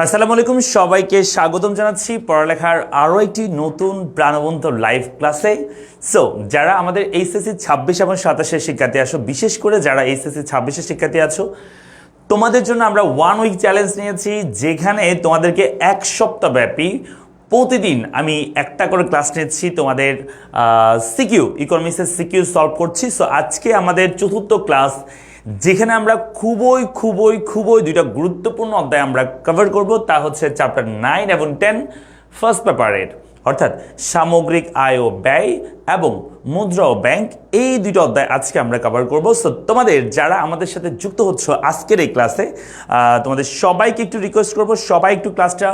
আসসালামু আলাইকুম, সবাইকে স্বাগতম জানাচ্ছি পড়ালেখার আরও একটি নতুন প্রাণবন্ত লাইভ ক্লাসে। সো যারা আমাদের এইচএসসি 26 এবং 27-এর শিক্ষার্থী আছো, বিশেষ করে যারা এইচএসসি 26-এর শিক্ষার্থী আছো, তোমাদের জন্য আমরা 1 উইক চ্যালেঞ্জ নিয়েছি, যেখানে তোমাদেরকে 1 সপ্তাহ ব্যাপী প্রতিদিন আমি একটা করে ক্লাস নিচ্ছি, তোমাদের সিকিউ ইকোনমিক্সের সিকিউ সলভ করছি। সো আজকে আমাদের চতুর্থ ক্লাস, যেখানে আমরা খুবই দুইটা গুরুত্বপূর্ণ অধ্যায় আমরা কভার করব। তা হচ্ছে চ্যাপ্টার 9 এবং 10 ফার্স্ট পেপারের, অর্থাৎ সামগ্রিক আয় ও ব্যয় এবং মুদ্রা ও ব্যাংক, এই দুইটা অধ্যায় আজকে আমরা কভার করব। সো তোমাদের যারা আমাদের সাথে যুক্ত হচ্ছে আজকের এই ক্লাসে, তোমাদের সবাইকে একটু রিকোয়েস্ট করব, সবাই একটু ক্লাসটা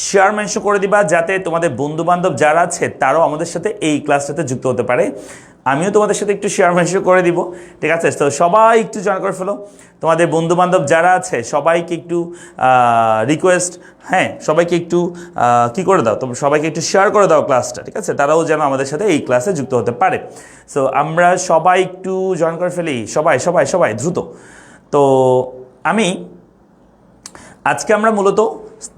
শেয়ার মেনশন করে দিবা, যাতে তোমাদের বন্ধু বান্ধব যারা আছে তারাও আমাদের সাথে এই ক্লাসটাতে যুক্ত হতে পারে। আমিও তোমাদের সাথে একটু শেয়ার মেনশন করে দিব, ঠিক আছে? তো সবাই একটু জয়েন করে ফেলো, তোমাদের বন্ধু বান্ধব যারা আছে সবাইকে একটু রিকোয়েস্ট, হ্যাঁ সবাইকে একটু কি করে দাও, তোমরা সবাইকে একটু শেয়ার করে দাও ক্লাসটা, ঠিক আছে? তারাও যেন আমাদের সাথে এই ক্লাসে যুক্ত হতে পারে। সো আমরা সবাই একটু জয়েন করে ফেলি, সবাই দ্রুত। তো আজকে আমরা মূলত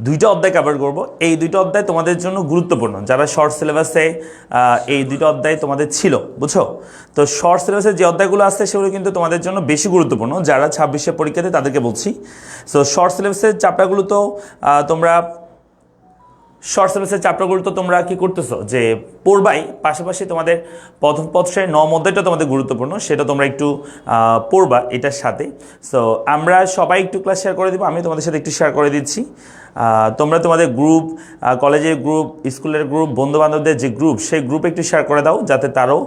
দুইটা অধ্যায় কভার করব। এই দুইটা অধ্যায় তোমাদের জন্য গুরুত্বপূর্ণ, যারা শর্ট সিলেবাসে এই দুইটা অধ্যায় তোমাদের ছিল, বুঝছো? তো শর্ট সিলেবাসে যে অধ্যায়গুলো আসছে সেগুলো কিন্তু তোমাদের জন্য বেশি গুরুত্বপূর্ণ, যারা 26-এ পরীক্ষাতে তাদেরকে বলছি। সো শর্ট সিলেবাসের চ্যাপ্টারগুলো তো তোমরা কি করতেছো যে পড়বাই, পাশাপাশি তোমাদের প্রথম পত্রের 9 অধ্যায়টা তোমাদের গুরুত্বপূর্ণ, সেটা তোমরা একটু পড়বা এটার সাথে। সো আমরা সবাই একটু ক্লাস শেয়ার করে দিব, আমি তোমাদের সাথে একটু শেয়ার করে দিচ্ছি। তোমরা তোমাদের গ্রুপ, কলেজের গ্রুপ, স্কুলের গ্রুপ, বন্ধু বান্ধবদের যে গ্রুপ, সেই গ্রুপে একটু শেয়ার করে দাও, যাতে তারাও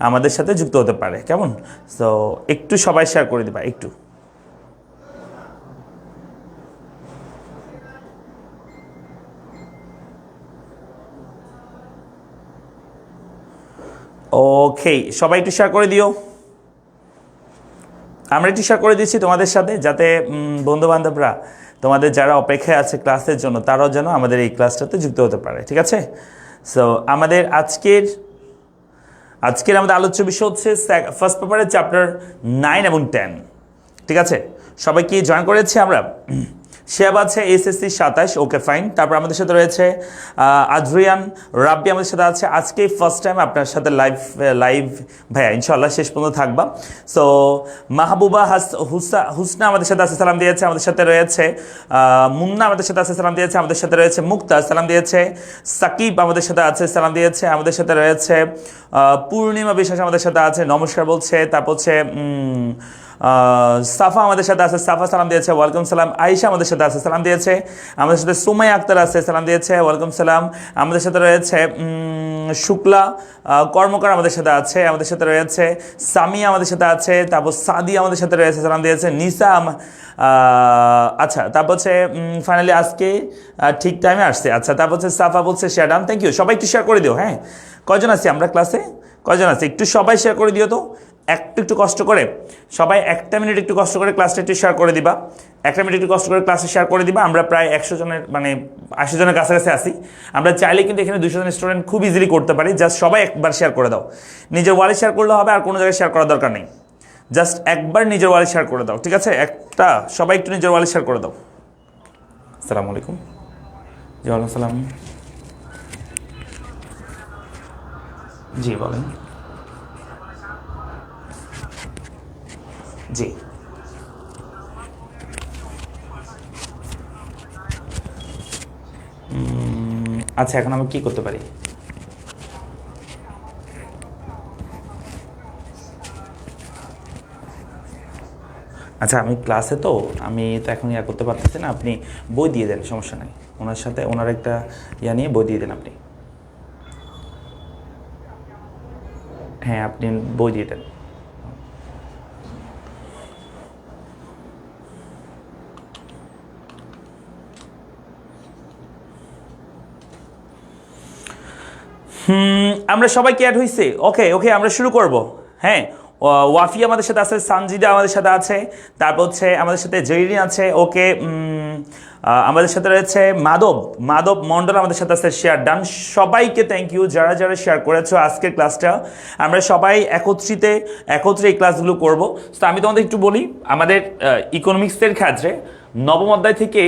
আমাদের সাথে যুক্ত হতে পারে, কেমন? সো একটু সবাই শেয়ার করে দিবা একটু। ওকে, সবাই একটু শেয়ার করে দিও। আমরা একটু শেয়ার করে দিচ্ছি তোমাদের সাথে, যাতে বন্ধুবান্ধবরা, তোমাদের যারা অপেক্ষায় আছে ক্লাসের জন্য, তারাও যেন আমাদের এই ক্লাসটাতে যুক্ত হতে পারে, ঠিক আছে? সো আমাদের আজকের আমাদের আলোচ্য বিষয় হচ্ছে ফার্স্ট পেপারের চ্যাপ্টার 9 এবং 10, ঠিক আছে? সবাই কি জয়েন করেছি আমরা? শেয়াব আছে এসএসসি 27, ওকে ফাইন। তারপর আমাদের সাথে রয়েছে আদ্রিয়ান রাব্বি, আমাদের সাথে আছে আজকে ফার্স্ট টাইম আপনার সাথে লাইভ ভাইয়া, ইনশাআল্লাহ শেষ পর্যন্ত থাকবা। সো মাহবুবা হুসনা আমাদের সাথে আছে, সালাম দিয়েছে। আমাদের সাথে রয়েছে মুন্না, আমাদের সাথে আছে, সালাম দিয়েছে। আমাদের সাথে রয়েছে মুক্তা, সালাম দিয়েছে। সাকিব আমাদের সাথে আছে, সালাম দিয়েছে। আমাদের সাথে রয়েছে পূর্ণিমা বিশ্বাস, আমাদের সাথে আছে, নমস্কার বলছে। তারপর হচ্ছে সাফা আমাদের সাথে আছে, সাফা সালাম দিয়েছে, ওয়েলকাম সালাম। আয়েশা আমাদের সাথে আছে, সালাম দিয়েছে। আমাদের সাথে সুমাইয়া আক্তার আছে, সালাম দিয়েছে, ওয়েলকাম সালাম। আমাদের সাথে রয়েছে শুক্লা কর্মকার আমাদের সাথে আছে। আমাদের সাথে রয়েছে সামিয়া আমাদের সাথে আছে। তারপর সাদি আমাদের সাথে রয়েছে, সালাম দিয়েছে। নিসা, আচ্ছা। তারপর হচ্ছে ফাইনালি আজকে ঠিক টাইমে আসছে। আচ্ছা, তারপর হচ্ছে সাফা বলছে শেয়ার ডান, থ্যাংক ইউ। সবাই একটু শেয়ার করে দিও, হ্যাঁ? কয়জন আছি আমরা ক্লাসে? কয়জন আছে? একটু সবাই শেয়ার করে দিও তো, একটু কষ্ট করে সবাই 1 মিনিট একটু কষ্ট করে ক্লাসটা একটু শেয়ার করে দিবা। 1 মিনিট একটু কষ্ট করে ক্লাসে শেয়ার করে দিবা। আমরা প্রায় 100 জনের, মানে 80 জনের কাছাকাছি আসি। আমরা চাইলে কিন্তু এখানে 200 জন স্টুডেন্ট খুব ইজিলি করতে পারি। জাস্ট সবাই একবার শেয়ার করে দাও, নিজের ওয়ালে শেয়ার করলে হবে, আর কোনো জায়গায় শেয়ার করার দরকার নেই। জাস্ট একবার নিজের ওয়ালে শেয়ার করে দাও, ঠিক আছে? সবাই একটু নিজের ওয়ালে শেয়ার করে দাও। আসসালামু আলাইকুম। জি ওয়ালাইকুম সালাম। জি বলেন। জি আচ্ছা, এখন আমি কি করতে পারি? আচ্ছা, আমি ক্লাসে তো, আমি তো এখন করতে পারতেছি না। আপনি বই দিয়ে দেন, সমস্যা নাই। ওনার সাথে ওনার একটা নিয়ে বই দিয়ে দেন আপনি। হ্যাঁ, আপনি বই দিয়ে দেন। আমরা সবাই কি অ্যাড হয়েছে? ওকে, আমরা শুরু করব। হ্যাঁ, ওয়াফি আমাদের সাথে আছে, সানজিদা আমাদের সাথে আছে, তারপর হচ্ছে আমাদের সাথে জেরিন আছে। ওকে, আমাদের সাথে রয়েছে মাধব মন্ডল আমাদের সাথে আছে, শেয়ার ডান। সবাইকে থ্যাংক ইউ, যারা শেয়ার করেছো আজকের ক্লাসটা। আমরা সবাই একত্রে এই ক্লাসগুলো করব। তো আমি তোমাদের একটু বলি, আমাদের ইকোনমিক্সের ক্ষেত্রে 9ম অধ্যায় থেকে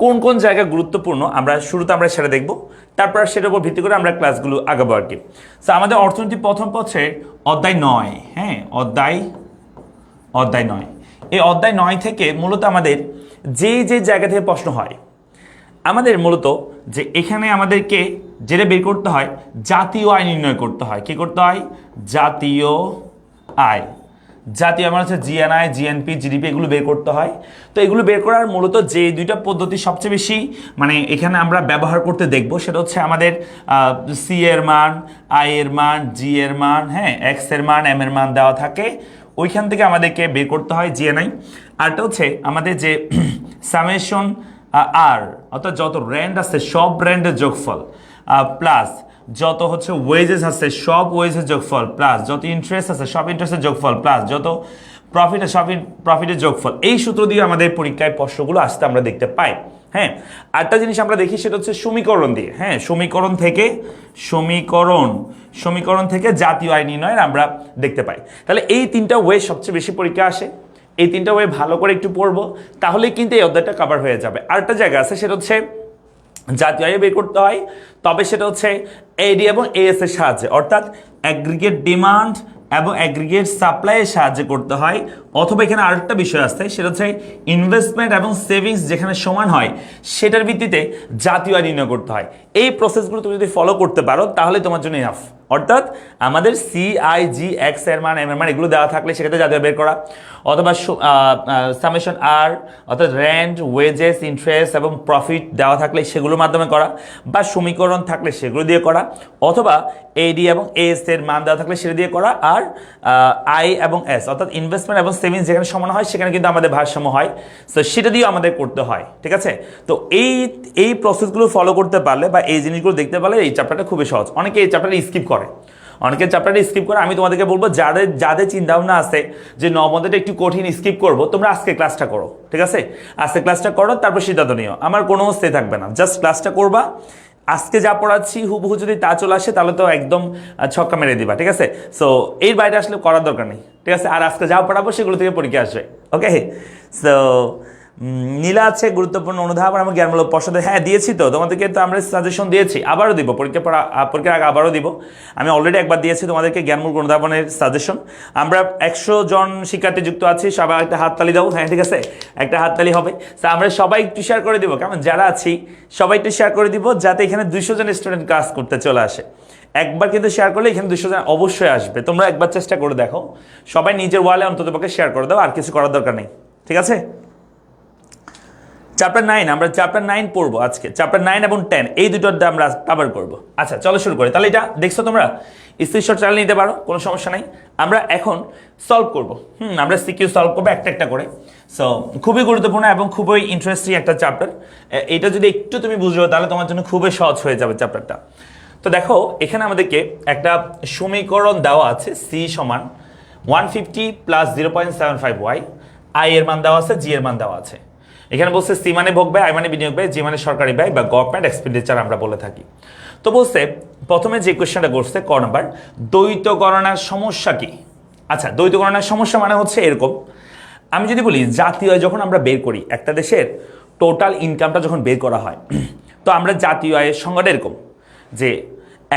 কোন কোন জায়গা গুরুত্বপূর্ণ আমরা শুরুতে আমরা সেটা দেখব, তারপর সেটার উপর ভিত্তি করে আমরা ক্লাসগুলো আগাবো আর কি। তো আমাদের অর্থনীতি প্রথম পত্রের অধ্যায় 9, হ্যাঁ অধ্যায় 9, এই অধ্যায় 9 থেকে মূলত আমাদের যে জায়গা থেকে প্রশ্ন হয় আমাদের মূলত যে এখানে আমাদেরকে যেটা বের করতে হয় জাতীয় আয় নির্ণয় করতে হয়। কি করতে হয়? জাতীয় আয়। জাতীয় আমার হচ্ছে জিএনআই, জিএনপি, জিডিপি এগুলো বের করতে হয়। তো এগুলো বের করার মূলত যে দুইটা পদ্ধতি সবচেয়ে বেশি মানে এখানে আমরা ব্যবহার করতে দেখব সেটা হচ্ছে আমাদের সি এর মান, আই এর মান, জি এর মান, হ্যাঁ এক্স এর মান, এম এর মান দেওয়া থাকে, ওইখান থেকে আমাদেরকে বের করতে হয় জিএনআই। আরটা হচ্ছে আমাদের যে সামেশন আর অর্থাৎ যত র্যান্ড আছে সব র্যান্ডের যোগফল প্লাস যত হচ্ছে ওয়েজেস আছে সব ওয়েজের যোগফল প্লাস যত ইন্টারেস্ট আছে সব ইন্টারেস্টের যোগফল প্লাস যত প্রফিট আছে সব প্রফিটের যোগফল। এই সূত্র দিয়ে আমাদের পরীক্ষায় প্রশ্নগুলো আসতে আমরা দেখতে পাই। হ্যাঁ আরেকটা জিনিস আমরা দেখি সেটা হচ্ছে সমীকরণ দিয়ে। হ্যাঁ সমীকরণ থেকে জাতীয় আয় নির্ণয়ের আমরা দেখতে পাই। তাহলে এই তিনটা ওয়ে সবচেয়ে বেশি পরীক্ষা আসে। এই তিনটা ওয়ে ভালো করে একটু পড়বো তাহলেই কিন্তু এই অধ্যায়টা কভার হয়ে যাবে। আরেকটা জায়গা আছে সেটা হচ্ছে জাতীয় আয় বের করতে হয়, তবে সেটা হচ্ছে এডি এবং এএস এর সাহায্যে, অর্থাৎ অ্যাগ্রিগেট ডিমান্ড এবং অ্যাগ্রিগেট সাপ্লাইয়ের সাহায্যে করতে হয়। অথবা এখানে আরেকটা বিষয় আছে সেটা হচ্ছে ইনভেস্টমেন্ট এবং সেভিংস যেখানে সমান হয় সেটার ভিত্তিতে জাতীয় আয় নির্ণয় করতে হয়। এই প্রসেসগুলো তুমি যদি ফলো করতে পারো তাহলে তোমার জন্য ইনাফ। অর্থাৎ আমাদের সি, আই, জি, এক্স এর মান, এম এর মান এগুলো দেওয়া থাকলে সেক্ষেত্রে জাতীয় বের করা, অথবা সামেশন আর অর্থাৎ র্যান্ড, ওয়েজেস, ইন্টারেস্ট এবং প্রফিট দেওয়া থাকলে সেগুলোর মাধ্যমে করা, বা সমীকরণ থাকলে সেগুলো দিয়ে করা, অথবা এডি এবং এস এর মান দেওয়া থাকলে সেটা দিয়ে করা, আর আই এবং এস অর্থাৎ ইনভেস্টমেন্ট এবং সেভিংস যেখানে সমান হয় সেখানে কিন্তু আমাদের ভারসাম্য হয়, তো সেটা দিয়েও আমাদের করতে হয়। ঠিক আছে, তো এই প্রসেসগুলো ফলো করতে পারলে বা এই জিনিসগুলো দেখতে পারলে এই চ্যাপ্টারটা খুবই সহজ। অনেকে এই চ্যাপ্টারটা স্কিপ করে, আমি তোমাদেরকে বলবো যাদের চিন্তা ভাবনা আছে যে নবমটা একটু কঠিন স্কিপ করবো, তোমরা আজকে ক্লাসটা করো। ঠিক আছে, আজকে ক্লাসটা করো, তারপর সিদ্ধান্ত নিও। আমার কোনো স্টে থাকবে না, জাস্ট ক্লাসটা করবা। আজকে যা পড়াচ্ছি হুবহু যদি তা চলে আসে তাহলে তো একদম ছক্কা মেরে দিবা। ঠিক আছে, সো এর বাইরে আসলে করার দরকার নেই। ঠিক আছে, আর আজকে যা পড়াবো সেগুলো থেকে পরীক্ষা আসবে। ওকে, সো নীলা আছে গুরুত্বপূর্ণ অনুধাবন এবং জ্ঞানমূলক প্রশ্ন। হ্যাঁ দিয়েছি তো তোমাদেরকে, তো আমরা সাজেশন দিয়েছি, আবারও দিব পরীক্ষার আগে আবারও দিব। আমি অলরেডি একবার দিয়েছি তোমাদেরকে জ্ঞানমূলক অনুধাবনের সাজেশন। আমরা 100 জন শিক্ষার্থী যুক্ত আছি, সবাই একটা হাততালি দাও। হ্যাঁ ঠিক আছে, একটা হাততালি হবে। আমরা সবাই একটু শেয়ার করে দিব, কেমন যারা আছি সবাই একটু শেয়ার করে দিব, যাতে এখানে 200 জন স্টুডেন্ট ক্লাস করতে চলে আসে। একবার কিন্তু শেয়ার করলে এখানে 200 জন অবশ্যই আসবে। তোমরা একবার চেষ্টা করে দেখো, সবাই নিজের ওয়ালে অন্তত পক্ষে শেয়ার করে দাও, আর কিছু করার দরকার নেই। ঠিক আছে, চ্যাপ্টার 9 আমরা চ্যাপ্টার 9 পড়বো আজকে। চ্যাপ্টার 9 এবং 10 এই দুটোর আমরা কভার করবো। আচ্ছা চলো শুরু করি। তাহলে এটা দেখছো তোমরা, স্ক্রিনশট চালিয়ে নিতে পারো, কোনো সমস্যা নাই। আমরা এখন সলভ করবো। আমরা সিকিউ সলভ করবো একটা করে। সো খুবই গুরুত্বপূর্ণ এবং খুবই ইন্টারেস্টিং একটা চ্যাপ্টার। এটা যদি একটু তুমি বুঝো তাহলে তোমার জন্য খুবই সহজ হয়ে যাবে চ্যাপ্টারটা। তো দেখো এখানে আমাদেরকে একটা সমীকরণ দেওয়া আছে, সি সমান 150 প্লাস 0.75y, আই এর মান দেওয়া আছে, জি এর মান দেওয়া আছে। এখানে বলছে সি মানে ভোগ ব্যয়, আই মানে বিনিয়োগ ব্যয়, জি মানে সরকারি ব্যয় বা গভর্নমেন্ট এক্সপেন্ডিচার আমরা বলে থাকি। তো বলছে প্রথমে যে কোয়েশ্চেনটা করছে ক নাম্বার, দ্বৈত গণনার সমস্যা কি? আচ্ছা দ্বৈত গণনার সমস্যা মানে হচ্ছে এরকম, আমি যদি বলি জাতীয় আয় যখন আমরা বের করি, একটা দেশের টোটাল ইনকামটা যখন বের করা হয়, তো আমরা জাতীয় আয়ের সংজ্ঞাটা এরকম যে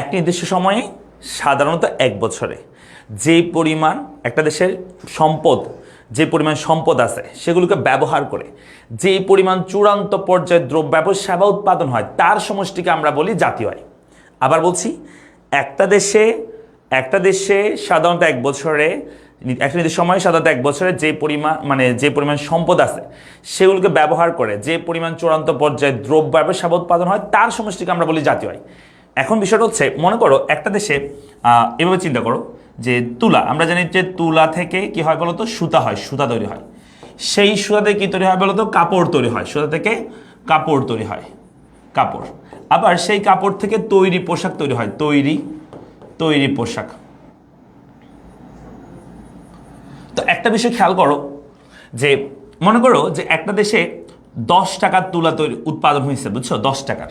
একটি নির্দিষ্ট সময়ে সাধারণত 1 বছরে যে পরিমাণ একটা দেশের যে পরিমাণ সম্পদ আছে সেগুলোকে ব্যবহার করে যে পরিমাণ চূড়ান্ত পর্যায়ে দ্রব্য এবং সেবা উৎপাদন হয় তার সমষ্টিকে আমরা বলি জাতীয় আয়। আবার বলছি, একটা দেশে সাধারণত 1 বছরে একটা নির্দিষ্ট সময়ে সাধারণত 1 বছরে যে পরিমাণ সম্পদ আছে সেগুলোকে ব্যবহার করে যে পরিমাণ চূড়ান্ত পর্যায়ে দ্রব্য এবং সেবা উৎপাদন হয় তার সমষ্টিকে আমরা বলি জাতীয় আয়। এখন বিষয়টা হচ্ছে, মনে করো একটা দেশে এভাবে চিন্তা করো যে তুলা, আমরা জানি যে তুলা থেকে কি হয় বলতো, সুতা তৈরি হয়। সেই সুতা থেকে কি তৈরি হয় বলতো, কাপড় তৈরি হয়। সুতা থেকে কাপড় তৈরি হয়, কাপড়। আবার সেই কাপড় থেকে তৈরি পোশাক তৈরি হয়, তৈরি পোশাক। তো একটা বিষয় খেয়াল করো যে মনে করো যে একটা দেশে 10 টাকার তুলা উৎপাদন হয়েছে, বুঝছো, 10 টাকার।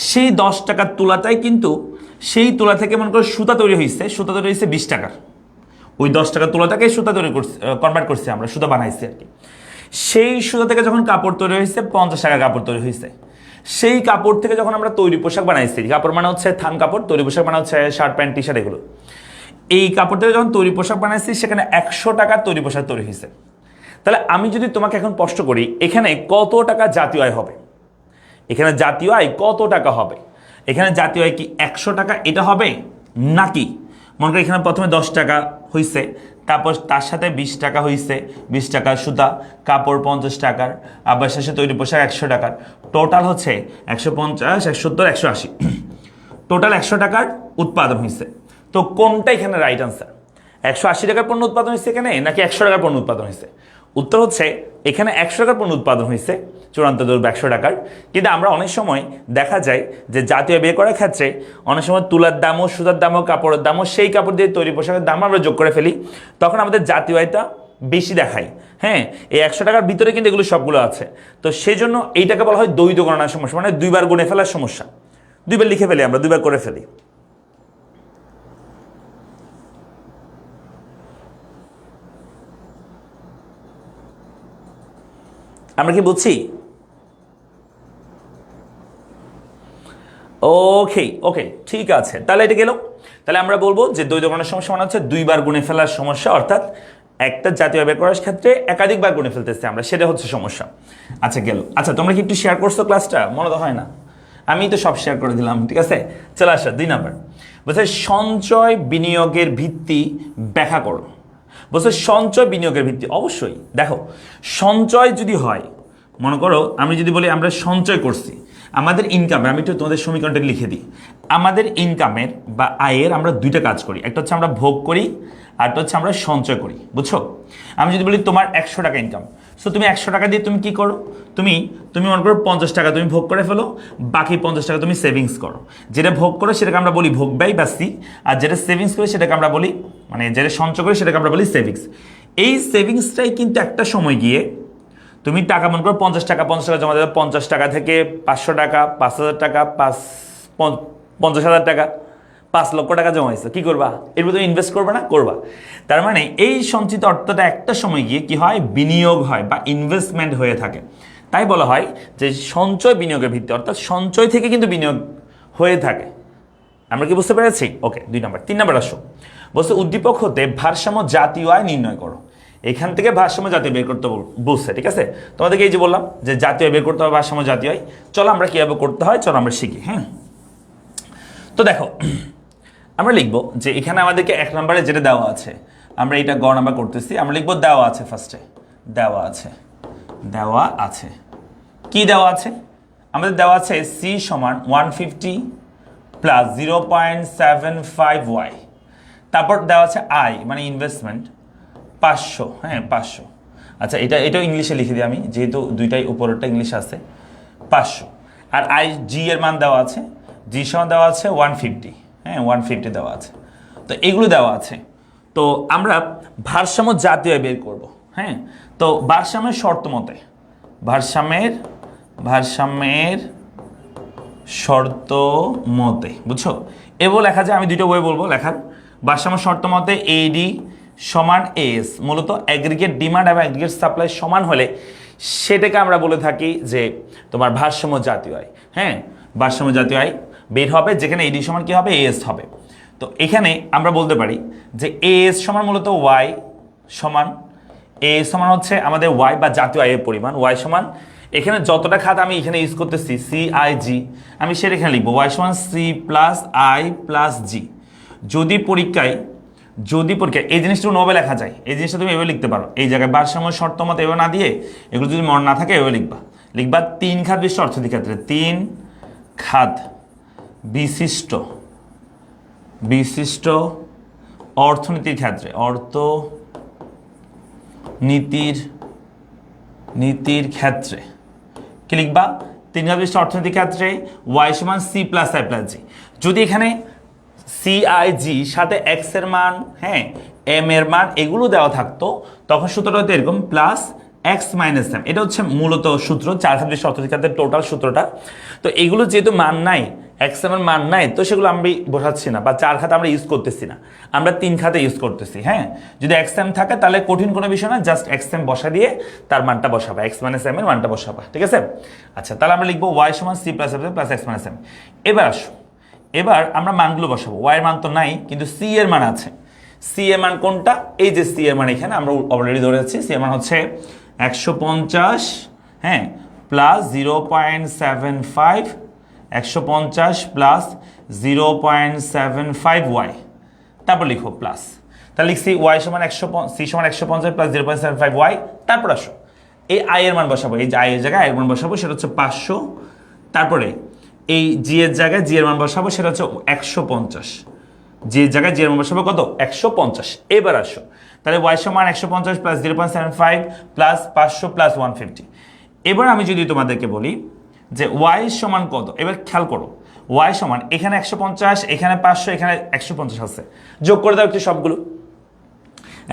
সেই 10 টাকার তুলাটাই কিন্তু সেই তুলা থেকে মনে করো সুতা তৈরি হয়েছে 20 টাকার। ওই 10 টাকার তুলাটাকে সুতা তৈরি করছে, কনভার্ট করছে, আমরা সুতা বানাইছি আর কি। সেই সুতা থেকে যখন কাপড় তৈরি হয়েছে 50 টাকা কাপড় তৈরি হয়েছে, সেই কাপড় থেকে যখন আমরা তৈরি পোশাক বানাইছি, কাপড় মানে হচ্ছে থান কাপড়, তৈরি পোশাক মানে হচ্ছে শার্ট প্যান্ট টি শার্ট এগুলো, এই কাপড় থেকে যখন তৈরি পোশাক বানাইছি সেখানে 100 টাকার তৈরি পোশাক তৈরি হয়েছে। তাহলে আমি যদি তোমাকে এখন প্রশ্ন করি এখানে কত টাকা জাতীয় আয় হবে, এখানে জাতীয় আয় কত টাকা হবে, এখানে জাতীয় আয় কি 100 টাকা এটা হবে, নাকি মনে করি এখানে প্রথমে 10 টাকা হয়েছে, তারপর তার সাথে 20 টাকা হয়েছে, 20 টাকার সুতা, কাপড় 50 টাকার, আবার শেষে তৈরি পোশাক 100 টাকার, টোটাল হচ্ছে 150, 170, 180, টোটাল 100 টাকার উৎপাদন হয়েছে। তো কোনটা এখানে রাইট আনসার? 180 টাকার পণ্য উৎপাদন হয়েছে এখানে, নাকি 100 টাকার পণ্য উৎপাদন হয়েছে? উত্তর হচ্ছে এখানে 100 টাকার পণ্য উৎপাদন হয়েছে, চূড়ান্ত দ্রব্য 100 টাকার। কিন্তু আমরা অনেক সময় দেখা যায় যে জাতীয় বের করার ক্ষেত্রে অনেক সময় তুলার দামও, সুতার দামও, কাপড়ের দামও, সেই কাপড় দিয়ে তৈরি পোশাকের দাম আমরা যোগ করে ফেলি, তখন আমাদের জাতীয় আয়টা বেশি দেখায়। হ্যাঁ, এই 100 টাকার ভিতরে কিন্তু এগুলো সবগুলো আছে। তো সেই জন্য এইটাকে বলা হয় দ্বৈত গণনার সমস্যা, মানে দুইবার গুণে ফেলার সমস্যা, দুইবার লিখে ফেলি আমরা, দুইবার করে ফেলি। আমরা কি বুঝছি? ওকে ওকে, ঠিক আছে, তাহলে এটা গেল। তাহলে আমরা বলবো যে দ্বৈত গণনার সমস্যা মানে হচ্ছে দুইবার গুণে ফেলার সমস্যা, অর্থাৎ একটা জাতীয় বের করার ক্ষেত্রে একাধিকবার গুণে ফেলতেছে আমরা, সেটা হচ্ছে সমস্যা। আচ্ছা গেল। আচ্ছা তোমরা কি একটু শেয়ার করছো ক্লাসটা? মনে তো হয় না, আমি তো সব শেয়ার করে দিলাম, ঠিক আছে। চলে আসা 2 নাম্বার বলছে সঞ্চয় বিনিয়োগের ভিত্তি ব্যাখ্যা করো। বলছে সঞ্চয় বিনিয়োগের ভিত্তি, অবশ্যই দেখো সঞ্চয় যদি হয়, মনে করো আমি যদি বলি আমরা সঞ্চয় করছি, আমাদের ইনকামের, আমি একটু তোমাদের সমীকরণটা লিখে দিই, আমাদের ইনকামের বা আয়ের আমরা দুইটা কাজ করি, একটা হচ্ছে আমরা ভোগ করি, আরটা হচ্ছে আমরা সঞ্চয় করি, বুঝছো? আমি যদি বলি তোমার 100 টাকা ইনকাম, সো তুমি 100 টাকা দিয়ে তুমি কি করো, তুমি মনে করো 50 টাকা তুমি ভোগ করে ফেলো, বাকি 50 টাকা তুমি সেভিংস করো। যেটা ভোগ করো সেটাকে আমরা বলি ভোগ ব্যয় বা সি, আর যেটা সেভিংস করি সেটাকে আমরা বলি, মানে যেটা সঞ্চয় করি সেটাকে আমরা বলি সেভিংস। এই সেভিংসটাই কিন্তু একটা সময় গিয়ে তুমি টাকা মনে করো 50 টাকা জমা দেবে, 50 টাকা থেকে 500 টাকা, 5,000 টাকা, 50,000 টাকা, 5 লক্ষ টাকা জমা হয়েছে, কি করবা? এর মধ্যে ইনভেস্ট করবে না? করবা। তার মানে এই সঞ্চিত অর্থটা একটা সময় গিয়ে কি হয়, বিনিয়োগ হয় বা ইনভেস্টমেন্ট হয়ে থাকে। তাই বলা হয় যে সঞ্চয় বিনিয়োগের ভিত্তি, অর্থাৎ সঞ্চয় থেকে কিন্তু বিনিয়োগ হয়ে থাকে। আমরা কি বুঝতে পেরেছি? ওকে, 2 নাম্বার। 3 নাম্বার আসো, বলছে উদ্দীপক হতে ভারসাম্য জাতীয় আয় নির্ণয় করো। এখান থেকে ভারসাম্য জাতীয় বের করতে বলছে, ঠিক আছে। তোমাদেরকে এই যে বললাম যে জাতীয় বের করতে হবে, ভারসাম্য জাতীয় আয়, চলো আমরা কিভাবে করতে হয় চলো আমরা শিখি। হ্যাঁ, তো দেখো আমরা লিখবো যে এখানে আমাদেরকে 1 নম্বরে যেটা দেওয়া আছে, আমরা এটা গ নাম্বার করতেছি, আমরা লিখবো দেওয়া আছে, ফার্স্টে দেওয়া আছে, কি দেওয়া আছে? আমাদের দেওয়া আছে সি সমান 150 প্লাস 0.75y, তারপর দেওয়া আছে আই মানে ইনভেস্টমেন্ট 500। হ্যাঁ 500, আচ্ছা এটাও ইংলিশে লিখে দিই আমি, যেহেতু দুইটাই উপরেরটা ইংলিশ আছে, 500। আর আই জি এর মান দেওয়া আছে, জি সমান দেওয়া আছে 150। হ্যাঁ 150 দেওয়া আছে, তো এগুলো দেওয়া আছে। তো আমরা ভারসাম্য জাতীয় আয় বের করব। হ্যাঁ, তো ভারসাম্যের শর্ত মতে, ভারসাম্যের শর্ত মতে, বুঝছো? এও লেখা যায়, আমি দুইটা বই বলবো লেখার। ভারসাম্য শর্ত মতে এডি সমান এস, মূলত অ্যাগ্রিগেট ডিমান্ড এবং অ্যাগ্রিগেট সাপ্লাই সমান হলে সেটাকে আমরা বলে থাকি যে তোমার ভারসাম্য জাতীয় আয়। হ্যাঁ, ভারসাম্য জাতীয় আয় বের হবে, যেখানে এডি সমান কি হবে, এস হবে। তো এখানে আমরা বলতে পারি যে এস সমান মূলত ওয়াই সমান, এস সমান হচ্ছে আমাদের ওয়াই বা জাতীয় আয়ের পরিমাণ, ওয়াই সমান এখানে যতটা খাত আমি এখানে ইউজ করতেছি সি আই জি, আমি সেটা এখানে লিখবো ওয়াই সমান সি প্লাস আই প্লাস জি। যদি পরীক্ষায় এই জিনিসটা নোবে লেখা যায়, এই জিনিসটা তুমি এভাবে লিখতে পারো, এই জায়গায় ভারসাম্য শর্ত মতো এভাবে না দিয়ে, এগুলো যদি মনে না থাকে এভাবে লিখবা 3 খাত বিশিষ্ট অর্থনীতির ক্ষেত্রে, 3 খাত বিশিষ্ট অর্থনীতির ক্ষেত্রে, নীতির ক্ষেত্রে কি লিখবা? 3 খাত বিশিষ্ট অর্থনীতির ক্ষেত্রে ওয়াই সমান সি প্লাস আই প্লাস জি। যদি এখানে সিআইজি সাথে এক্স এর মান, হ্যাঁ এম এর মান এগুলো দেওয়া থাকতো, তখন সূত্রটা হতো এরকম প্লাস এক্স মাইনাস এম। এটা হচ্ছে মূলত সূত্র 4 খাত বিশিষ্ট অর্থনীতির ক্ষেত্রে টোটাল সূত্রটা। তো এগুলো যেহেতু মান নাই, এক্সএম এর মান নাই, তো সেগুলো আমি বসাচ্ছি না, বা 4 খাতে আমরা ইউজ করতেছি না, আমরা 3 খাতে ইউজ করতেছি। হ্যাঁ, যদি এক্সএম থাকে তাহলে কঠিন কোনো বিষয় না, জাস্ট এক্সএম বসা দিয়ে তার মানটা বসাবা, এক্স মাইনাস এম এর মানটা বসাবা, ঠিক আছে? আচ্ছা, তাহলে আমরা লিখবো ওয়াই সমান C plus F plus X minus M. এবার আসো, এবার আমরা মানগুলো বসাবো। ওয়াই এর মান তো নাই, কিন্তু সি এর মান আছে। সি এর মান কোনটা? এই যে সি এর মান এখানে আমরা অলরেডি ধরে আছি। সি এর মান হচ্ছে 150, হ্যাঁ, প্লাস 0.75, 150 প্লাস 0.75 ওয়াই, তারপর লিখো প্লাস। তাহলে লিখছি ওয়াই সমান 100, সি সমান 150 প্লাস 0.75 ওয়াই। তারপর আসো এই আই এর মান বসাবো, এই যে আই এর জায়গায় আই এর মান বসাবো, সেটা হচ্ছে 500। তারপরে এই জি এর জায়গায় জি এর মান বসাবো, সেটা হচ্ছে 150। জি এর জায়গায় জি এর মান বসাবো কত? 150। এবার আসো, তাহলে ওয়াই সমান 150 প্লাস 0.75 প্লাস 500 প্লাস 150। এবার আমি যদি তোমাদেরকে বলি যে ওয়াই সমান কত, এবার খেয়াল করো, ওয়াই সমান এখানে 150, এখানে 500, এখানে 150 আছে, যোগ করে দাও একটু সবগুলো।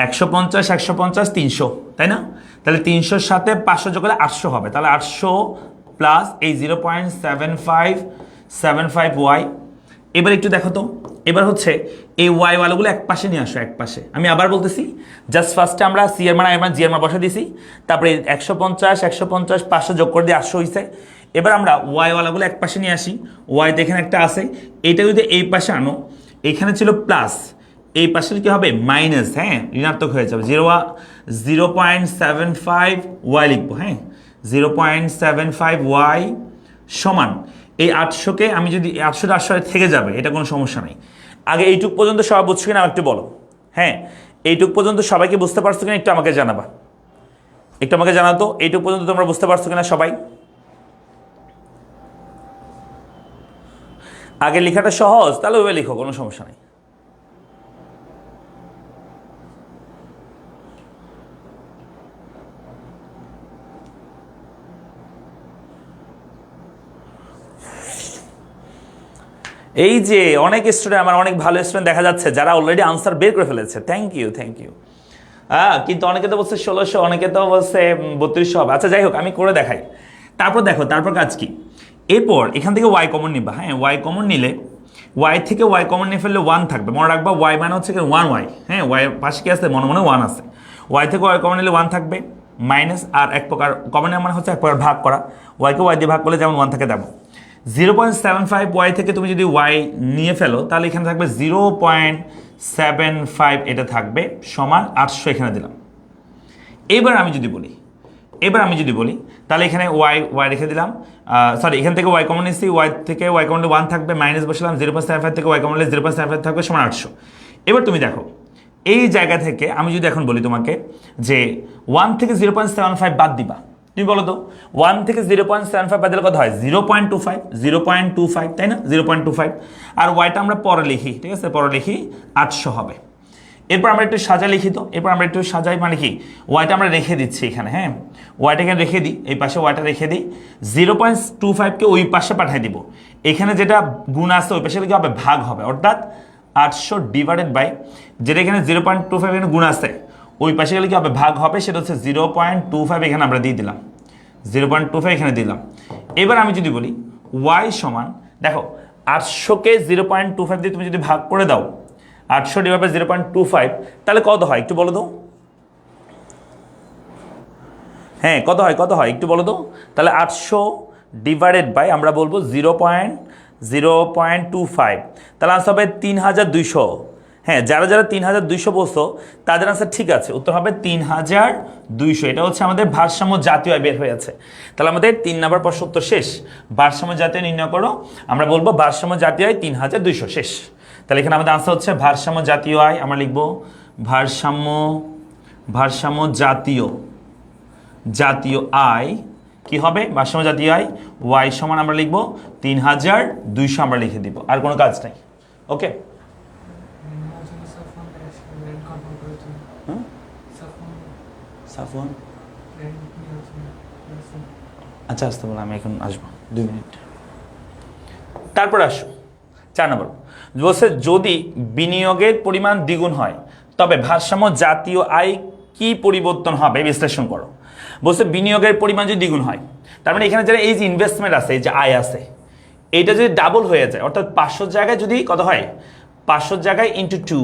150 150 300, তাই না? তাহলে 300-র সাথে 500 যোগ করলে 800 হবে। তাহলে 800 প্লাস এই 0.75 ওয়াই। এবার একটু দেখো তো, এবার হচ্ছে এই ওয়াই ওয়ালাগুলো এক পাশে নিয়ে আসো, এক পাশে। আমি আবার বলতেছি, জাস্ট ফার্স্টে আমরা সি এর মান আই এর মান জি এর মান বসা দিয়েছি, তারপরে 150 150 500 যোগ করে দিয়ে 800 হয়েছে। এবার আমরা ওয়াই ওয়ালাগুলো এক পাশে নিয়ে আসি। ওয়াইতে এখানে একটা আছে, এইটা যদি এই পাশে আনো, এখানে ছিল প্লাস, এই পাশের কি হবে? মাইনাস, হ্যাঁ, ঋণাত্মক হয়ে যাবে। 0.75 ওয়াই লিখবো, হ্যাঁ, 0.75 ওয়াই সমান এই 800কে আমি যদি 800টা 800 থেকে যাবে, এটা কোনো সমস্যা নেই। আগে এইটুক পর্যন্ত সবাই বুঝছো কিনা একটু বলো। হ্যাঁ, এইটুক পর্যন্ত সবাইকে বুঝতে পারছো কিনা একটু আমাকে জানাবা, একটু আমাকে জানাতো এইটুক পর্যন্ত তোমরা বুঝতে পারছো কিনা সবাই। আগে লেখাটা সহজ, তাহলে ওইভাবে লিখো, কোনো সমস্যা নেই। এই যে অনেক স্টুডেন্ট, আমার অনেক ভালো স্টুডেন্ট দেখা যাচ্ছে যারা অলরেডি আনসার বের করে ফেলেছে, থ্যাংক ইউ থ্যাংক ইউ। হ্যাঁ, কিন্তু অনেকে তো বলছে 1600, অনেকে তো বলছে 3200 হবে। আচ্ছা যাই হোক, আমি করে দেখাই। তারপর দেখো, তারপর কাজ কি? এরপর এখান থেকে ওয়াই কমন নিবা। হ্যাঁ, ওয়াই কমন নিলে, ওয়াই থেকে ওয়াই কমন নিয়ে ফেললে 1 থাকবে, মনে রাখবা। ওয়াই মানে হচ্ছে 1 ওয়াই, হ্যাঁ, ওয়াই পাশে কি আছে? মনে মনে 1 আছে। ওয়াই থেকে ওয়াই কমন নিলে 1 থাকবে, মাইনাস আর এক প্রকার কমন নেওয়া মানে হচ্ছে এক প্রকার ভাগ করা। ওয়াইকে ওয়াই দিয়ে ভাগ করলে যেমন 1 থাকে তেমন। 0.75 ওয়াই থেকে তুমি যদি ওয়াই নিয়ে ফেলো, তাহলে এখানে থাকবে 0.75, এটা থাকবে সমান 800, এখানে দিলাম। এবার আমি যদি বলি, তাহলে এখানে ওয়াই রেখে দিলাম, সরি, এখান থেকে ওয়াই কমন নিচ্ছি, ওয়াই থেকে ওয়াই কমন 1 থাকবে, মাইনাস বসলাম, 0.75 থেকে ওয়াই কমন 0.75 থাকবে সমান 800। এবার তুমি দেখো, এই জায়গা থেকে আমি যদি এখন বলি তোমাকে যে 1 থেকে 0.75 বাদ দিবা, তুমি বলো তো 1 থেকে 0.75 বাদ দিলে কত হয়? 0.25, তাই না? 0.25। আর ওয়াইটা আমরা পরে লিখি, ঠিক আছে, পরে লিখি 800 হবে। এরপর আমরা একটু সাজা লিখি তো, এরপর আমরা একটু সাজাই, মানে কি, ওয়াইটা আমরা রেখে দিচ্ছি এখানে, হ্যাঁ, ওয়াইটা এখানে রেখে দিই, এই পাশে ওয়াইটা রেখে দিই। 0.25কে ওই পাশে পাঠিয়ে দিব, এখানে যেটা গুণ আছে ওই পাশে কি হবে? ভাগ হবে, অর্থাৎ 800 ডিভাইডেড বাই, যেটা এখানে 0.25 এখানে গুণ আছে, ওই পাশে গেলে কি হবে? ভাগ হবে, সেটা হচ্ছে 0.25 এখানে আমরা দিয়ে দিলাম, 0.25 এখানে দিলাম। এবার আমি যদি বলি ওয়াই সমান, দেখো 800কে 0.25 দিয়ে তুমি যদি ভাগ করে দাও, 800 ডিভাইড বাই 0.25, তাহলে কত হয় একটু বলো তো? হ্যাঁ, কত হয় একটু বলো তো? তাহলে 800 ডিভাইডেড বাই আমরা বলবো 0.25, তাহলে আনসার হবে 3200। হ্যাঁ, যারা 3200 বলছো তাদের আনসার ঠিক আছে, উত্তর হবে 3200। এটা হচ্ছে আমাদের ভারসাম্য জাতীয় আয় বের হয়েছে। তাহলে আমাদের 3 নম্বর প্রশ্ন উত্তর শেষ। ভারসাম্য জাতীয় নির্ণয় করো, আমরা বলবো ভারসাম্য জাতীয় আয় 3200, শেষ। তাহলে এখানে আমাদের আনসার হচ্ছে ভারসাম্য জাতীয় আয়, আমরা লিখবো ভারসাম্য জাতীয় আয় কি হবে? ভারসাম্য জাতীয় আয় ওয়াই সমান আমরা লিখবো 3200, আমরা লিখে দিব, আর কোনো কাজ নাই। ওকে, সাফওয়ান, আচ্ছা আসতে বলো, আমি এখন আসবো 2 মিনিট। তারপর আসো 4 নম্বর বলছে, যদি বিনিয়োগের পরিমাণ দ্বিগুণ হয় তবে ভারসাম্য জাতীয় আয় কি পরিবর্তন হবে বিশ্লেষণ করো। বলছে বিনিয়োগের পরিমাণ যদি দ্বিগুণ হয়, তার মানে এখানে যারা এই যে ইনভেস্টমেন্ট আছে, এই যে আয় আছে, এইটা যদি ডাবল হয়ে যায়, অর্থাৎ 500 জায়গায় যদি কত হয়, 500 জায়গায় ইন্টু 2,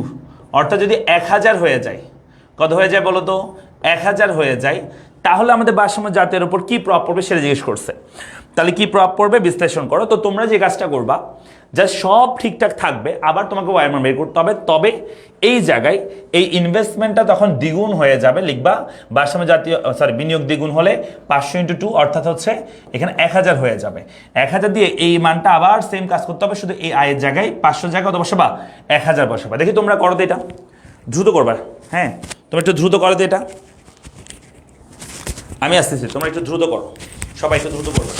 অর্থাৎ যদি 1000 হয়ে যায়, কত হয়ে যায় বলো তো, 1000 হয়ে যায়, তাহলে আমাদের ভারসাম্য জাতের উপর কি প্রভাব পড়বে সেটা জিজ্ঞেস করছে। তাহলে কি প্রভাব পড়বে বিশ্লেষণ করো। তো তোমরা যে কাজটা করবা, যা সব ঠিকঠাক থাকবে, আবার তোমাকে ওয়াই মান বের করতে হবে, তবে এই জায়গায় এই ইনভেস্টমেন্টটা তখন দ্বিগুণ হয়ে যাবে। লিখবা ভারসাম্য জাতীয় বিনিয়োগ দ্বিগুণ হলে 500 ইন্টু 2, অর্থাৎ হচ্ছে এখানে 1000 হয়ে যাবে। 1000 দিয়ে এই মানটা আবার সেম কাজ করতে হবে, শুধু এই আয়ের জায়গায় 500 জায়গায় কত বসাবা, 1000 বসাবা। দেখি তোমরা করো তো, এটা দ্রুত করবা। হ্যাঁ, তোমরা একটু দ্রুত করো তো, এটা আমি আসতেছি, তোমরা একটু দ্রুত করো, সবাই একটু দ্রুত করো।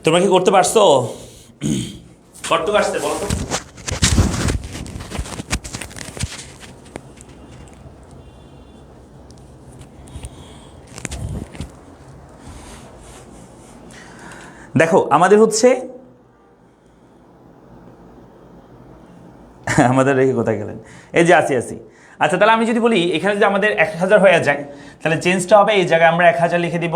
তোমরা কি করতে পারছো? কতটুকু আসছে বলো তো? দেখো আমাদের হচ্ছে আমাদের রেখে কোথায় গেলেন, এই যে আসি। আচ্ছা তাহলে আমি যদি বলি এখানে যদি আমাদের 1000 হয়ে যায়, তাহলে চেঞ্জটা হবে এই জায়গায় আমরা 1000 লিখে দিব,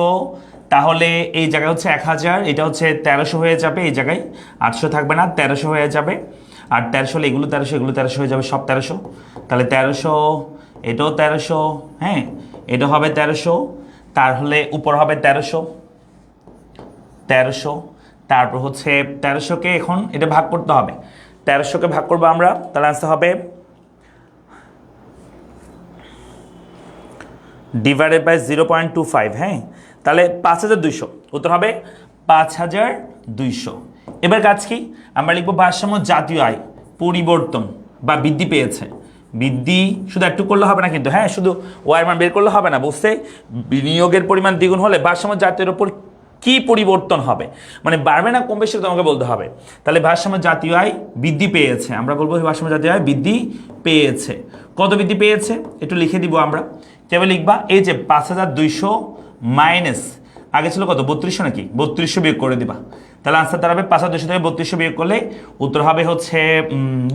তাহলে এই জায়গায় হচ্ছে 1000, এটা হচ্ছে 1300 হয়ে যাবে, এই জায়গায় 800 থাকবে না, 1300 হয়ে যাবে। আর 1300 হলে এগুলো 1300, এগুলো 1300 হয়ে যাবে, সব 1300। তাহলে 1300, এটাও 1300, হ্যাঁ এটা হবে 1300, তাহলে উপর হবে 1300, তারপর হচ্ছে 1300কে এখন এটা ভাগ করতে হবে, 1300কে ভাগ করবো আমরা, তাহলে আনসার হবে ডিভাইডেড বাই 0.25, হ্যাঁ তাহলে 5200, উত্তর হবে 5200। এবার কাজ কি, আমরা লিখবো ভারসাম্য জাতীয় আয় পরিবর্তন বা বৃদ্ধি পেয়েছে, বৃদ্ধি শুধু একটু করলে হবে না কিন্তু, হ্যাঁ শুধু ওয়ার মান বের করলে হবে না, বুঝতে বিনিয়োগের পরিমাণ দ্বিগুণ হলে ভারসাম্য জাতীয়ের ওপর কি পরিবর্তন হবে, মানে বাড়বে না কমবে সেটা তোমাকে বলতে হবে। তাহলে ভারসাম্য জাতীয় আয় বৃদ্ধি পেয়েছে, আমরা বলবো ভারসাম্য জাতীয় আয় বৃদ্ধি পেয়েছে, কত বৃদ্ধি পেয়েছে একটু লিখে দিব আমরা, কেবল লিখবা এই যে 5200 মাইনাস আগে ছিল কত 3200 নাকি, 3200 বিয়োগ করে দিবা, তাহলে আনসার দাঁড়াবে 5200 থেকে 3200 বিয়োগ করলে উত্তর হবে হচ্ছে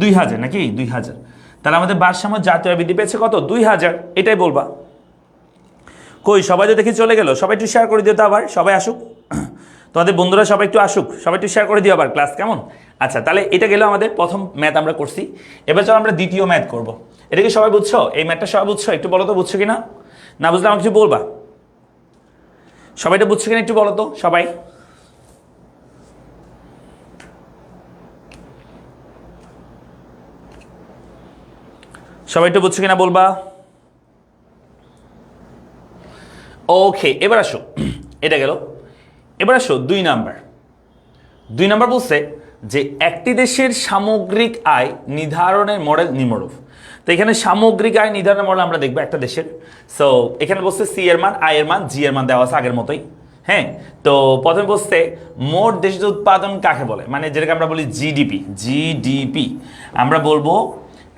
2000 নাকি 2000। তাহলে আমাদের ভারসাম্য জাতীয় আয় বৃদ্ধি পেয়েছে কত 2000, এটাই বলবা। কই সবাই তো দেখি চলে গেল, সবাই একটু শেয়ার করে দিও তো, আবার সবাই আসুক, তোমাদের বন্ধুরা সবাই একটু আসুক, সবাই একটু শেয়ার করে দিও আবার ক্লাস, কেমন? আচ্ছা তাহলে এটা গেল আমাদের প্রথম ম্যাথ আমরা করছি, এবার চলো আমরা দ্বিতীয় ম্যাথ করব। এটা কি সবাই বুঝছো, এই ম্যাথটা সবাই বুঝছো? একটু বলো তো বুঝছো কিনা, না বুঝলে আমাকে কিছু বলবা, সবাই এটা বুঝছো কিনা একটু বলো তো সবাই। সবাই একটু বুঝছো কিনা বলবা। ওকে এবার আসো, এটা গেল, এবার আসো 2 নাম্বার বলছে যে একটি দেশের সামগ্রিক আয় নির্ধারণের মডেল নিম্নরূপ। তো এখানে সামগ্রিক আয় নির্ধারণের মডেল আমরা দেখবো একটা দেশের। সো এখানে বলছে সি এর মান, আই এর মান, জি এর মান দেওয়া আছে আগের মতোই, হ্যাঁ। তো প্রথমে বলছে মোট দেশজ উৎপাদন কাকে বলে, মানে যেটাকে আমরা বলি জিডিপি। আমরা বলবো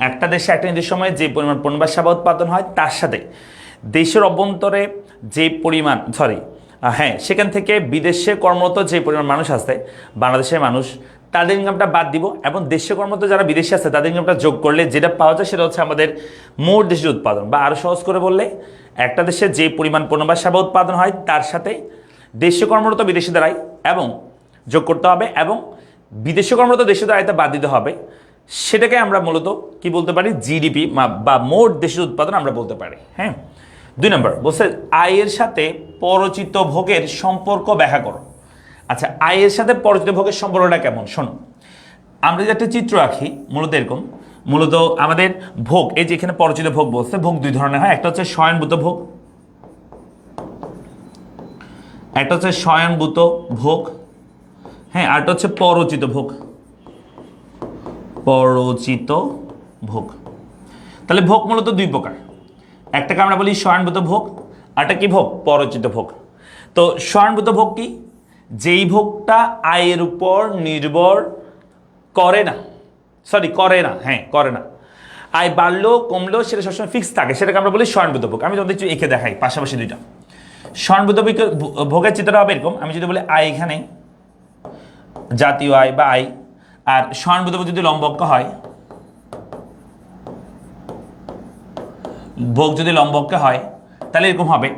একটা দেশে একটা নির্দিষ্ট সময়ে যে পরিমাণ পণ্য বা সেবা উৎপাদন হয় তার সাথে দেশের অভ্যন্তরে যে পরিমাণ হ্যাঁ সেখান থেকে বিদেশে কর্মরত যে পরিমাণ মানুষ আছে, বাংলাদেশের মানুষ, তাদের ইনকামটা বাদ দিব এবং দেশে কর্মরত যারা বিদেশে আছে তাদের ইনকামটা যোগ করলে যেটা পাওয়া যায় সেটা হচ্ছে আমাদের মোট দেশের উৎপাদন। বা আরও সহজ করে বললে একটা দেশে যে পরিমাণ পণ্য বা সেবা উৎপাদন হয় তার সাথে দেশে কর্মরত বিদেশিদের আয় এবং যোগ করতে হবে, এবং বিদেশে কর্মরত দেশিদের আয়টা বাদ দিতে হবে, সেটাকে আমরা মূলত কি বলতে পারি, জিডিপি বা মোট দেশের উৎপাদন আমরা বলতে পারি, হ্যাঁ। 2 নম্বর বলছে আয়ের সাথে পরচিত ভোগের সম্পর্ক ব্যাখ্যা করো। আচ্ছা আয়ের সাথে পরচিত ভোগের সম্পর্কটা কেমন শোনো, আমরা যদি একটা চিত্র আঁকি মূলত এরকম, মূলত আমাদের ভোগ, এই যে এখানে পরচিত ভোগ বলছে, ভোগ 2 ধরনের হয়, একটা হচ্ছে স্বয়ংভূত ভোগ, হ্যাঁ, আরটা হচ্ছে পরচিত ভোগ। তাহলে ভোগ মূলত 2 প্রকার, একটাকে আমরা বলি স্বয়ংভূত ভোগ, আরটা কি ভোগ, পরচিত ভোগ। তো স্বয়ংভূত ভোগ কি, যেই ভোগটা আয়ের উপর নির্ভর করে না, আয় বাড়লো কমলো সেটা সবসময় ফিক্স থাকে, সেটাকে আমরা বলি স্বয়ংভূত ভোগ। আমি তোমাদের একটু এঁকে দেখাই পাশাপাশি দুইটা। স্বয়ংভূত ভোগের চিত্রটা হবে এরকম, আমি যদি বলি আয় এখানে জাতীয় আয় বা আয়, আর স্বয়ংভূত ভোগ যদি লম্বক হয়, ভোগ যদি লম্বককে হয় তাহলে এরকম হবে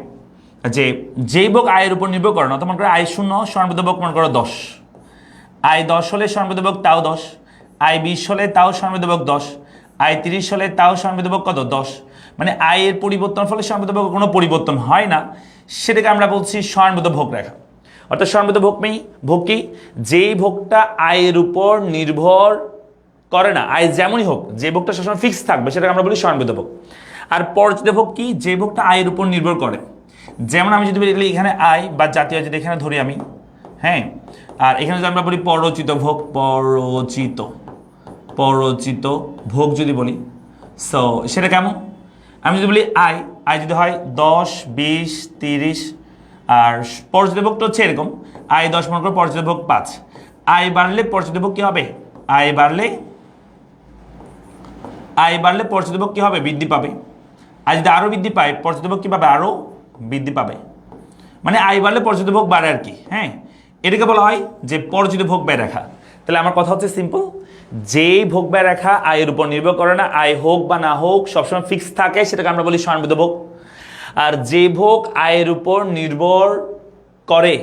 যে যেই ভোগ আয়ের উপর নির্ভর করে না, তোমার করে আয় 0 স্বয়ংভূত ভোগ মনে করো 10, আয় 10 হলে স্বয়ংভূত ভোগ তাও 10, আয় 20 হলে তাও স্বয়ংভূত ভোগ 10, আয় 30 হলে তাও স্বয়ংভূত ভোগ কত 10, মানে আয়ের পরিবর্তন ফলে স্বয়ংভূত ভোগ কোনো পরিবর্তন হয় না, সেটাকে আমরা বলছি স্বয়ংভূত ভোগ রেখা। অর্থাৎ স্বয়ংভূত ভোগ কি, যেই ভোগটা আয়ের উপর নির্ভর করে না, আয় যেমনই হোক যে ভোগটা সবসময় ফিক্স থাকবে সেটাকে আমরা বলি স্বয়ংভূত ভোগ। আর পরচিত ভোগ কি, যে ভোগটা আয়ের উপর নির্ভর করে, যেমন আমি যদি বলি এখানে আয় বা জাতীয় যদি এখানে ধরি আমি, হ্যাঁ, আর এখানে যদি আমরা বলি পরচিত ভোগ যদি বলি, সো সেটা কেমন, আমি যদি বলি আয় যদি হয় 10, 20, 30, আর পরচিত ভোগটা হচ্ছে এরকম, আয় 10 মনে করো, পরচিত ভোগ 5, আয় বাড়লে পরচিত ভোগ কি হবে, আয় বাড়লে পরচিত ভোগ কি হবে, বৃদ্ধি পাবে, আর যদি আরো বৃদ্ধি পায় পরচিত ভোগ কি পাবে, আরো বৃদ্ধি পাবে, মানে আয় বাড়লে পরচিত ভোগ বাড়ে আর কি, হ্যাঁ। এটাকে বলা হয় যে পরিচিত ভোগ ব্যয় রেখা। তাহলে আমার কথা হচ্ছে সিম্পল, যেই ভোগ ব্যয় রেখা আয়ের উপর নির্ভর করে না, আয় হোক বা না হোক সবসময় ফিক্স থাকে, সেটাকে আমরা বলি স্বয়ংবৃত্ত ভোগ। আর যে ভোগ আয়ের উপর নির্ভর করে,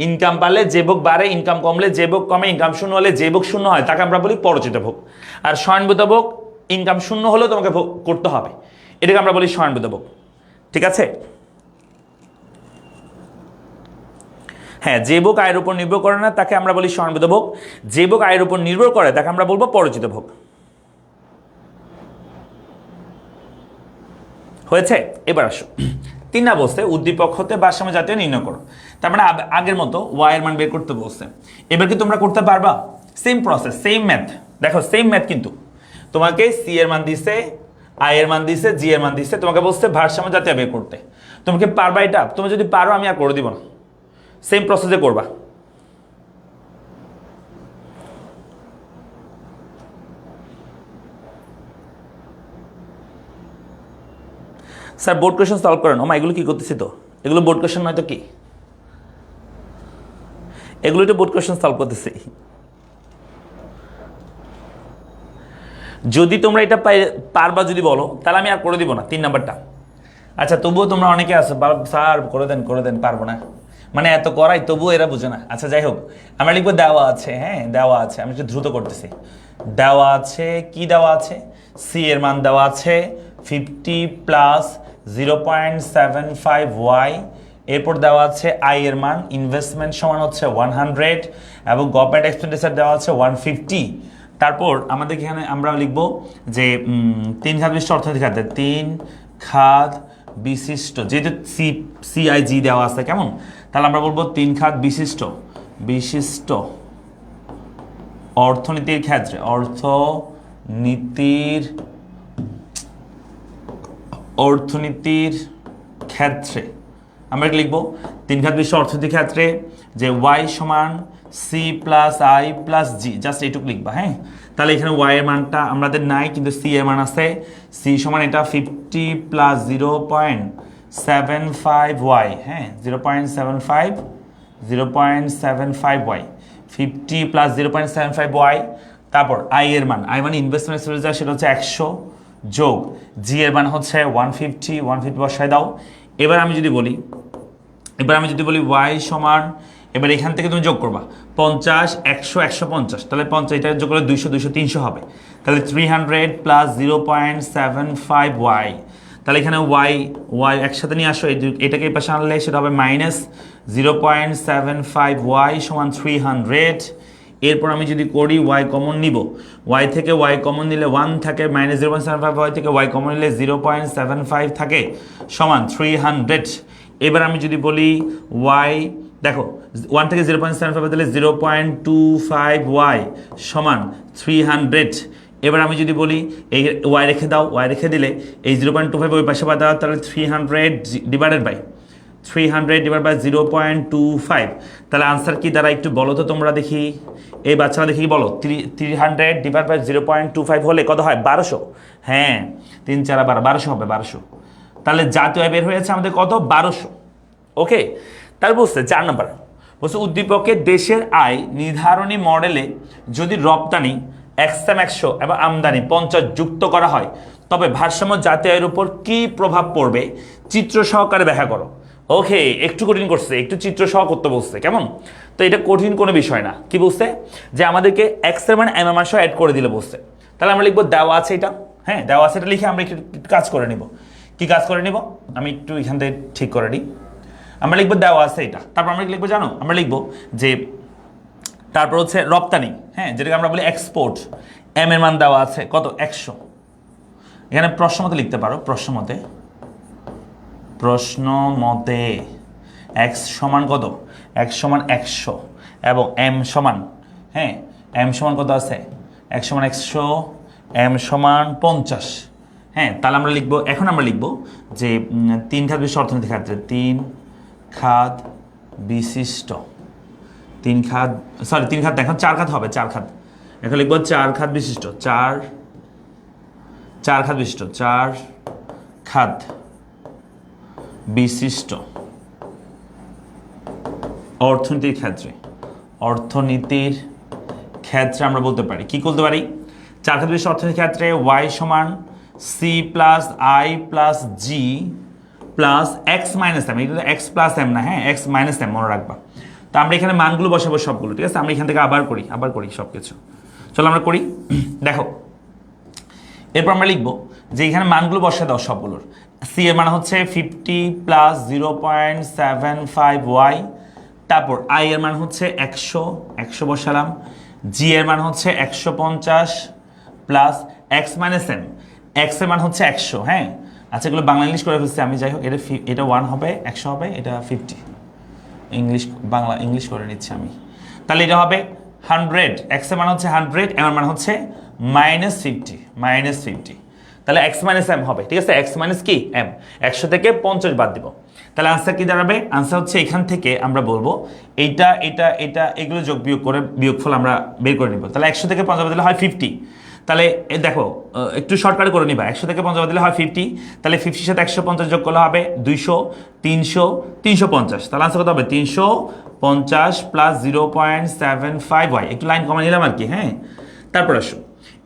ইনকাম বাড়লে যে ভোগ বাড়ে, ইনকাম কমলে যে ভোগ কমে, ইনকাম শূন্য হলে যে ভোগ শূন্য হয়, তাকে আমরা বলি পরচিত ভোগ। আর স্বয়ংবৃত্ত ভোগ ইনকাম শূন্য হলেও তোমাকে ভোগ করতে হবে, এটাকে আমরা বলি স্বয়ংবৃত্ত ভোগ। ঠিক আছে? হ্যাঁ, যে ভোগ আয়ের উপর নির্ভর করে না তাকে আমরা বলি স্বয়ংবৃত্ত ভোগ, যে ভোগ আয়ের উপর নির্ভর করে তাকে আমরা বলবো পরচিত ভোগ। হয়েছে? এবার আসো 3 না বলছে উদ্দীপক হতে ভারসাম্য জাতীয় নির্ণয় করো। তার মানে আগের মতো ওয়াই এর মান বের করতে বলছে। এবার কি তোমরা করতে পারবা? Same process, same math. দেখো সেম ম্যাথ, কিন্তু তোমাকে সি এর মান দিছে, আই এর মান দিছে, জি এর মান দিছে, তোমাকে বলছে ভারসাম্য জাতীয় বের করতে। তুমি কি পারবা এটা? তুমি যদি পারো আমি আর করে দিব না, সেম প্রসেসে করবা। স্যার বোর্ড কোয়েশন সলভ করেন। ওমা এগুলো কি করতেছি? তো এগুলো বোর্ড কোয়েশন নয় তো কি? এগুলো তো বোর্ড কোয়েশন সলভ করতেছি। যদি তোমরা এটা পারবা যদি বলো, তাহলে আমি আর করে দিব না 3 নাম্বারটা। আচ্ছা তবুও তোমরা অনেকে আছো স্যার করে দেন, পারবো না, মানে এত করাই তবুও এরা বুঝে না। আচ্ছা যাই হোক, আমরা লিখবো দেওয়া আছে। হ্যাঁ দেওয়া আছে, আমি একটু দ্রুত করতেছি। দেওয়া আছে, কি দেওয়া আছে? সি এর মান দেওয়া আছে 50 প্লাস 0.75 ওয়াই। এরপর দেওয়া আছে আই এর মান, ইনভেস্টমেন্ট সমান হচ্ছে 100 এবং গভর্নমেন্ট এক্সপেন্ডিচার দেওয়া আছে 150। তারপর আমাদের এখানে আমরা লিখবো যে 3 খাত বিশিষ্ট অর্থনৈতিক খাতে, 3 খাত বিশিষ্ট, যেহেতু সিআইজি দেওয়া আছে, কেমন? তাহলে আমরা বলবো 3 খাত বিশিষ্ট অর্থনীতির ক্ষেত্রে, অর্থনীতির ক্ষেত্রে আমরা লিখবো 3 খাত বিশিষ্ট অর্থনীতির ক্ষেত্রে যে ওয়াই সমান C plus I plus G, just এইটুকু লিখবা। হ্যাঁ, তাহলে এখানে ওয়াই এর মানটা আমাদের নাই, কিন্তু সি এর মান আছে। সি সমান এটা 50 প্লাস 0.75 ওয়াই। হ্যাঁ 0.75 ওয়াই, 50 প্লাস 0.75 ওয়াই। তারপর আই এর মান, আই মানে ইনভেস্টমেন্ট এক্সপেন্ডিচার, সেটা হচ্ছে 100 যোগ জি এর মান হচ্ছে 150 বসায় দাও। এবার আমি যদি বলি ওয়াই সমান, এবার এখান থেকে তুমি যোগ করবা 50, 100, 150, তাহলে 50 এটা যোগ করলে 200, 200, 300 হবে। তাহলে 300 প্লাস 0.75 ওয়াই। তাহলে এখানে ওয়াই একসাথে নিয়ে আসো, এটাকে এই পাশে আনলে সেটা হবে মাইনাস 0.75 ওয়াই সমান 300। এরপর আমি যদি করি ওয়াই কমন নিব, ওয়াই থেকে ওয়াই কমন নিলে 1 থাকে, মাইনাস 0.75 ওয়াই থেকে ওয়াই কমন নিলে 0.75 থাকে সমান 300। এবার আমি যদি বলি ওয়াই, দেখো 1 থেকে 0.75 দিলে 0.25 ওয়াই সমান 300। এবার আমি যদি বলি এই ওয়াই রেখে দাও, ওয়াই রেখে দিলে এই 0.25 ওই পাশে বাদ দাও, তাহলে 300 ডিভাইডেড বাই 0.25। তাহলে আনসার কি দ্বারা একটু বলো তো তোমরা দেখি, এই বাচ্চারা দেখি বলো। 300 ডিভাইড বাই 0.25 হলে কত হয়? 1200। হ্যাঁ 3 4 12, 1200 হবে, 1200। তাহলে জাতীয় আয় বের হয়েছে আমাদের কত? 1200। ওকে, তার বলছে 4 নাম্বার বলছে উদ্দীপকে দেশের আয় নির্ধারণী মডেলে যদি রপ্তানি 100 এবং আমদানি 50 যুক্ত করা হয়, তবে ভারসাম্য জাতীয় আয়ের উপর কি প্রভাব পড়বে চিত্র সহকারে ব্যাখ্যা করো। ওকে, একটু কঠিন করছে, একটু চিত্র সহ করতে বলছে, কেমন? তো এটা কঠিন কোনো বিষয় না। কি বলছে? যে আমাদেরকে এক্স এর মান এম এর মান সহ অ্যাড করে দিলে বলছে। তাহলে আমরা লিখবো দেওয়া আছে এটা। হ্যাঁ দেওয়া আছে এটা লিখে আমরা একটু কাজ করে নিব। কি কাজ করে নিব? আমি একটু এখান থেকে ঠিক করে নিই। আমরা লিখবো দেওয়া আছে এটা, তারপর আমরা লিখবো জানো, আমরা লিখবো যে তারপর হচ্ছে রপ্তানি, হ্যাঁ যেটাকে আমরা বলি এক্সপোর্ট, এম এর মান দেওয়া আছে কত? 100। এখানে প্রশ্ন মতে লিখতে পারো, প্রশ্ন মতে এক্স সমান কত? এক্স সমান 100 এবং এম সমান, হ্যাঁ এম সমান কত আছে? এক্স সমান 100, এম সমান 50। হ্যাঁ তাহলে আমরা লিখবো, এখন আমরা লিখবো যে 3 খাত বিশিষ্ট অর্থনীতির ক্ষেত্রে, 3 খাত বিশিষ্ট, 3 খাত এখন 4 খাত হবে, 4 খাত। এখন লিখবো 4 খাত বিশিষ্ট, 4 খাত বিশিষ্ট, 4 খাত বিশিষ্ট অর্থনীতির ক্ষেত্রে অর্থনীতির ক্ষেত্রে আমরা বলতে পারি কি বলতে পারি, 4 ক্ষেত্রে বিশিষ্ট অর্থনীতির ক্ষেত্রে y সমান c plus I plus G plus X minus M, এটা এক্স প্লাস এম না, হ্যাঁ এক্স মাইনাস এম মনে রাখবা। তো আমরা এখানে মানগুলো বসাবো সবগুলো, ঠিক আছে? আমরা এখান থেকে আবার করি সব কিছু। চলো আমরা করি। দেখো এরপর আমরা লিখবো যে এখানে মানগুলো বসে দাও সবগুলোর। সি এর মান হচ্ছে 50 প্লাস 0.75y, তারপর আই এর মান হচ্ছে 100 বসালাম, জি এর মান হচ্ছে 150 plus X minus M, X এর মান হচ্ছে 100, হ্যাঁ আচ্ছা এগুলো বাংলা ইংলিশ করে ফেলছি আমি, যাই হোক এটা 1 হবে, 100 হবে, এটা 50, বাংলা ইংলিশ করে নিচ্ছি আমি। তাহলে এটা হবে 100, এক্স এর মান হচ্ছে 100, এম এর মান হচ্ছে -50, তাহলে এক্স মাইনাস এম হবে, ঠিক আছে? এক্স মাইনাস কি এম, 100 থেকে 50 বাদ দিব, তাহলে আনসার কি দাঁড়াবে? আনসার হচ্ছে এখান থেকে আমরা বলবো এইটা এটা এটা এগুলো যোগ বিয়োগ করে বিয়োগফল আমরা বের করে নিব। তাহলে 100 থেকে 50 বাদ দিলে হয় 50, তাহলে দেখো একটু শর্টকাট করে নিবা, 100 থেকে 50 বাদ দিলে হয় 50, তাহলে 50 সাথে 150 যোগ করলে হবে 200, 300, 350, তাহলে আনসার কত হবে? 350 প্লাস 0.75y, একটু লাইন কমা নিলাম আর কি, হ্যাঁ। তারপর আসো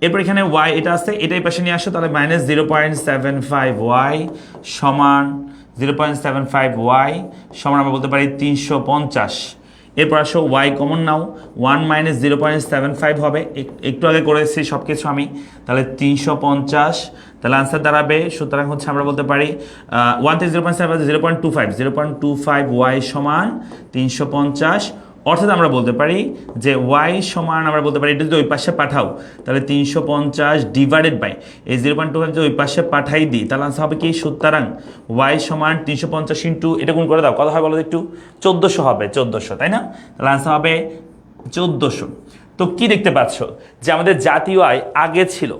এরপর এখানে y এটা আছে, এটা এই পাশে নিয়ে আসো, তাহলে -0.75y সমান 0.75y সমান আমরা বলতে পারি 350। এরপর আসো y কমন নাও, 1 মাইনাস 0.75 হবে, একটু আগে করেছি সব কিছু আমি, তাহলে 350, তাহলে আনসার দাঁড়াবে, সুতরাং হচ্ছে আমরা বলতে পারি 1 থেকে 0.75 0.25y সমান 350, অর্থাৎ আমরা বলতে পারি যে y সমান আমরা বলতে পারি এটা যদি ওই পাশে পাঠাও তাহলে 350 ডিভাইডেড বাই এই 0.25 যদি ওই পাশে পাঠাই দিই তাহলে আনসার হবে কি, সুতরাং y সমান 350 ইন্টু এটা গুণ করে দাও, কত হয় বলো একটু? 1400 হবে, 1400, তাই না? তাহলে আনসার হবে 1400। তো কি দেখতে পাচ্ছ যে আমাদের জাতীয় আয় আগে ছিল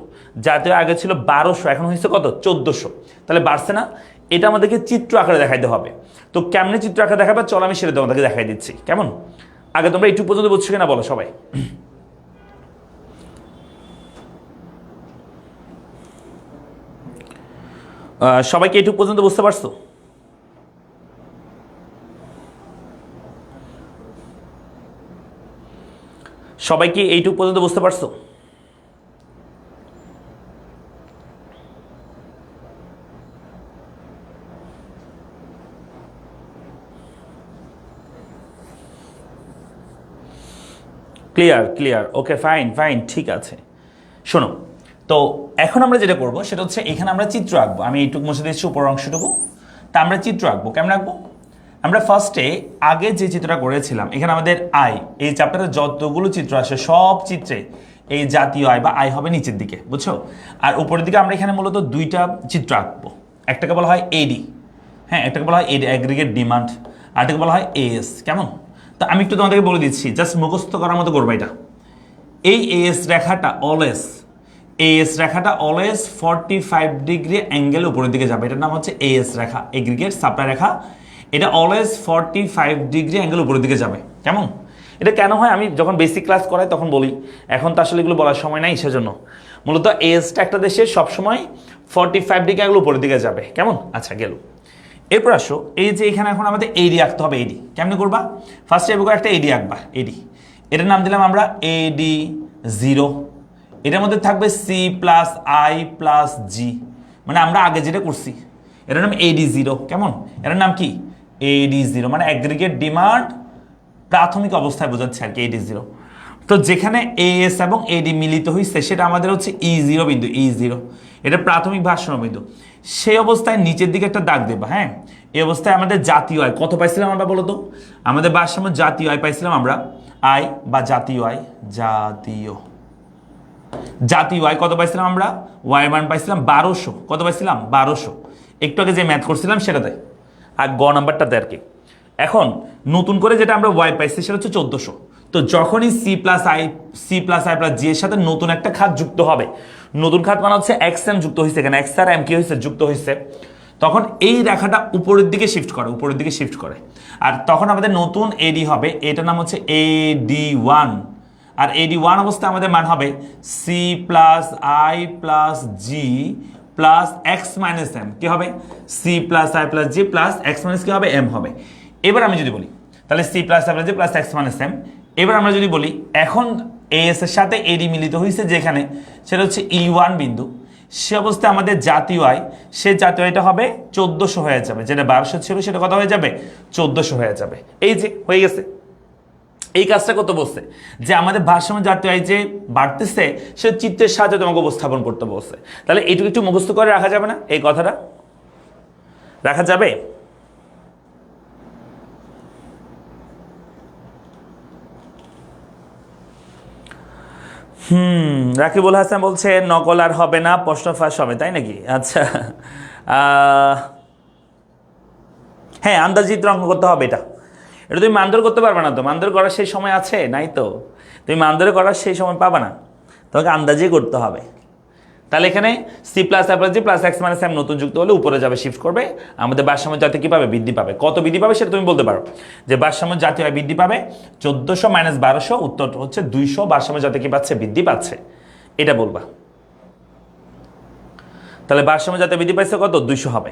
1200, এখন হয়েছে কত? 1400, তাহলে বাড়ছে না? এটা আমাদেরকে চিত্র আকারে দেখাইতে হবে। তো কেমনে চিত্র আকারে দেখাবে চলো আমি সেটা তোমাদেরকে দেখাই দিচ্ছি, কেমন? আগে তোমরা একটু পর্যন্ত বুঝছো কিনা বলো সবাই? সবাইকে এইটুকু পর্যন্ত বুঝতে পারছো? সবাইকে এইটুকু পর্যন্ত বুঝতে পারছো? ক্লিয়ার, ওকে ফাইন, ঠিক আছে। শোনো, তো এখন আমরা যেটা করব সেটা হচ্ছে এখানে আমরা চিত্র আঁকবো, আমি এইটুকু মুছে দিচ্ছি উপর অংশটুকু, তা আমরা চিত্র আঁকবো। কেমন আঁকবো? আমরা ফার্স্টে আগে যে চিত্রটা করেছিলাম এখানে আমাদের আয়, এই চ্যাপ্টারে যতগুলো চিত্র আসে সব চিত্রে এই জাতীয় আয় বা আয় হবে নিচের দিকে, বুঝছো? আর উপরের দিকে আমরা এখানে মূলত দুইটা চিত্র আঁকবো, একটাকে বলা হয় এডি, হ্যাঁ একটাকে বলা হয় এডি অ্যাগ্রিগেট ডিমান্ড, আরটাকে বলা হয় এএস। কেমন? তো আমি একটু তোমাদেরকে বলে দিচ্ছি, জাস্ট মুখস্থ করার মতো করবো এটা। এই এএস রেখাটা অলওয়েজ 45 ডিগ্রি অ্যাঙ্গেল উপরের দিকে যাবে, এটার নাম হচ্ছে এএস রেখা, এগ্রিগেট সাপ্লাই রেখা। এটা অলওয়েজ 45 ডিগ্রি অ্যাঙ্গেল উপরের দিকে যাবে। কেমন? এটা কেন হয় আমি যখন বেসিক ক্লাস করাই তখন বলি, এখন তো আসলে এগুলো বলার সময় নাই, সেজন্য মূলত এএসটা একটা দেশের সবসময় 45 ডিগ্রি অ্যাঙ্গেল উপরের দিকে যাবে। কেমন? আচ্ছা গেল। এরপর আসো এই যে এখানে এখন আমাদের এডি আঁকতে হবে। এডি কেমনে করবা? ফার্স্টে এবার একটা এডি আঁকবা, এডি, এটার নাম দিলাম আমরা এডি 0, এটার মধ্যে থাকবে সি প্লাস আই প্লাস জি, মানে আমরা আগে যেটা করছি এটার নাম এডি 0। কেমন? এটার নাম কি? এডি 0, মানে অ্যাগ্রিগেট ডিমান্ড প্রাথমিক অবস্থায় বোঝাচ্ছে আর কি এডি 0। তো যেখানে এএস এবং এডি মিলিত হয়েছে সেটা আমাদের হচ্ছে E0 বিন্দু, E0 এটা প্রাথমিক ভারসাম্য বিন্দু। সেই অবস্থায় নিচের দিকে একটা দাগ দেবা, হ্যাঁ। এই অবস্থায় আমাদের জাতীয় আয় কত পাইছিলাম আমরা বলো তো? আমাদের ভারসাম্য জাতীয় আয় পাইছিলাম আমরা, আয় বা জাতীয় আয়, জাতীয় আয় কত পাইছিলাম আমরা? ওয়াই মান পাইছিলাম 1200, কত পাইছিলাম? 1200। একটু আগে যে ম্যাথ করছিলাম সেটাতে, আর গ নাম্বারটাতে আর কি। এখন নতুন করে যেটা আমরা ওয়াই পাইছি সেটা হচ্ছে 1400। তো যখনই সি প্লাস আই প্লাস জি এর সাথে নতুন একটা খাত যুক্ত হবে, নতুন খাত মানে হচ্ছে এক্স এম যুক্ত হয়েছে, এখানে এক্স আর এম কি হয়েছে? যুক্ত হয়েছে, তখন এই রেখাটা উপরের দিকে শিফট করে, আর তখন আমাদের নতুন এডি হবে, এটার নাম হচ্ছে এডি 1। আর এডি 1 অবস্থায় আমাদের মান হবে C plus I plus G plus X minus M. কি হবে? C plus I plus G plus X minus কি হবে? এম হবে। এবার আমি যদি বলি তাহলে C plus I plus G plus X minus M, এবার আমরা যদি বলি এখন এস এর সাথে এডি মিলিত হয়েছে যেখানে, সেটা হচ্ছে E1 বিন্দু, সে অবস্থায় আমাদের জাতীয় আয়, সে জাতীয় আয়টা হবে 1400 হয়ে যাবে, যেটা 1200 ছিল সেটা কত হয়ে যাবে, 1400 হয়ে যাবে। এই যে হয়ে গেছে। এই কাজটা কত বলছে যে আমাদের ভারসাম্য জাতীয় আয় যে বাড়তেছে সে চিত্রের সাহায্যে তোমাকে উপস্থাপন করতে বলছে। তাহলে এইটুকু একটু মুখস্থ করে রাখা যাবে না? এই কথাটা রাখা যাবে? রাকিবুল হাসান বলছে নকল আর হবে না, প্রশ্ন ফাঁস হবে, তাই নাকি? আচ্ছা, হ্যাঁ আন্দাজিত অঙ্ক করতে হবে। এটা এটা তুমি মানদর করতে পারবে না তো, মানদর করার সেই সময় আছে নাই তো, তুমি মানদরে করার সেই সময় পাবা না, তোমাকে আন্দাজেই করতে হবে। তাহলে এখানে C plus G plus X minus M নতুন যুক্ত হলে উপরে যাবে, শিফট করবে, আমাদের ভারসাম্য জাতীয় কী পাবে, বৃদ্ধি পাবে। কত বৃদ্ধি পাবে সেটা তুমি বলতে পারো, যে ভারসাম্য জাতীয় বৃদ্ধি পাবে 1400 মাইনাস 1200, উত্তর হচ্ছে 200, ভারসাম্য জাতীয় কী পাচ্ছে, বৃদ্ধি পাচ্ছে, এটা বলবা। তাহলে ভারসাম্য জাতীয় বৃদ্ধি পাইছে কত, 200 হবে।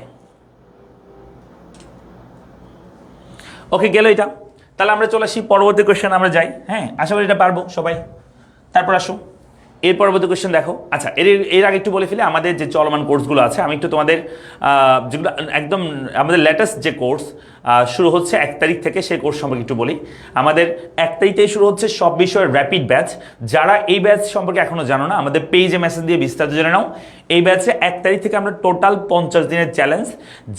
ওকে, গেল এটা। তাহলে আমরা চলে আসি পরবর্তী কোয়েশ্চেন, আমরা যাই। হ্যাঁ, আশা করি এটা পারবো সবাই। তারপর আসো এর পরবর্তী কোয়েশ্চেন দেখো। আচ্ছা, এর আগে একটু বলে ফেলি আমাদের যে চলমান কোর্সগুলো আছে, আমি একটু তোমাদের যেগুলো একদম আমাদের লেটেস্ট যে কোর্স শুরু হচ্ছে 1 তারিখ থেকে, সেই কোর্স সম্পর্কে একটু বলি। আমাদের 1 তারিখেই শুরু হচ্ছে সব বিষয়ের র্যাপিড ব্যাচ। যারা এই ব্যাচ সম্পর্কে এখনও জানো না, আমাদের পেজে মেসেজ দিয়ে বিস্তারিত জেনে নাও। এই ব্যাচে 1 তারিখ থেকে আমরা টোটাল 50 দিনের চ্যালেঞ্জ,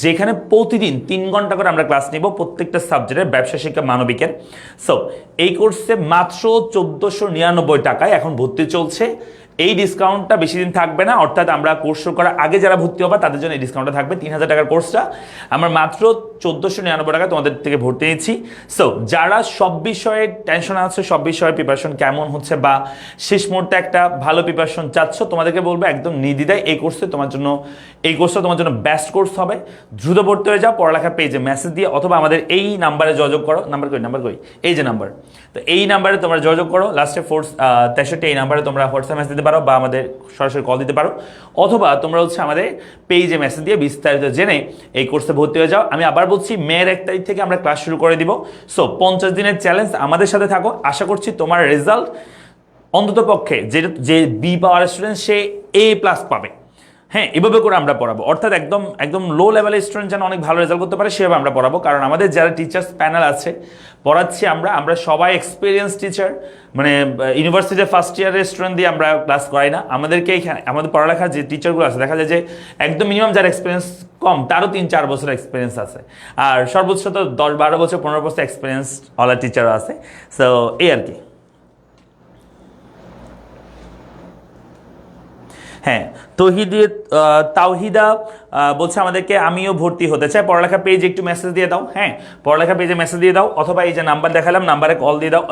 যেখানে প্রতিদিন 3 ঘন্টা করে আমরা ক্লাস নিব প্রত্যেকটা সাবজেক্টের, ব্যবসা শিক্ষা, মানবিকের। সো এই কোর্সে মাত্র 1499 টাকায় এখন ভর্তি চলছে। এই ডিসকাউন্টটা বেশি দিন থাকবে না, অর্থাৎ আমরা কোর্স শুরু করার আগে যারা ভর্তি হবে তাদের জন্য এই ডিসকাউন্টটা থাকবে। 3000 টাকার কোর্সটা আমরা মাত্র 1499 টাকা তোমাদের থেকে ভর্তি নিচ্ছি। সো যারা সব বিষয়ে টেনশন আছে, সব বিষয়ে প্রিপারেশন কেমন হচ্ছে, বা শেষ মুহূর্তে একটা ভালো প্রিপারেশন চাচ্ছ, তোমাদেরকে বলবো একদম নির্দ্বিধায় এই কোর্সটা তোমার জন্য বেস্ট কোর্স হবে। দ্রুত ভর্তি হয়ে যাও, পড়ালেখা পেজে মেসেজ দিয়ে অথবা আমাদের এই নাম্বারে যোগাযোগ করো। নাম্বার কই, এই যে নাম্বার, তো এই নাম্বারে তোমরা যোগাযোগ করো, লাস্টে 463, এই নাম্বারে তোমরা হোয়াটসঅ্যাপ মেসেজ দিতে পারো বা আমাদের সরাসরি কল দিতে পারো, অথবা তোমরা হচ্ছে আমাদের পেজে মেসেজ দিয়ে বিস্তারিত জেনে এই কোর্সে ভর্তি হয়ে যাও। আমি আবার বলছি, মের 1 তারিখ থেকে আমরা ক্লাস শুরু করে দিব। সো 50 দিনের চ্যালেঞ্জ, আমাদের সাথে থাকো। আশা করছি তোমার রেজাল্ট অন্তত পক্ষে যে বি পাওয়ার স্টুডেন্ট সে A+ পাবে। হ্যাঁ, এভাবে করে আমরা পড়াবো, অর্থাৎ একদম লো লেভেলের স্টুডেন্ট যেন অনেক ভালো রেজাল্ট করতে পারে সেভাবে আমরা পড়াবো। কারণ আমাদের যারা টিচার্স প্যানেল আছে পড়াচ্ছি আমরা সবাই এক্সপিরিয়েন্স টিচার, মানে ইউনিভার্সিটির ফার্স্ট ইয়ারের স্টুডেন্ট দিয়ে আমরা ক্লাস করাই না। আমাদেরকে এখানে আমাদের পড়ালেখার যে টিচারগুলো আছে দেখা যায় যে একদম মিনিমাম যার এক্সপিরিয়েন্স কম তারও 3-4 বছর এক্সপিরিয়েন্স আছে, আর সর্বোচ্চ তো 10-12 বছর 15 বছর এক্সপিরিয়েন্স ওয়ালা টিচারও আছে। সো এই আর কি। হ্যাঁ, তাওহিদা বলছে আমাদেরকে আমিও ভর্তি হতে চাই, পড়ালেখা পেজে একটু মেসেজ দিয়ে দাও। হ্যাঁ, পড়ালেখা পেজে মেসেজ দিয়ে দাও, অথবা এই যে নাম্বার দেখালাম নাম্বারে কল দিয়ে দাও,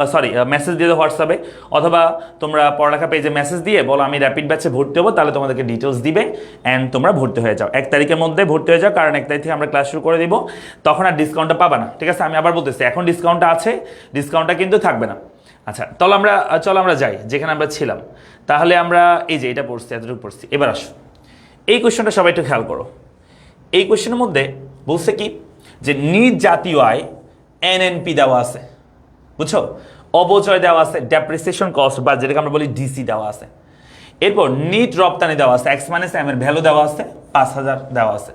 মেসেজ দিয়ে দাও হোয়াটসঅ্যাপে, অথবা তোমরা পড়ালেখা পেজে মেসেজ দিয়ে বলো আমি র্যাপিড ব্যাচে ভর্তি হবো, তাহলে তোমাদেরকে ডিটেলস দিবে অ্যান্ড তোমরা ভর্তি হয়ে যাও। 1 তারিখের মধ্যে ভর্তি হয়ে যাও, কারণ 1 তারিখ থেকে আমরা ক্লাস শুরু করে দিব, তখন আর ডিসকাউন্টটা পাবা না। ঠিক আছে, আমি আবার বলতেছি, এখন ডিসকাউন্টটা আছে, ডিসকাউন্টটা কিন্তু থাকবে না। আচ্ছা, চলো আমরা যাই যেখানে আমরা ছিলাম। তাহলে আমরা এই যে এটা পড়ছি, এতটুকু পড়ছি। এবার আসো এই কোয়েশ্চনটা সবাই একটু খেয়াল করো। এই কোয়েশ্চেনের মধ্যে বলছে কি যে নিজ জাতীয় আয় NNP দেওয়া আছে, বুঝছো, অবচয় দেওয়া আছে, ডেপ্রিসিয়েশন কস্ট বা যেটাকে আমরা বলি ডিসি দেওয়া আছে। এরপর নিট রপ্তানি দেওয়া আছে, X-M এর ভ্যালু দেওয়া আছে, 5000 দেওয়া আছে।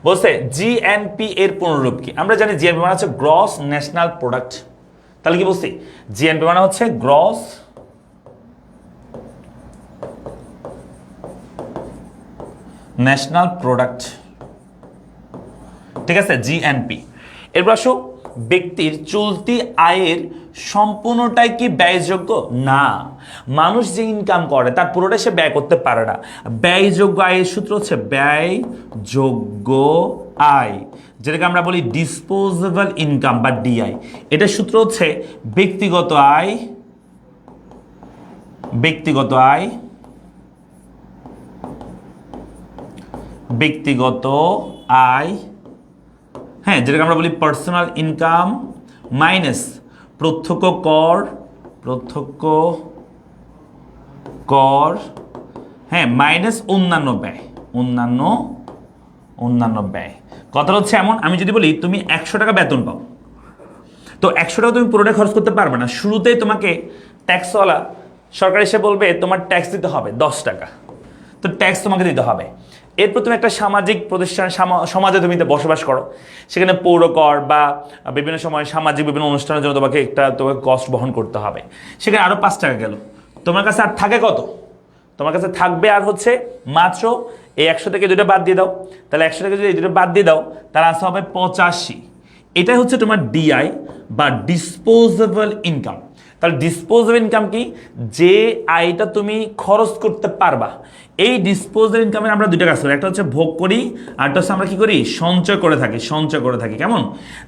বলছে GNP এর পুনরূপ কি? আমরা জানি GNP মানে হচ্ছে গ্রস ন্যাশনাল প্রোডাক্ট। তাহলে কি বলছি, GNP মানে হচ্ছে গ্রস ন্যাশনাল প্রোডাক্ট। ঠিক আছে, GNP। এরপর আসো, ব্যক্তির চলতি আয়ের সম্পূর্ণটাই কি ব্যয়যোগ্য? না, মানুষ যে ইনকাম করে তার পুরোটাই সে ব্যয় করতে পারে না। ব্যয়যোগ্য আয়ের সূত্র হচ্ছে ব্যয়যোগ্য আয়, যেটাকে আমরা বলি ডিসপোজেবল ইনকাম বা DI। এটার সূত্র হচ্ছে ব্যক্তিগত আয়, ব্যক্তিগত আয় হ্যাঁ, যেটাকে আমরা বলি পার্সোনাল ইনকাম মাইনাস প্রত্যক্ষ কর, হ্যাঁ, মাইনাস অন্যান্য ব্যয়। কথা হচ্ছে এমন, আমি যদি বলি তুমি 100 টাকা বেতন পাও, তো 100 টাকা তুমি পুরোটা খরচ করতে পারবে না, শুরুতেই তোমাকে ট্যাক্সওয়ালা সরকার এসে বলবে তোমার ট্যাক্স দিতে হবে 10 টাকা, তো ট্যাক্স তোমাকে দিতে হবে। এরপর তুমি একটা সামাজিক প্রতিষ্ঠান, সমাজে তুমি বসবাস করো, সেখানে পৌরকর বা বিভিন্ন সময় সামাজিক বিভিন্ন অনুষ্ঠানের জন্য তোমাকে কস্ট বহন করতে হবে, সেখানে আরও 5 টাকা গেল। তোমার কাছে আর থাকে কত? তোমার কাছে থাকবে আর হচ্ছে মাত্র এই 100 থেকে দুটো বাদ দিয়ে দাও, তাহলে 100 থেকে যদি এই দুটো বাদ দিয়ে দাও তাহলে আসতে হবে 85। এটাই হচ্ছে তোমার ডিআই বা ডিসপোজেবল ইনকাম। তাহলে ডিসপোজেবল ইনকাম কি? যে আয়টা তুমি খরচ করতে পারবা। এই ডিসপোজেবল ইনকামের আমরা দুইটা কাজ করি, একটা হচ্ছে ভোগ করি, আর একটা হচ্ছে আমরা কি করি? সঞ্চয় করে থাকি। কেমন?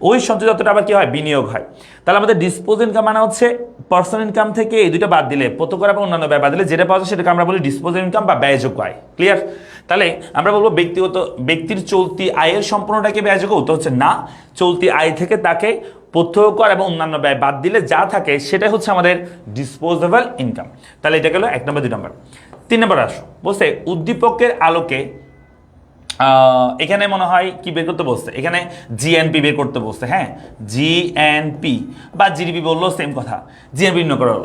ওই সঞ্চয় যতটা আবার কি হয়? বিনিয়োগ হয়। তাহলে আমাদের ডিসপোজেবল ইনকাম মানে হচ্ছে পার্সোনাল ইনকাম থেকে এই দুটো বাদ দিলে, প্রত্যক্ষ এবং অন্যান্য ব্যয় বাদ দিলে যেটা পাওয়া যায় সেটাকে আমরা বলি ডিসপোজেবল ইনকাম বা ব্যয়যোগ্য আয়। ক্লিয়ার? তাহলে আমরা বলবো ব্যক্তির চলতি আয়ের সম্পূর্ণটাকে ব্যয়যোগ্য? তো হচ্ছে না, চলতি আয় থেকে তাকে প্রত্যক্ষ কর এবং অন্যান্য ব্যয় বাদ দিলে যা থাকে সেটাই হচ্ছে আমাদের ডিসপোজেবল ইনকাম। তাহলে এটা গেল 1 নম্বর। 2 নম্বর। 3 নম্বর আসো, বলছে উদ্দীপকের আলোকে এখানে মনে হয় কি বের করতে বলছে? এখানে জিএনপি বের করতে বলছে। হ্যাঁ, জিএনপি বা জিডিপি বললো সেম কথা, জিএনপি নির্ণয় করো।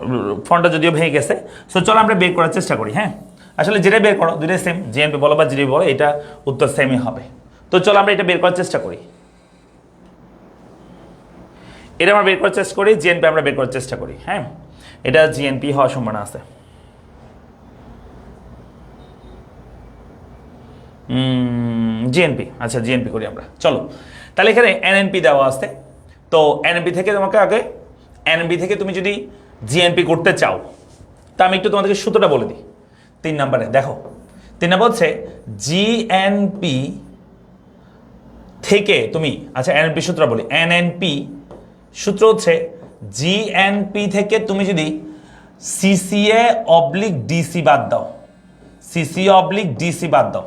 ফন্টটা যদিও ভেঙে গেছে, সো চলো আমরা বের করার চেষ্টা করি। হ্যাঁ, আসলে যেটাই বের করো দুটোই সেম, জিএনপি বলো বা জিডিপি বলো, এটা উত্তর সেমই হবে। তো চলো আমরা এটা বের করার চেষ্টা করি। এটা আমরা বের করার চেষ্টা করি, জিএনপি আমরা বের করার চেষ্টা করি। হ্যাঁ, এটা জিএনপি হওয়ার সম্ভাবনা আছে। জিএনপি, আচ্ছা জিএনপি করি আমরা। চলো, তাহলে এখানে এনএনপি দেওয়া আছে। তো এনএনপি থেকে তোমাকে আগে, এনএনপি থেকে তুমি যদি জিএনপি করতে চাও, তা আমি একটু তোমাদেরকে সূত্রটা বলে দিই। 3 নম্বরে দেখো, 3 নম্বর হচ্ছে জিএনপি থেকে তুমি, আচ্ছা এনএনপি সূত্র বলি। এনএনপি সূত্র হচ্ছে জিএনপি থেকে তুমি যদি সিসিএ অবলিক ডিসি বাদ দাও, সিসিএ অবলিক ডিসি বাদ দাও,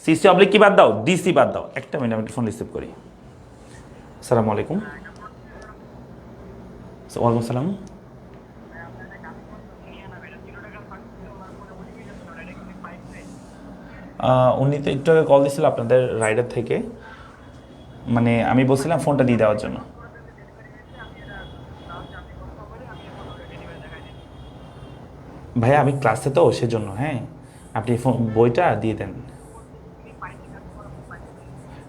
সিসি অবলিক কি বাদ দাও? ডিসি বাদ দাও। একটা মিনিট, আমি ফোন রিসিভ করি। আসসালামু আলাইকুম। ওয়ালাইকুম সালাম। উনি তো একটু আগে কল দিয়েছিল আপনাদের রাইডার থেকে, মানে আমি বলছিলাম ফোনটা দিয়ে দেওয়ার জন্য। ভাইয়া আমি ক্লাসে তো সেজন্য। হ্যাঁ, আপনি বইটা দিয়ে দেন।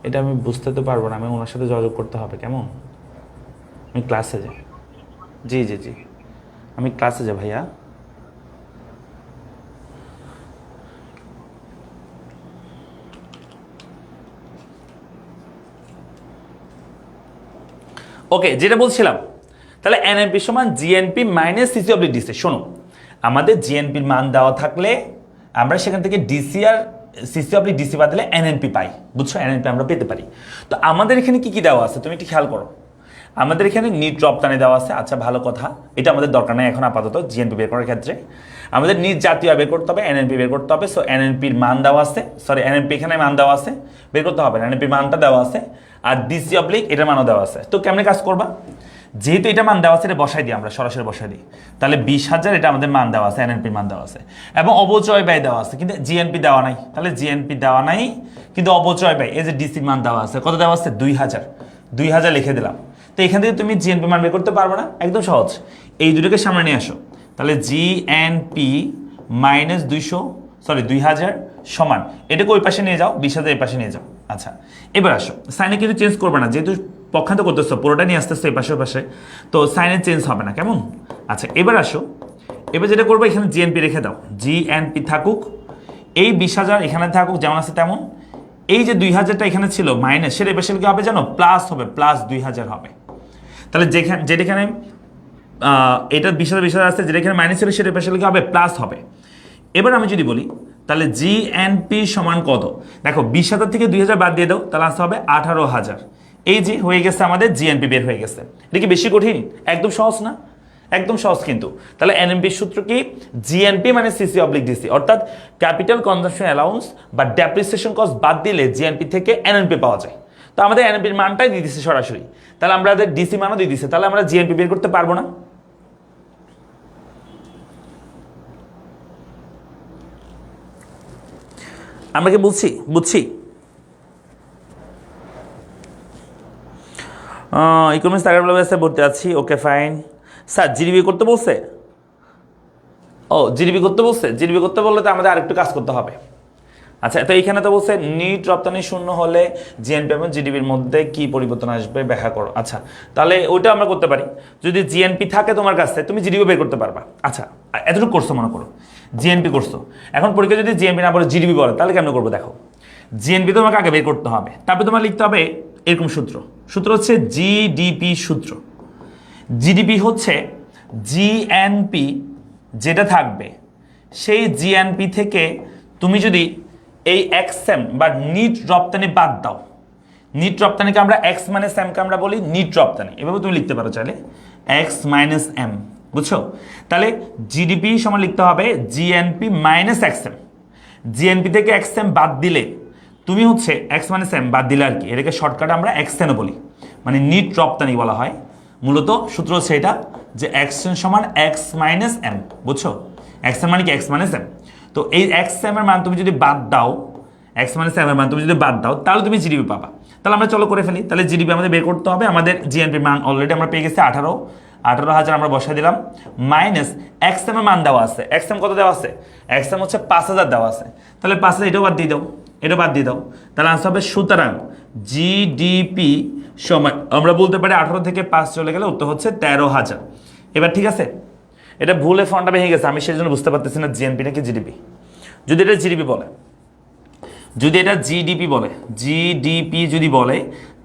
এটা আমি বুঝতে তো পারবো না, আমি ওনার সাথে যোগাযোগ করতে হবে। কেমন? আমি ক্লাসে যাই। জি জি জি, আমি ক্লাসে যাই ভাইয়া। ওকে, যেটা বলছিলাম, তাহলে এনএনপি সমান GNP minus CC oblique DC. শোনো, আমাদের জিএনপির মান দেওয়া থাকলে আমরা সেখান থেকে ডিসি আর সিসি অবলিক ডিসি বাদ দিলে এনএনপি পাই। বুঝছো? এনএনপি আমরা পেতে পারি। তো আমাদের এখানে কি কি দেওয়া আছে তুমি একটু খেয়াল করো। আমাদের এখানে নিট রপ্তানি দেওয়া আছে। আচ্ছা, ভালো কথা, এটা আমাদের দরকার নেই এখন আপাতত জিএনপি বের করার ক্ষেত্রে। আমাদের নিট জাতীয় বের করতে হবে, এনএনপি বের করতে হবে। সো এনএনপির মান দেওয়া আছে, সরি এনএনপি এখানে মান দেওয়া আছে, বের করতে হবে, এনএনপির মানটা দেওয়া আছে, আর ডিসি অবলিক এটার মানও দেওয়া আছে। তো কেমনে কাজ করবা? যেহেতু এটা মান দেওয়া আছে, এটা বসাই দিই, আমরা সরাসরি বসাই দিই। তাহলে 20,000 এটা আমাদের মান দেওয়া আছে, এনএনপির মান দেওয়া আছে, এবং অবচয় ব্যয় দেওয়া আছে, কিন্তু জিএনপি দেওয়া নাই। তাহলে জিএনপি দেওয়া নাই কিন্তু অবচয় ব্যয়, এই যে ডিসির মান দেওয়া আছে, কত দেওয়া আছে? 2,000। 2,000 লিখে দিলাম। তো এখান থেকে তুমি জিএনপি মান বের করতে পারবে না? একদম সহজ, এই দুটোকে সামনে নিয়ে আসো। তাহলে জিএনপি মাইনাস 2,000 সমান, এটাকে ওই পাশে নিয়ে যাও, 20,000 এই পাশে নিয়ে যাও। আচ্ছা, এবার আসো, সাইনে কিন্তু চেঞ্জ করবে না, যেহেতু পক্ষান্ত করতেছো, পুরোটা নিয়ে আসতেছো এই পাশে ওই পাশে, তো সাইনে চেঞ্জ হবে না। কেমন? আচ্ছা, এবার আসো, এবার যেটা করবো, এখানে জিএনপি রেখে দাও, জিএনপি থাকুক, এই 20,000 এখানে থাকুক যেমন আছে তেমন। এই যে 2,000টা এখানে ছিল মাইনাস, সেটা এবার কি হবে জানো? প্লাস হবে, প্লাস 2,000 হবে। তাহলে যেখানে এটা 20,000 আসছে, যেটা এখানে মাইনাস ছিল সেটা এবার কি হবে? প্লাস হবে। এবার আমি যদি বলি, তাহলে জিএনপি সমান কত? দেখো, 20,000 থেকে 2,000 বাদ দিয়ে দাও, তাহলে আসতে হবে 18,000। এই যে হয়ে গেছে আমাদের জিএনপি বের হয়ে গেছে। এটা কি বেশি কঠিন? একদম সহজ না? একদম সহজ কিন্তু। তাহলে এনএনপি সূত্র কি? জিএনপি মানে সিসি অবলিক ডিসি, অর্থাৎ ক্যাপিটাল কনজাম্পশন অ্যালাউন্স বা ডেপ্রিসিয়েশন কস্ট বাদ দিলে জিএনপি থেকে এনএনপি পাওয়া যায়। তো আমাদের এনএনপির মানটাই দিয়ে দিচ্ছে সরাসরি, তাহলে আমরা ডিসি মানও দিয়ে দিচ্ছে, তাহলে আমরা জিএনপি বের করতে পারবো না। আমরা কি বুঝছি? ইকোনমিক্স আগের বেলা ভর্তি আছি, ওকে ফাইন। স্যার জিডিপি করতে বলছে? ও জিডিপি করতে বলছে, জিডিপি করতে বললে তো আমাদের আরেকটু কাজ করতে হবে। আচ্ছা, তো এইখানে তো বলছে নিট রপ্তানি শূন্য হলে জিএনপি এবং জিডিপির মধ্যে কি পরিবর্তন আসবে ব্যাখ্যা করো। আচ্ছা, তাহলে ওইটা আমরা করতে পারি। যদি জিএনপি থাকে তোমার কাছে, তুমি জিডিপি বের করতে পারবা। আচ্ছা, এতটুকু করছো মনে করো, জিএনপি করছো। এখন পরীক্ষা যদি জিএনপি না বলে জিডিপি বলে, তাহলে কেমন করবো দেখো। জিএনপি তোমাকে আগে বের করতে হবে, তারপরে তোমার লিখতে হবে এরকম সূত্র। সূত্র হচ্ছে জিডিপি সূত্র। জিডিপি হচ্ছে জিএনপি যেটা থাকবে, সেই জিএনপি থেকে তুমি যদি এই এক্সএম বা নিট রপ্তানি বাদ দাও, নিট রপ্তানিকে আমরা এক্স মাইনাস এমকে আমরা বলি নিট রপ্তানি, এভাবে তুমি লিখতে পারো চাইলে এক্স মাইনাস এম, বুঝছো? তাহলে জিডিপি সমান লিখতে হবে জিএনপি মাইনাস এক্সএম। জিএনপি থেকে এক্সএম বাদ দিলে তুমি হচ্ছে এক্স মাইনাস এম বাদ দিলে আর কি, এটাকে শর্টকাট আমরা এক্সএনও বলি, মানে নিট রপ্তানি বলা হয়। মূলত সূত্র হচ্ছে এটা যে এক্সএন সমান এক্স মাইনাস এম, বুঝছো? এক্সএন মানে কি এক্স মাইনাস এম। তো এই এক্স এম এর মান তুমি যদি বাদ দাও, এক্স মাইনাস এম এর মান তুমি যদি বাদ দাও, তাহলে তুমি জিডিপি পাবা। তাহলে আমরা চলো করে ফেলি। তাহলে জিডিপি আমাদের বের করতে হবে। আমাদের জিএনপির মান অলরেডি আমরা পেয়ে গেছি 18,000 আমরা বসাই দিলাম, মাইনাস এক্সএম এর মান দেওয়া আছে। এক্সএম কত দেওয়া আছে? এক্সএম হচ্ছে 5,000 দেওয়া আছে। তাহলে 5,000 এটাও বাদ দিয়ে দাও, এটা বাদ দিয়ে দাও। তাহলে আনসার হবে সুতরাং জিডিপি সমান, আমরা বলতে পারি 18 থেকে 5 চলে গেলে উত্তর হচ্ছে 13,000। এবার ঠিক আছে, এটা ভুলে ফন্টটা ভেঙে গেছে, আমি সেই জন্য বুঝতে পারতেছি না জিএনপি নাকি জিডিপি। যদি এটা জিডিপি বলে, যদি এটা জিডিপি বলে, জিডিপি যদি বলে,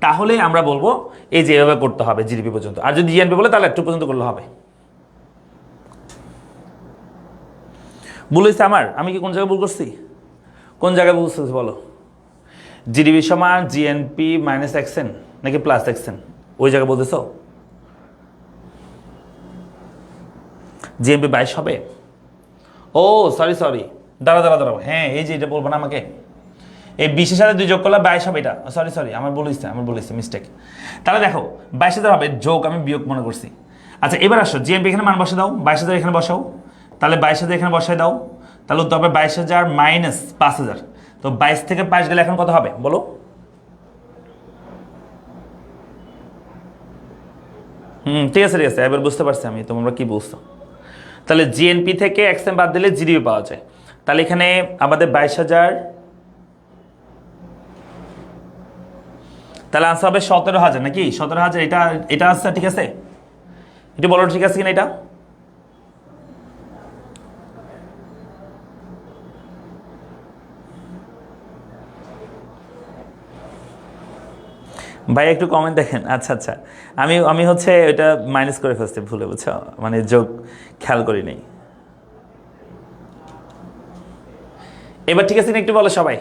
তাহলে আমরা বলবো এই যে এভাবে করতে হবে জিডিপি পর্যন্ত। আর যদি জিএনপি বলে তাহলে একটু পর্যন্ত করলে হবে। ভুল হয়েছে আমার? আমি কি কোন জায়গায় ভুল করছি? কোন জায়গায় ভুল করছি বলো? জিডিপি সমান জিএনপি মাইনাস এক্সএন নাকি প্লাস এক্সএন, ওই জায়গায় বলতেছ? জিএনপি 22 হবে? ও সরি, দাঁড়াও, হ্যাঁ এই যে এটা বলবো না আমাকে, এই 20-এর সাথে 2 যোগ করলে 22 হবে। এটা সরি আমার বলেছি মিস্টেক। তাহলে দেখো 22,000 হবে, যোগ আমি বিয়োগ মনে করছি। আচ্ছা এবার আসো, জিএনপি এখানে মান বসে দাও, 22,000 এখানে বসাও। তাহলে 22,000 এখানে বসাই দাও, তাহলে উত্তর হবে 22,000 মাইনাস 5,000। তো 22 থেকে 5 গেলে এখন কত হবে বলো? ঠিক আছে এবার বুঝতে পারছি আমি তোমরা কি বুঝছো। তাহলে জিএনপি থেকে এক্সএম বাদ দিলে জিডিপি পাওয়া যায়। তাহলে এখানে আমাদের 22,000, তাহলে আনসার হবে 17,000 নাকি 17,000? এটা আসছে ঠিক আছে? এটা বলো ঠিক আছে কিনা এটা? ভাই একটু কমেন্ট দেখেন। আচ্ছা আমি হচ্ছে এটা মাইনাস করে ফেলছি ভুলে, বুঝছো? মানে যোগ খেয়াল করি নেই। এবার ঠিক আছে না? একটু বলো সবাই,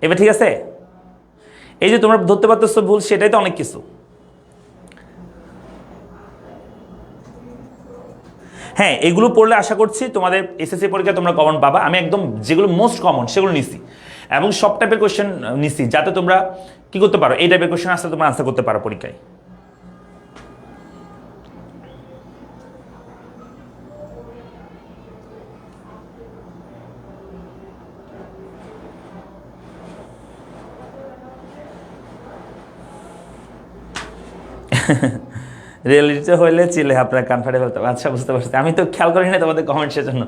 এবার ঠিক আছে? এই যে তোমরা ধরতে পারতেছো ভুল, সেটাই তো অনেক কিছু। হ্যাঁ, এগুলো পড়লে আশা করছি তোমাদের এসএসসি পরীক্ষায় তোমরা কমন পাবা। আমি একদম যেগুলো মোস্ট কমন সেগুলো নিছি, এবং সব টাইপের কোয়েশ্চেন নিছি, যাতে তোমরা কি করতে পারো, এই টাইপের কোয়েশ্চেন আসলে তোমরা আনসার করতে পারো পরীক্ষায়। রিয়েলিটিতে হইলে চিলে আপনার কানফাটে ফেলতে হবে। আচ্ছা বুঝতে পারছি, আমি তো খেয়াল করি না তোমাদের কমেন্টসের জন্য।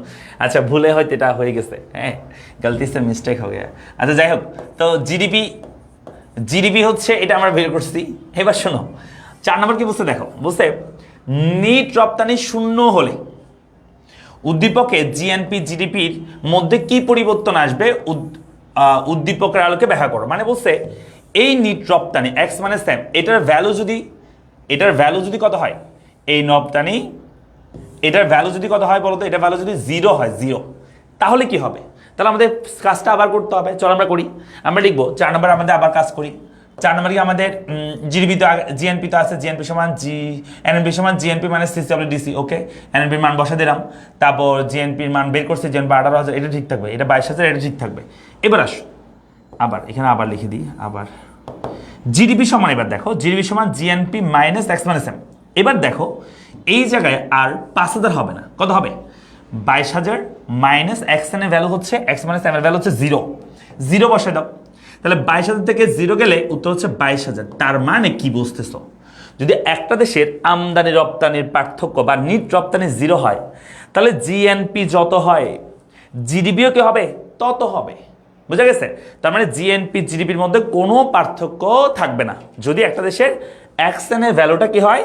আচ্ছা ভুলে হয়তো এটা হয়ে গেছে, হ্যাঁ গলতি সে মিস্টেক হয়ে গেছে। আচ্ছা যাই হোক, তো জিডিপি হচ্ছে এটা আমরা বের করছি। এবার শোনো 4 নম্বর কি বুঝতে দেখো, বুঝতে নিট রপ্তানি শূন্য হলে উদ্দীপকে জিএনপি জিডিপির মধ্যে কি পরিবর্তন আসবে উদ্দীপকের আলোকে ব্যাখ্যা করো। মানে বলছে এই নিট রপ্তানি এক্স মানে সেম, এটার ভ্যালু যদি কত হয়, এই রপ্তানি এটার ভ্যালু যদি কত হয় বলতো, এটার ভ্যালু যদি 0 হয়, 0, তাহলে কি হবে? তাহলে আমাদের কাজটা আবার করতে হবে। চল আমরা করি। আমরা লিখবো 4 নম্বর, আমাদের আবার কাজ করি। 4 নম্বর কি আমাদের জিডিপি তো জিএনপি তো আছে, জিএনপি সমান এনএনপি সমান জিএনপি মানে সিডব্লিউডিসি। ওকে, এনএনপির মান বসা দিলাম, তারপর জিএনপির মান বের করছি, জিএনপি 18,000, এটা ঠিক থাকবে, এটা 22,000, এটা ঠিক থাকবে। এবার আসো আবার এখানে আবার লিখে দিই আবার জিডিপি সমান, এবার দেখো জিডিপি সমান GNP minus X minus M. এবার দেখো এই জায়গায় আর 5,000 হবে না, কত হবে? 22,000 মাইনাস এক্স এর ভ্যালু হচ্ছে, এক্স মাইনাস এম এর ভ্যালু হচ্ছে 0 বসায় দাও। তাহলে 22,000 থেকে 0 গেলে উত্তর হচ্ছে 22,000। তার মানে কি বুঝতেছো? যদি একটা দেশের আমদানি রপ্তানির পার্থক্য বা নিট রপ্তানি 0 হয়, তাহলে জিএনপি যত হয় জিডিপিও কি হবে তত হবে। বুঝা গেছে? তার মানে জিএনপি জিডিপির মধ্যে কোনো পার্থক্য থাকবে না যদি একটা দেশের অ্যাকশনের ভ্যালুটা কি হয়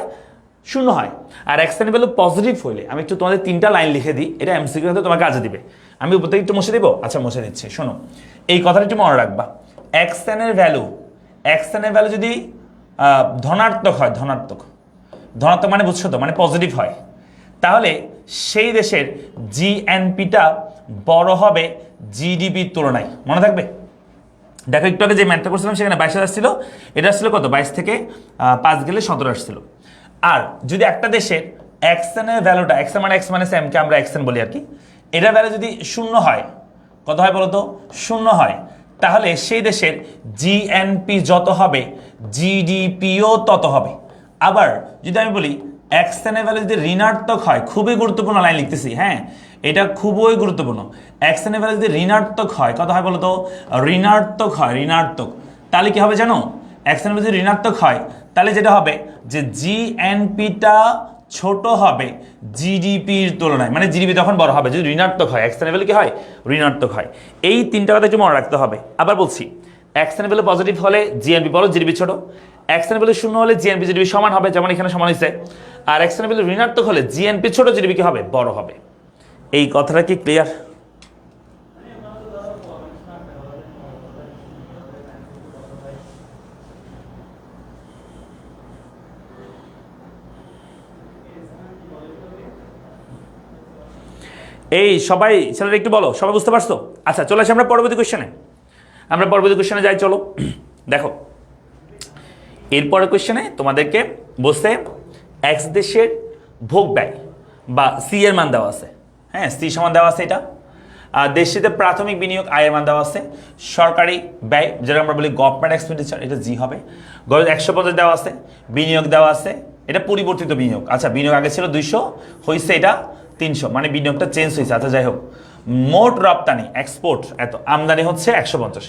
0 হয়। আর অ্যাকশনের ভ্যালু পজিটিভ হইলে, আমি একটু তোমাদের 3টা লাইন লিখে দিই, এটা এমসিকিউতে তোমাকে কাজে দিবে। আমি উপর থেকে একটু মুছে দিব। আচ্ছা, মুছে দিচ্ছি, শোনো এই কথাটা একটু মনে রাখবা। অ্যাকশনের ভ্যালু যদি ধনাত্মক হয়, ধনাত্মক মানে বুঝছো তো, মানে পজিটিভ হয়, তাহলে সেই দেশের জিএনপিটা বড় হবে জিডিপির তুলনায়। মনে থাকবে? দেখো একটু আগে যে ম্যাথটা করছিলাম সেখানে 22 আসছিল, এটা আসছিল কত, 22 থেকে 5 গেলে 17 আসছিল। আর যদি একটা দেশের অ্যাকশনের ভ্যালুটা, অ্যাকশন মানে এমকে আমরা অ্যাকশন বলি আর কি, এটার ভ্যালু যদি 0 হয়, কত হয় বলো তো, 0 হয়, তাহলে সেই দেশের জিএনপি যত হবে জিডিপিও তত হবে। আবার যদি আমি বলি অ্যাকশনের ভ্যালু যদি ঋণাত্মক হয়, খুবই গুরুত্বপূর্ণ লাইন লিখতেছি, হ্যাঁ এটা খুবই গুরুত্বপূর্ণ। অ্যাকশনের ভ্যালু যদি ঋণাত্মক হয়, কত হয় বলো তো, ঋণাত্মক হয়, ঋণাত্মক, তাহলে কি হবে জানো? অ্যাকশনের ভ্যালু যদি ঋণাত্মক হয়, তাহলে যেটা হবে যে জিএনপিটা ছোট হবে জিডিপির তুলনায়, মানে জিডিপি তখন বড় হবে যদি ঋণাত্মক হয়। অ্যাকশনের ভ্যালু কি হয়? ঋণাত্মক হয়। এই 3টা কথা একটু মনে রাখতে হবে। আবার বলছি, অ্যাকশনের ভ্যালু পজিটিভ হলে জিএনপি বড়, জিডিপি ছোট। অ্যাকশনের ভ্যালু 0 হলে জিএনপি জিডিপি সমান হবে, যেমন এখানে সমান হয়েছে। আর অ্যাকশনের ভ্যালু ঋণাত্মক হলে জিএনপি ছোট, জিডিপি কি হবে? বড় হবে। এই কথাটা কি ক্লিয়ার? এই সবাই ছেলেরা একটু বলো, সবাই বুঝতে পারছো? আচ্ছা, চলে আসি আমরা পরবর্তী কোশ্চেনে যাই। চলো দেখো, এরপরের কোশ্চেনে তোমাদেরকে বসে এক্স দেশের ভোগ ব্যয় বা সি এর মান দেওয়া আছে। হ্যাঁ, সি সমান দেওয়া আছে এটা। আর দেশটিতে প্রাথমিক বিনিয়োগ আয়ের মান দেওয়া আছে। সরকারি ব্যয়, যেটা আমরা বলি গভর্নমেন্ট এক্সপেন্ডিচার, এটা জি হবে। 150 দেওয়া আছে। বিনিয়োগ দেওয়া আছে, এটা পরিবর্তিত বিনিয়োগ। আচ্ছা, বিনিয়োগ আগে ছিল 200, হয়েছে এটা 300, মানে বিনিয়োগটা চেঞ্জ হয়েছে। আচ্ছা যাই হোক, মোট রপ্তানি এক্সপোর্ট এত, আমদানি হচ্ছে 150।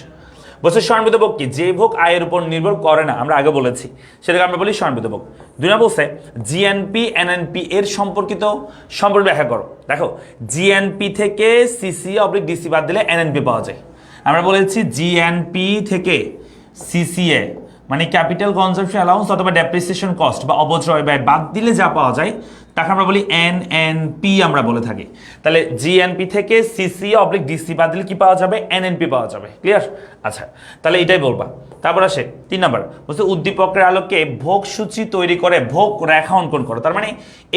বলছে স্বয়ংবৃত ভোগ কি? যে ভোগ আয়ের উপর নির্ভর করে না, আমরা আগে বলেছি, সেটাকে আমরা বলি স্বয়ংবৃত ভোগ। 2 নম্বর বলছে জিএনপি এনএনপি এর সম্পর্ক ব্যাখ্যা করো। দেখো, জিএনপি থেকে সিসি অবলিক ডিসি বাদ দিলে এনএনপি পাওয়া যায়। আমরা বলেছি জিএনপি থেকে সিসিএ মানে ক্যাপিটাল কনজাম্পশন অ্যালাউন্স অথবা ডেপ্রিসিয়েশন কস্ট বা অবচয় ব্যয় বাদ দিলে যা পাওয়া যায় তাকে আমরা বলি এনএনপি আমরা বলে থাকি। তাহলে জিএনপি থেকে সিসি অবলিক ডিসি বাদ দিলে কি পাওয়া যাবে? এনএনপি পাওয়া যাবে। ক্লিয়ার? আচ্ছা, তাহলে এটাই বলবা। তারপর আসে 3 নম্বর, বলছে উদ্দীপকের আলোকে ভোগ সূচি তৈরি করে ভোগ রেখা অঙ্কন করো। তার মানে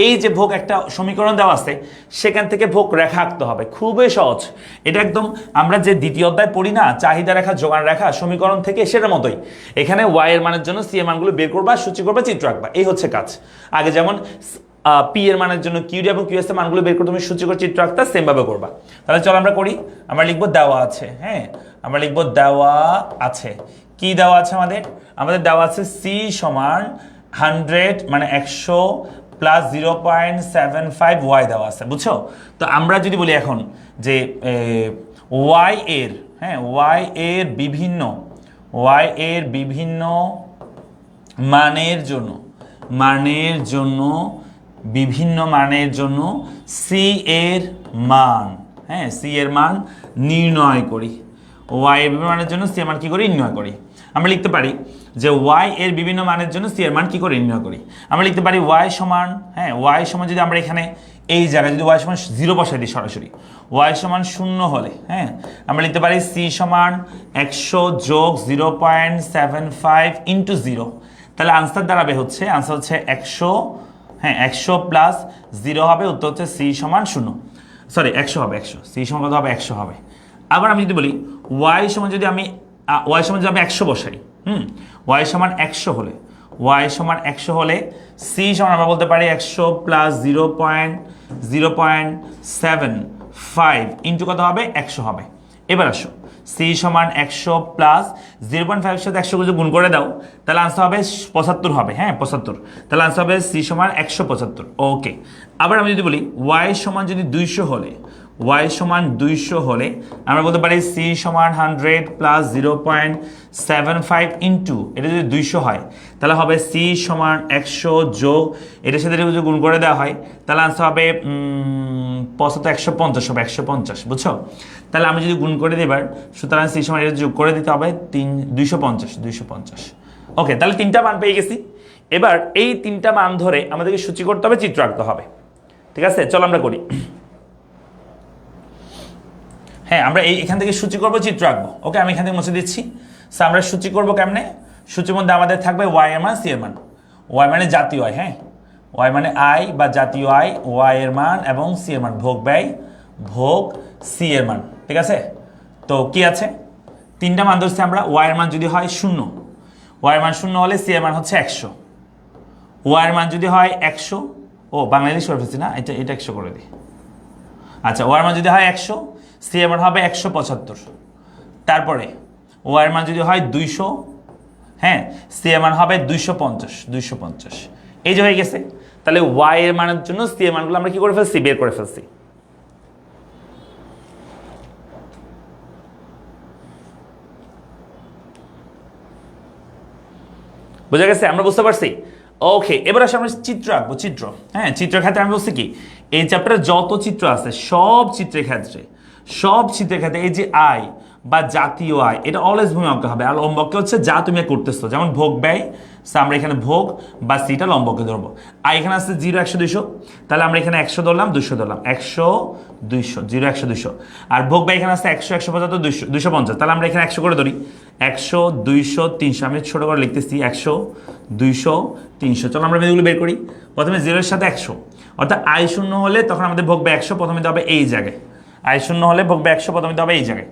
এই যে ভোগ একটা সমীকরণ দেওয়া আছে, সেখান থেকে ভোগ রেখা আঁকতে হবে। খুবই সহজ এটা, একদম আমরা যে দ্বিতীয় অধ্যায় পড়ি না, চাহিদা রেখা যোগান রেখা সমীকরণ থেকে, সেটার মতোই। এখানে ওয়াই এর মানের জন্য সি এর মানগুলো বের করবা, সূচি করবা, চিত্র আঁকবা, এই হচ্ছে কাজ। আগে যেমন পি এর মানের জন্য কিউ এবং কিউ এস এর মানগুলো বের করে তুমি সূচি করে চিত্র আঁকতে সেম ভাবে করবা। তাহলে চলো আমরা করি। আমরা লিখবো দেওয়া আছে, হ্যাঁ আমরা লিখবো দেওয়া আছে। কি দেওয়া আছে আমাদের দেওয়া আছে সি সমান 100 মানে 100 প্লাস 0.75 ওয়াই দেওয়া আছে, বুঝছো? তো আমরা যদি বলি এখন যে ওয়াই এর, হ্যাঁ ওয়াই এর বিভিন্ন বিভিন্ন মানের জন্য সি এর মান, হ্যাঁ সি এর মান নির্ণয় করি। ওয়াই এর বিভিন্ন মানের জন্য সি এর মান কি করি? নির্ণয় করি। আমরা লিখতে পারি যে ওয়াই এর বিভিন্ন মানের জন্য সি এর মান কি করে নির্ণয় করি। আমরা লিখতে পারি ওয়াই সমান, হ্যাঁ ওয়াই সমান যদি আমরা এখানে এই জায়গায় যদি ওয়াই সমান 0 বসাই দিই সরাসরি, ওয়াই সমান 0 হলে, হ্যাঁ আমরা লিখতে পারি সি সমান 100 যোগ 0.75 ইন্টু 0। তাহলে আনসার দাঁড়াবে হচ্ছে, আনসার হচ্ছে 100, হ্যাঁ 100 প্লাস 0 হবে, উত্তর হচ্ছে সি সমান 0, সরি 100 হবে, 100, সি সমান কত হবে? 100 হবে। আবার আমি যদি বলি ওয়াই সমান যদি আমি 100 বসাই, ওয়াই সমান 100 হলে, সি সমান আমরা বলতে পারি 100 প্লাস 0.75 ইন্টু কত হবে? 100 হবে। এবার আসো, সি সমান 100 প্লাস 0.5 সাথে 100 গুণ করে দাও, তাহলে আনসার হবে 75 হবে, হ্যাঁ 75। তাহলে আনসার হবে সি সমান 175। ওকে। আবার আমি যদি বলি ওয়াই সমান যদি 200 হলে, y সমান 200 হলে আমরা বলতে পারি c সমান 100 প্লাস 0.75 ইন্টু এটা যদি 200 হয় তাহলে হবে c সমান 100 যোগ এটার সাথে যদি গুণ করে দেওয়া হয় তাহলে আনসার হবে 150 হবে 150 বুঝছো? তাহলে আমি যদি গুণ করে দিই এবার, সুতরাং c সমান এটা যোগ করে দিতে হবে 250। ওকে, তাহলে তিনটা মান পেয়ে গেছি। এবার এই তিনটা মান ধরে আমাদেরকে সূচি করতে হবে, চিত্র আঁকতে হবে। ঠিক আছে, চলো আমরা করি। হ্যাঁ, আমরা এখান থেকে সূচি করবো, চিত্র আঁকবো। ওকে, আমি এখান থেকে মুছে দিচ্ছি। সো আমরা সূচি করবো কেমনে? সূচির মধ্যে আমাদের থাকবে ওয়াই এর মান, সি এর মান। ওয়াই মানে জাতীয় আয়, হ্যাঁ, ওয়াই মানে আয় বা জাতীয় আয়, ওয়াই এর মান এবং সি এর মান, ভোগ ব্যয় ভোগ সি এর মান। ঠিক আছে, তো কি আছে? তিনটা মান ধরছি আমরা। ওয়াই এর মান যদি হয় 0, ওয়াই এর মান 0 হলে সি এর মান হচ্ছে 100। ওয়াই এর মান যদি হয় 100, ও বাংলাদেশ করে ফেলছি না, এটা 100 করে দিই। আচ্ছা, ওয়াই এর মান যদি হয় 100, সি এর মান হবে 175। তারপরে ওয়াই এর মান যদি হয় 200, হ্যাঁ, সি এর মান হবে 250। এই যে হয়ে গেছে। তাহলে ওয়াই এর মানের জন্য সি এর মানগুলো আমরা কি করে ফেলছি? বের করে ফেলছি। বুঝা গেছে? আমরা বুঝতে পারছি। ওকে, এবার আসলে আমরা চিত্র আঁকবো। চিত্র, হ্যাঁ, চিত্রের ক্ষেত্রে আমি বলছি কি, এই চ্যাপ্টারে যত চিত্র আছে সব চিত্রের ক্ষেত্রে এই যে আয় বা জাতীয় আয়, এটা অলওয়েজ ভূমি হবে। আর লম্বকে হচ্ছে যা তুমি করতেছো, যেমন ভোগ ব্যয়, আমরা এখানে ভোগ বা সিটা লম্বকে ধরবো। আর এখানে আছে 0, 100, 200, তাহলে আমরা এখানে 100 ধরলাম, 200 ধরলাম, 100, 200, 0, 100, 200। আর ভোগ ব্যয় এখানে আছে 100, 175, 200, 250, তাহলে আমরা এখানে 100 করে ধরি। 100, 200, 300, আমি ছোট করে লিখতেছি 100, 200, 300। চলো আমরা এগুলো বের করি। প্রথমে 0 এর সাথে 100, অর্থাৎ আয় 0 হলে তখন আমাদের ভোগ ব্যয় 100 প্রথমে দিতে হবে এই জায়গায়। আয় 0 হলে ভোগ ব্যয় 100 প্রথমে দিতে হবে এই জায়গায়,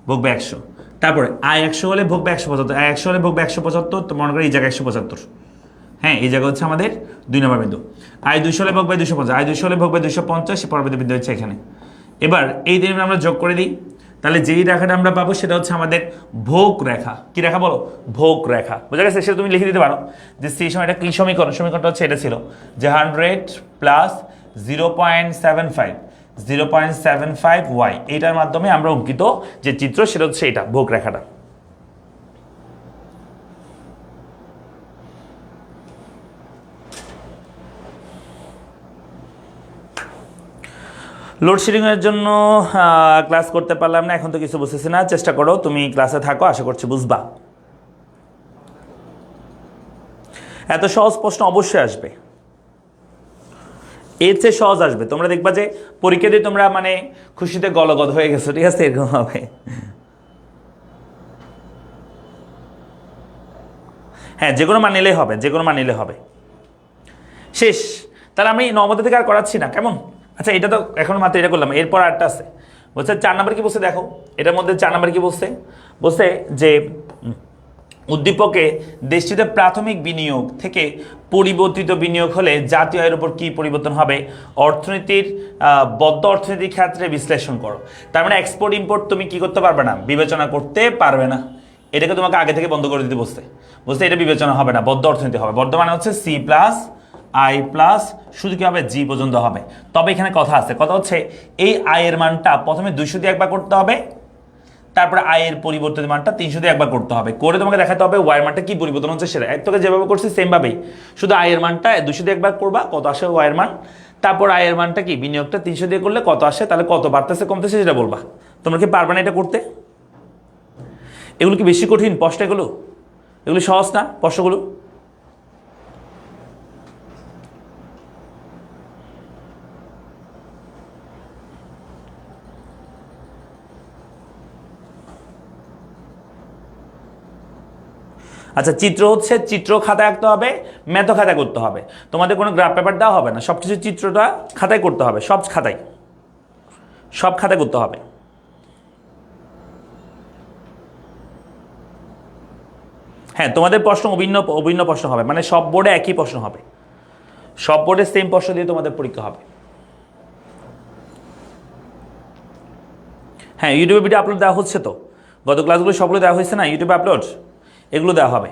ভোগ ব্যয় 100। তারপরে আয় 100 হলে ভোগ ব্যয় 175, আয় 100 হলে ভোগ ব্যয় 175, তো মনে করি এই জায়গায় 175। হ্যাঁ, এই জায়গা হচ্ছে আমাদের 2 নম্বর বিন্দু। আয় 200 হলে ভোগ ব্যয় 250, আয় 200 হলে ভোগ ব্যয় 250, পরবর্তী বিন্দু হচ্ছে এখানে। এবার এই দিন আমরা যোগ করে দিই, তাহলে যেই রেখাটা আমরা পাবো সেটা হচ্ছে আমাদের ভোগ রেখা। কি রেখা বলো? ভোগ রেখা। বুঝা গেছে? সেটা তুমি লিখে দিতে পারো যে সেই সময় এটা কি সমীকরণ? সমীকরণটা হচ্ছে এটা ছিল যে 100 প্লাস 0.75 ওয়াই, এটার মাধ্যমে আমরা অঙ্কিত যে চিত্র সেটা হচ্ছে এটা, ভোগ রেখাটা। লোডশেডিং এর জন্য ক্লাস করতে পারলাম না, এখন তো কিছু বুঝতেছি না। চেষ্টা করো, তুমি ক্লাসে থাকো, আশা করছি বুঝবা। এত সহজ প্রশ্ন অবশ্যই আসবে, এর চেয়ে সহজ আসবে। তোমরা দেখবা যে পরীক্ষা দিয়ে তোমরা মানে খুশিতে গলগদ হয়ে গেছো। ঠিক আছে, এরকম হবে। হ্যাঁ, যে কোনো মান নিলেই হবে, যে কোনো মান নিলে হবে। শেষ। তাহলে আমি নবদা থেকে আর করাচ্ছি না, কেমন? আচ্ছা, এটা তো এখন মাত্র এটা করলাম, এরপর আরেকটা আছে। বলছে 4 নাম্বার কি বলছে দেখো, এটার মধ্যে 4 নাম্বার কি বলছে? বলছে যে উদ্দীপকে দেশটিতে প্রাথমিক বিনিয়োগ থেকে পরিবর্তিত বিনিয়োগ হলে জাতীয় আয়ের উপর কী পরিবর্তন হবে? অর্থনীতির বদ্ধ অর্থনীতির ক্ষেত্রে বিশ্লেষণ করো। তার মানে এক্সপোর্ট ইম্পোর্ট তুমি কি করতে পারবে না? বিবেচনা করতে পারবে না। এটাকে তোমাকে আগে থেকে বন্ধ করে দিতে বলছে। এটা বিবেচনা হবে না, বদ্ধ অর্থনীতি হবে। বদ্ধ মানে হচ্ছে সি প্লাস আই প্লাস শুধু কি হবে? জি পর্যন্ত হবে। তবে এখানে কথা আছে, কথা হচ্ছে এই আয়ের মানটা প্রথমে 200 দিয়ে একবার করতে হবে, তারপরে আয়ের পরিবর্তিত মানটা 300 দিয়ে একবার করতে হবে, করে তোমাকে দেখাতে হবে ওয়াই মানটা কি পরিবর্তন হচ্ছে সেটা। তোকে যেভাবে করছি সেমভাবেই, শুধু আয়ের মানটা 200 দিয়ে একবার করবা, কত আসে ওয়াইয়ের মান, তারপর আয়ের মানটা কি বিনিয়োগটা 300 দিয়ে করলে কত আসে, তাহলে কত বাড়তেছে কমতেছে সেটা বলবা। তোমরা কি পারবে না এটা করতে? এগুলো কি বেশি কঠিন প্রশ্ন? এগুলো সহজ না প্রশ্নগুলো? আচ্ছা, চিত্র হচ্ছে চিত্র খাতায় আঁকতে হবে, ম্যাথও খাতায় করতে হবে। তোমাদের কোনো গ্রাফ পেপার দেওয়া হবে না, সব কিছু চিত্রটা খাতায় করতে হবে, সব খাতায় করতে হবে। হ্যাঁ, তোমাদের প্রশ্ন অভিন্ন প্রশ্ন হবে, মানে সব বোর্ডে একই প্রশ্ন হবে, সব বোর্ডে সেম প্রশ্ন দিয়ে তোমাদের পরীক্ষা হবে। হ্যাঁ, ইউটিউবে ভিডিও আপলোড দেওয়া হচ্ছে, তো গত ক্লাসগুলো সবগুলো দেওয়া হয়েছে না ইউটিউবে আপলোড, এগুলো দেওয়া হবে।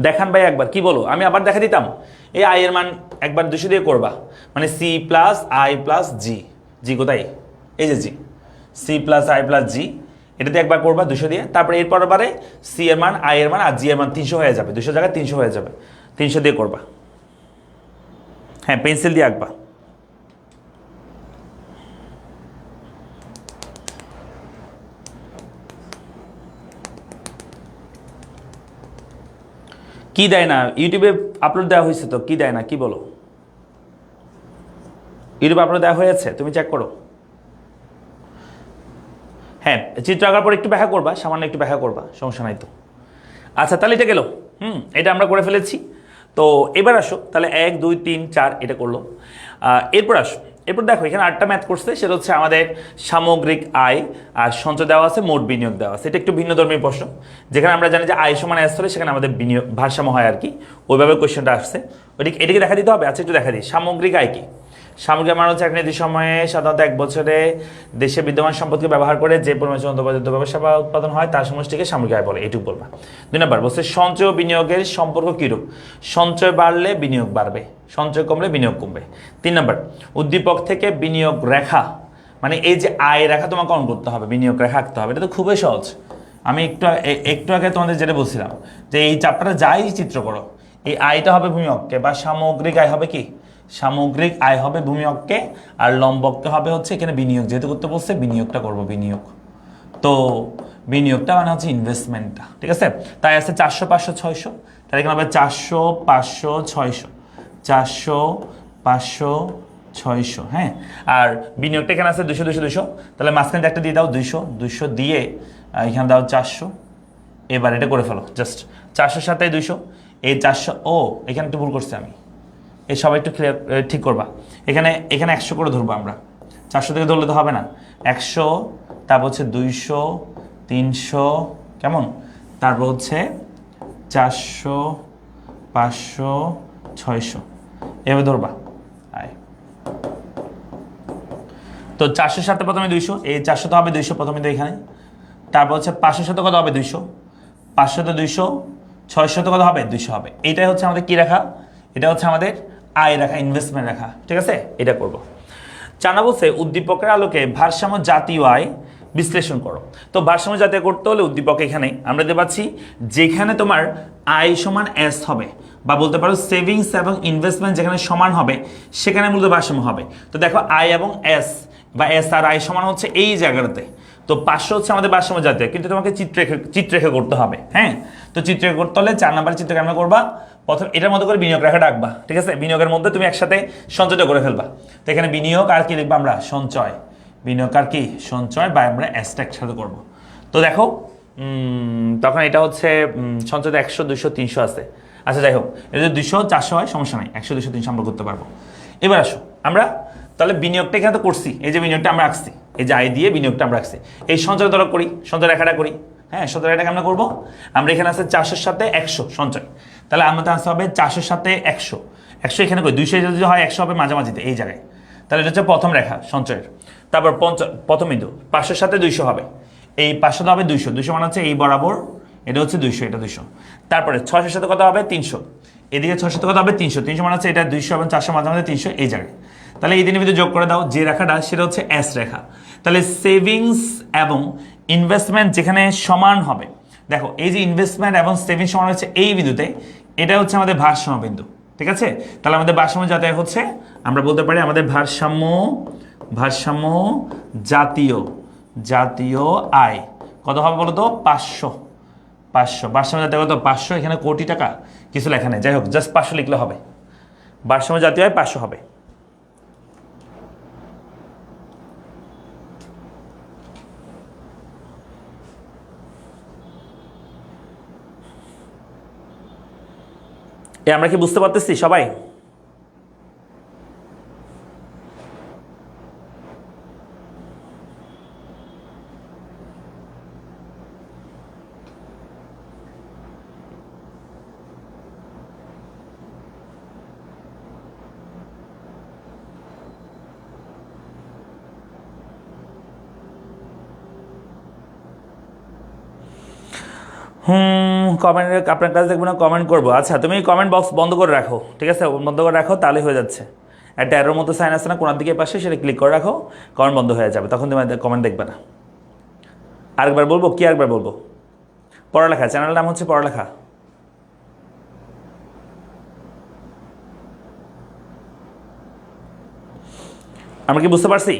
দেখান ভাই একবার, কি বলো? আমি আবার দেখা দিতাম। এই আই এর মান একবার 200 দিয়ে করবা, মানে সি প্লাস আই প্লাস জি। জি কোথায়? এই যে জি, সি প্লাস আই প্লাস জি, এটা দিয়ে একবার করবা 200 দিয়ে। তারপরে এরপর বারে সি এর মান, আই এর মান আর জি এর মান 300 হয়ে যাবে, 200 জায়গায় 300 হয়ে যাবে, 300 দিয়ে করবা। হ্যাঁ, পেন্সিল দিয়ে আঁকবা। কি দেয় না? ইউটিউবে আপলোড দেওয়া হয়েছে তো, কি দেয় না, কি বলো? ইউটিউবে আপলোড দেওয়া হয়েছে, তুমি চেক করো। হ্যাঁ, চিত্র আঁকার পর একটু ব্যাখ্যা করবা, সামান্য একটু ব্যাখ্যা করবা, সমস্যা নাই তো। আচ্ছা, তাহলে এটা গেল। এটা আমরা করে ফেলেছি। তো এবার আসো, তাহলে 1 2 3 4 এটা করলো। এরপর আসো, এরপর দেখো এখানে 8টা ম্যাথ করছে, সেটা হচ্ছে আমাদের সামগ্রিক আয় আর সঞ্চয় দেওয়া আছে, মোট বিনিয়োগ দেওয়া আছে। এটা একটু ভিন্ন ধর্মী প্রশ্ন, যেখানে আমরা জানি যে আয় সমান এস হলে সেখানে আমাদের বিনিয়োগ ভারসাম্য হয় আর কি, ওইভাবে কোয়েশ্চেনটা আসছে। এটাকে দেখা দিতে হবে। আচ্ছা, একটু দেখা দিই সামগ্রিক আয় কি। সামগ্রিক মান হচ্ছে এক নির্দিষ্ট সময়ে সাধারণত 1 বছরে দেশে বিদ্যমান সম্পদকে ব্যবহার করে যে পরিমাণ অন্তর্বাহিত ব্যবসা বা উৎপাদন হয় তার সমষ্টিকে সামগ্রিক আয় বলে, এইটুকু বলবা। 2 নম্বর বলছে সঞ্চয় ও বিনিয়োগের সম্পর্ক কীরূপ। সঞ্চয় বাড়লে বিনিয়োগ বাড়বে, সঞ্চয় কমলে বিনিয়োগ কমবে। 3 নম্বর উদ্দীপক থেকে বিনিয়োগ রেখা, মানে এই যে আয় রেখা তোমাকে অন করতে হবে, বিনিয়োগ রেখা আঁকতে হবে। এটা তো খুবই সহজ। আমি একটু আগে তোমাদের যেটা বলছিলাম যে এই চ্যাপ্টারে যাই চিত্র করো, এই আয়টা হবে ভূমি অক্ষে, বা সামগ্রিক আয় হবে কি, সামগ্রিক আয় হবে ভূমি অক্ষে, আর লম্বককে হবে হচ্ছে এখানে বিনিয়োগ, যেহেতু করতে বলছে বিনিয়োগটা করবো, বিনিয়োগ। তো বিনিয়োগটা মানে হচ্ছে ইনভেস্টমেন্টটা, ঠিক আছে। তাই আছে 400 500 600, তাহলে এখানে হবে 400 500 600, 400 500 600। হ্যাঁ, আর বিনিয়োগটা এখানে আছে 200 200 200, তাহলে মাঝখানে একটা দিয়ে দাও 200 200 দিয়ে এখানে দাও 400। এবার এটা করে ফেলো জাস্ট, 400 সাথে 200, এই 400, ও এখানে একটু ভুল করছি আমি, এই সবাই একটু ক্লিয়ার ঠিক করবা। এখানে 100 করে ধরবো আমরা, 400 থেকে ধরলে তো হবে না। 100, তারপর হচ্ছে 200 300, কেমন, তারপর হচ্ছে 400 500 600, এভাবে ধরবা। আয় তো 400 সাথে প্রথমে 200, এই 400 তো হবে 200 প্রথমে তো এখানে, তারপর হচ্ছে 500 সাথে কত হবে 200, 500 তো 200, 600 তো কত হবে 200 হবে। এইটাই হচ্ছে আমাদের কি রেখা, এটা হচ্ছে আমাদের আয় রেখা, ইনভেস্টমেন্ট রেখা, ঠিক আছে। এটা করব। 4 বলছে উদ্দীপকের আলোকে ভারসাম্য জাতীয় আয় বিশ্লেষণ করো। তো ভারসাম্য জাতীয় করতে হলে উদ্দীপক এখানে আমরা দেখতে পাচ্ছি, যেখানে তোমার আয় সমান এস হবে, বা বলতে পারো সেভিংস এবং ইনভেস্টমেন্ট যেখানে সমান হবে সেখানে মূলত ভারসাম্য হবে। তো দেখো আয় এবং এস, বা এস আর আয় সমান হচ্ছে এই জায়গাটাতে। তো 500 হচ্ছে আমাদের ভারসাম্য জাতীয়, কিন্তু তোমাকে চিত্ররেখা করতে হবে। হ্যাঁ, তো চিত্ররেখা করতে হলে 4 নম্বরের চিত্র কেমন করবা, প্রথম এটার মতো করে বিনিয়োগ রেখা ডাকবা, ঠিক আছে। বিনিয়োগের মধ্যে তুমি একসাথে সঞ্চয়টা করে ফেলবা। তো এখানে বিনিয়োগ আর কি লিখবা আমরা, সঞ্চয়। বিনিয়োগ আর কি, সঞ্চয়, বা আমরা এসটা একসাথে করবো। তো দেখো তখন এটা হচ্ছে সঞ্চয় 100 200 300 আছে। আচ্ছা যাই হোক, এটা যদি 200 400 হয় সমস্যা নাই, 100 200 300 আমরা করতে পারবো। এবার আসো আমরা তাহলে বিনিয়োগটা এখানে তো করছি, এই যে বিনিয়োগটা আমরা রাখছি, এই যে আয় দিয়ে বিনিয়োগটা আমরা রাখছি। এই সঞ্চয় দরকার করি, সঞ্চয় রেখাটা করি। হ্যাঁ, সঞ্চয় রেখাটা আমরা করবো। আমরা এখানে আছে 400 সাথে 100 সঞ্চয়, তাহলে আমাদের আসতে হবে 400 সাথে 100, 100 এখানে করি, 200 যদি হয় 100 হবে মাঝামাঝিতে এই জায়গায়। তাহলে এটা হচ্ছে প্রথম রেখা সঞ্চয়ের। তারপর প্রথম বিন্দু 500 সাথে 200 হবে, এই 500 হবে 200, 200 মানে হচ্ছে এই বরাবর, এটা হচ্ছে 200, এটা 200। তারপরে 600 সাথে কত হবে 300, এদিকে 600 সাথে কত হবে 300, 300 মানে হচ্ছে এটা 200 এবং 400 মাঝামাঝি 300 এই জায়গায়। তাহলে এই দিনের ভিতরে যোগ করে দাও, যে রেখাটা সেটা হচ্ছে এস রেখা। তাহলে সেভিংস এবং ইনভেস্টমেন্ট যেখানে সমান হবে, দেখো এই যে ইনভেস্টমেন্ট এবং সেভিংস সমান হচ্ছে এই বিন্দুতে, এটা হচ্ছে আমাদের ভারসাম্য বিন্দু, ঠিক আছে। তাহলে আমাদের ভারসাম্য জাতীয় হচ্ছে, আমরা বলতে পারি আমাদের ভারসাম্য জাতীয় আয় কত হবে বলো তো, 500। ভারসাম্য জাতীয় কত 500, এখানে কোটি টাকা কিছু লেখা নেই, যাই হোক জাস্ট 500 লিখলে হবে, ভারসাম্য জাতীয় আয় 500 হবে। আমরা কি বুঝতে পারতেছি সবাই? কমেন্ট আপনার কাছে দেখবো না, কমেন্ট করবো। আচ্ছা তুমি কমেন্ট বক্স বন্ধ করে রাখো, ঠিক আছে, বন্ধ করে রাখো, তাহলে হয়ে যাচ্ছে। একটা অ্যারোর মতো সাইন আছে না কোনার দিকে পাশে, সেটা ক্লিক করে রাখো, কমেন্ট বন্ধ হয়ে যাবে, তখন তুমি কমেন্ট দেখবে না। আরেকবার বলবো কি, আরেকবার বলবো, পড়ালেখা, চ্যানেলের নাম হচ্ছে পড়ালেখা। আমরা কি বুঝতে পারছি?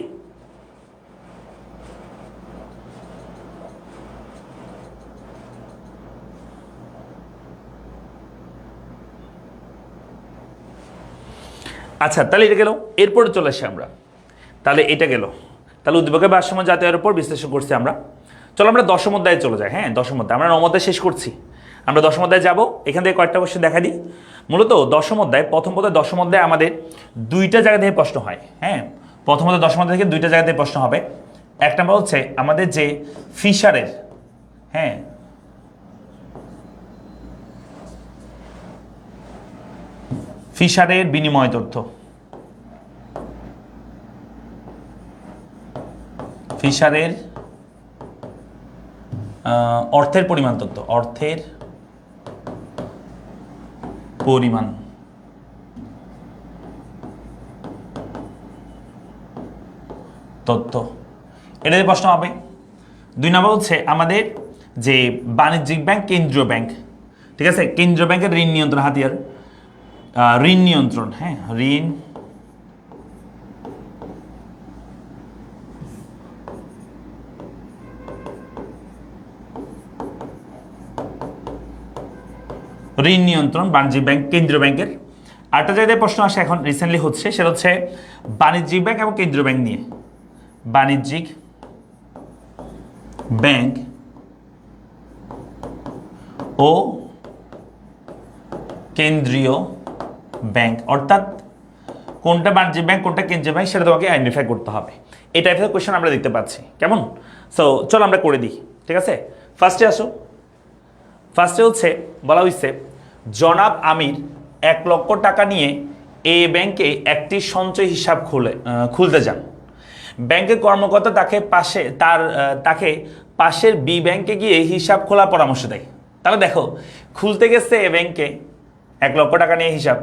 আচ্ছা তাহলে এটা গেল, এরপরে চলে আসি আমরা, তাহলে এটা গেল, তাহলে উদ্দীপকের ভারসাম্য জাতীয়ের উপর বিশ্লেষণ করছি আমরা। চলো আমরা দশম অধ্যায়ে চলে যাই। হ্যাঁ দশম অধ্যায়, আমরা নবম অধ্যায় শেষ করছি, আমরা দশম অধ্যায়ে যাবো। এখান থেকে কয়েকটা কোশ্চেন দেখা দিই। মূলত দশম অধ্যায়, প্রথম পদে দশম অধ্যায়ে আমাদের দুইটা জায়গা থেকে প্রশ্ন হয়। হ্যাঁ প্রথম পদে দশম অধ্যায় থেকে দুইটা জায়গা থেকে প্রশ্ন হবে। এক নম্বর হচ্ছে আমাদের যে ফিশারের, হ্যাঁ ফিশারের বিনিময় তথ্য, ফিশারের অর্থের পরিমাণ তথ্য, অর্থের পরিমাণ তথ্য, এটা যে প্রশ্ন হবে। দুই নম্বর হচ্ছে আমাদের যে বাণিজ্যিক ব্যাংক, কেন্দ্রীয় ব্যাংক, ঠিক আছে, কেন্দ্রীয় ব্যাংকের ঋণ নিয়ন্ত্রণ হাতিয়ার, ঋণ নিয়ন্ত্রণ, হ্যাঁ ঋণ ঋণ নিয়ন্ত্রণ বাণিজ্যিক ব্যাংক, কেন্দ্রীয় ব্যাংকের। আরেকটা জায়গায় প্রশ্ন আসে এখন রিসেন্টলি হচ্ছে, সেটা হচ্ছে বাণিজ্যিক ব্যাংক এবং কেন্দ্রীয় ব্যাংক নিয়ে, বাণিজ্যিক ব্যাংক ও কেন্দ্রীয় ব্যাংক, অর্থাৎ কোনটা বাণিজ্যিক ব্যাংক কোনটা কেন্দ্রীয় ব্যাংক সেটা তোমাকে আইডেন্টিফাই করতে হবে। এই টাইপের কোয়েশ্চেন আমরা দেখতে পাচ্ছি, কেমন? সো চলো আমরা করে দিই, ঠিক আছে। ফার্স্টে আসো, ফার্স্টে হচ্ছে বলা হয়েছে জনাব আমির 1 লক্ষ টাকা নিয়ে এ ব্যাংকে একটি সঞ্চয় হিসাব খুলতে যান। ব্যাংকের কর্মকর্তা তাকে পাশের বি ব্যাংকে গিয়ে হিসাব খোলার পরামর্শ দেয়। তাহলে দেখো খুলতে গেছে এ ব্যাংকে 1 লক্ষ টাকা নিয়ে হিসাব,